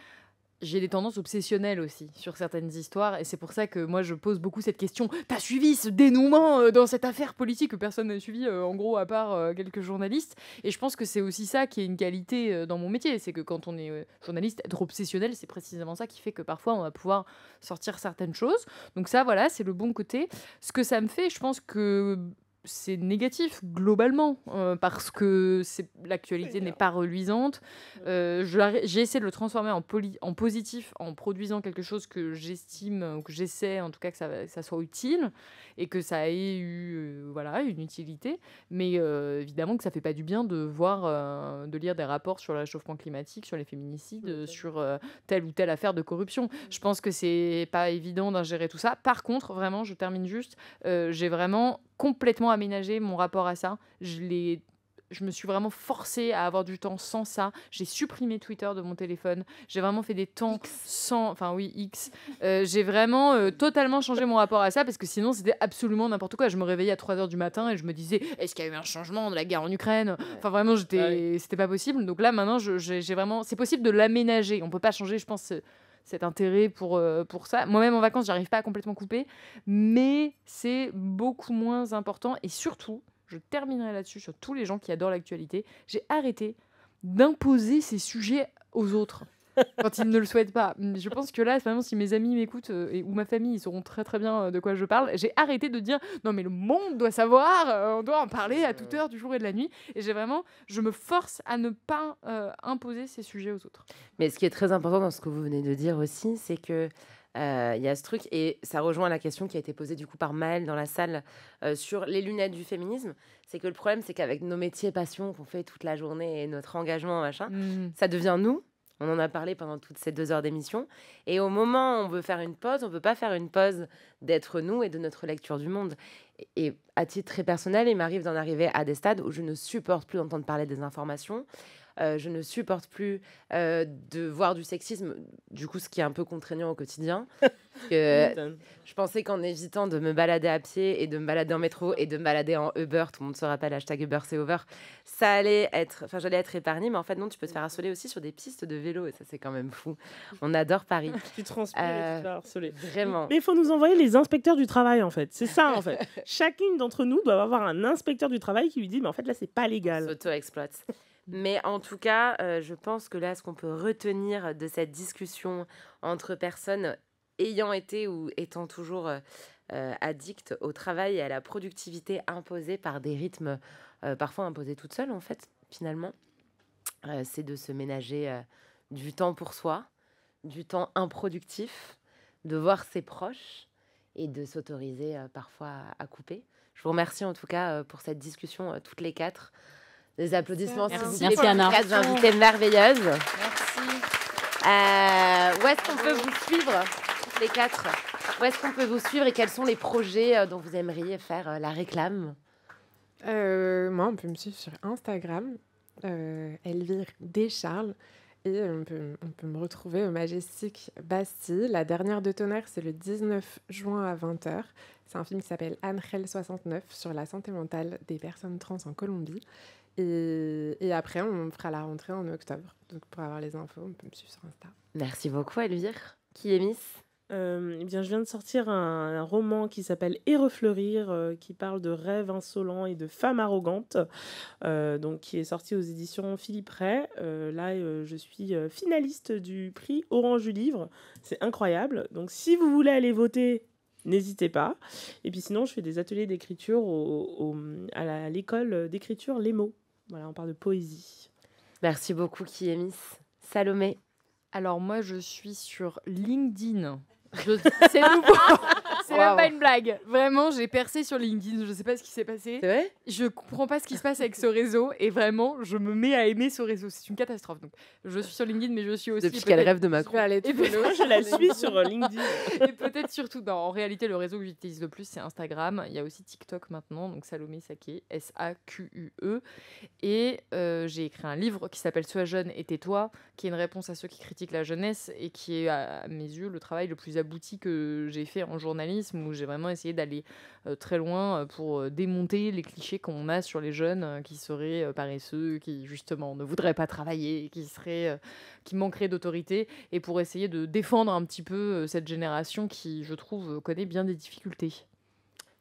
j'ai des tendances obsessionnelles aussi sur certaines histoires et c'est pour ça que moi, je pose beaucoup cette question. T'as suivi ce dénouement dans cette affaire politique que personne n'a suivi, en gros, à part quelques journalistes. Et je pense que c'est aussi ça qui est une qualité dans mon métier. C'est que quand on est journaliste, être obsessionnel, c'est précisément ça qui fait que parfois, on va pouvoir sortir certaines choses. Donc ça, voilà, c'est le bon côté. Ce que ça me fait, je pense que c'est négatif globalement parce que l'actualité n'est pas reluisante. J'ai essayé de le transformer en positif en produisant quelque chose que j'estime, que j'essaie en tout cas que ça soit utile et que ça ait eu voilà, une utilité. Mais évidemment que ça fait pas du bien de voir, de lire des rapports sur le réchauffement climatique, sur les féminicides, sur telle ou telle affaire de corruption. Je pense que c'est pas évident d'ingérer tout ça. Par contre, vraiment, je termine juste, j'ai vraiment complètement aménagé mon rapport à ça. Je me suis vraiment forcée à avoir du temps sans ça. J'ai supprimé Twitter de mon téléphone. J'ai vraiment fait des temps sans... Enfin oui, X. J'ai vraiment totalement changé mon rapport à ça parce que sinon, c'était absolument n'importe quoi. Je me réveillais à 3h du matin et je me disais, est-ce qu'il y a eu un changement de la guerre en Ukraine? Enfin vraiment, c'était pas possible. Donc là, maintenant, j'ai vraiment... C'est possible de l'aménager. On peut pas changer, je pense... cet intérêt pour ça. Moi-même, en vacances, j'arrive pas à complètement couper, mais c'est beaucoup moins important. Et surtout, je terminerai là-dessus, sur tous les gens qui adorent l'actualité, j'ai arrêté d'imposer ces sujets aux autres quand ils ne le souhaitent pas. Je pense que là, vraiment, si mes amis m'écoutent ou ma famille, ils sauront très très bien de quoi je parle. J'ai arrêté de dire non mais le monde doit savoir, on doit en parler à toute heure du jour et de la nuit. Et je me force à ne pas imposer ces sujets aux autres. Mais ce qui est très important dans ce que vous venez de dire aussi, c'est que il y a ce truc, et ça rejoint la question qui a été posée du coup par Maëlle dans la salle sur les lunettes du féminisme. C'est que le problème, c'est qu'avec nos métiers passions qu'on fait toute la journée et notre engagement, machin, ça devient nous. On en a parlé pendant toutes ces 2 heures d'émission. Et au moment où on veut faire une pause, on ne peut pas faire une pause d'être nous et de notre lecture du monde. Et à titre très personnel, il m'arrive d'en arriver à des stades où je ne supporte plus d'entendre parler des informations. Je ne supporte plus de voir du sexisme, du coup, ce qui est un peu contraignant au quotidien. Je pensais qu'en évitant de me balader à pied et de me balader en métro et de me balader en Uber, tout le monde se rappelle, hashtag Uber c'est over, j'allais être épargnée, mais en fait non, tu peux te faire harceler aussi sur des pistes de vélo et ça c'est quand même fou. On adore Paris. Tu transpires et tu te fais harceler. Vraiment. Mais il faut nous envoyer les inspecteurs du travail en fait. C'est ça en fait. Chacune d'entre nous doit avoir un inspecteur du travail qui lui dit mais en fait là c'est pas légal. S'auto-exploite. Mais en tout cas, je pense que là, ce qu'on peut retenir de cette discussion entre personnes ayant été ou étant toujours addictes au travail et à la productivité imposée par des rythmes parfois imposés toute seule, en fait, finalement, c'est de se ménager du temps pour soi, du temps improductif, de voir ses proches et de s'autoriser parfois à couper. Je vous remercie en tout cas pour cette discussion, toutes les 4. Des applaudissements, s'il vous plaît. Merci, Anna. 4 invités merveilleuses. Merci. Où est-ce qu'on peut vous suivre, les 4? Où est-ce qu'on peut vous suivre et quels sont les projets dont vous aimeriez faire la réclame? Moi, on peut me suivre sur Instagram, Elvire Descharles. Et on peut me retrouver au Majestic Bastille. La dernière de Tonnerre, c'est le 19 juin à 20h. C'est un film qui s'appelle Angel 69 sur la santé mentale des personnes trans en Colombie. Et après, on fera la rentrée en octobre. Donc, pour avoir les infos, on peut me suivre sur Insta. Merci beaucoup, Elvire. Qui est Miss? Eh bien, je viens de sortir un roman qui s'appelle Et refleurir, qui parle de rêves insolents et de femmes arrogantes, donc qui est sorti aux éditions Philippe Ray. Là, je suis finaliste du prix Orange du Livre. C'est incroyable. Donc, si vous voulez aller voter, n'hésitez pas. Et puis sinon, je fais des ateliers d'écriture à l'école d'écriture Les Mots. Voilà, on parle de poésie. Merci beaucoup, qui est Miss? Salomé? Alors moi, je suis sur LinkedIn. C'est nouveau. C'est C'est même pas une blague. Vraiment, j'ai percé sur LinkedIn. Je sais pas ce qui s'est passé. C'est vrai ? Je comprends pas ce qui se passe avec ce réseau. Et vraiment, je me mets à aimer ce réseau. C'est une catastrophe. Donc, je suis sur LinkedIn, mais je suis aussi... Depuis qu'elle rêve de Macron. Je vais aller te follow. Moi, je la suis sur LinkedIn. Et peut-être surtout, non, en réalité, le réseau que j'utilise le plus, c'est Instagram. Il y a aussi TikTok maintenant, donc Salomé Saké, S-A-Q-U-E. Et j'ai écrit un livre qui s'appelle Sois jeune et tais-toi, qui est une réponse à ceux qui critiquent la jeunesse et qui est, à mes yeux, le travail le plus abouti que j'ai fait en journalisme, où j'ai vraiment essayé d'aller très loin pour démonter les clichés qu'on a sur les jeunes qui seraient paresseux, qui justement ne voudraient pas travailler, qui manqueraient d'autorité, et pour essayer de défendre un petit peu cette génération qui, je trouve, connaît bien des difficultés.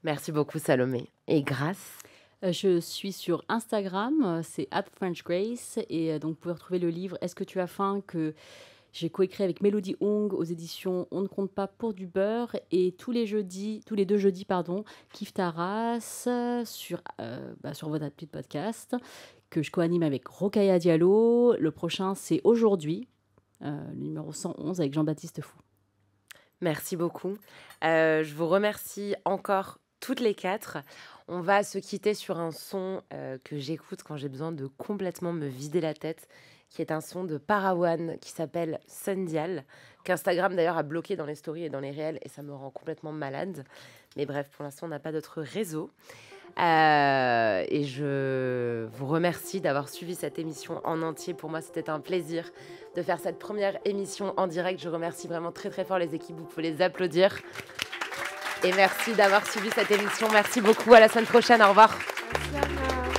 Merci beaucoup, Salomé. Et Grâce ? Je suis sur Instagram, c'est @FrenchGrace, et donc vous pouvez retrouver le livre Est-ce que tu as faim, que j'ai coécrit avec Mélodie Hong aux éditions On ne compte pas pour du beurre, et tous les deux jeudis, Kiffe ta race sur votre appli de podcast, que je co-anime avec Rokhaya Diallo. Le prochain, c'est aujourd'hui, le numéro 111 avec Jean-Baptiste Fou. Merci beaucoup. Je vous remercie encore toutes les quatre. On va se quitter sur un son que j'écoute quand j'ai besoin de complètement me vider la tête, qui est un son de Parawan qui s'appelle Sundial, qu'Instagram d'ailleurs a bloqué dans les stories et dans les réels, et ça me rend complètement malade. Mais bref, pour l'instant, on n'a pas d'autre réseau. Et je vous remercie d'avoir suivi cette émission en entier. Pour moi, c'était un plaisir de faire cette première émission en direct. Je remercie vraiment très très fort les équipes, vous pouvez les applaudir. Et merci d'avoir suivi cette émission. Merci beaucoup, à la semaine prochaine, au revoir. Merci, Anna.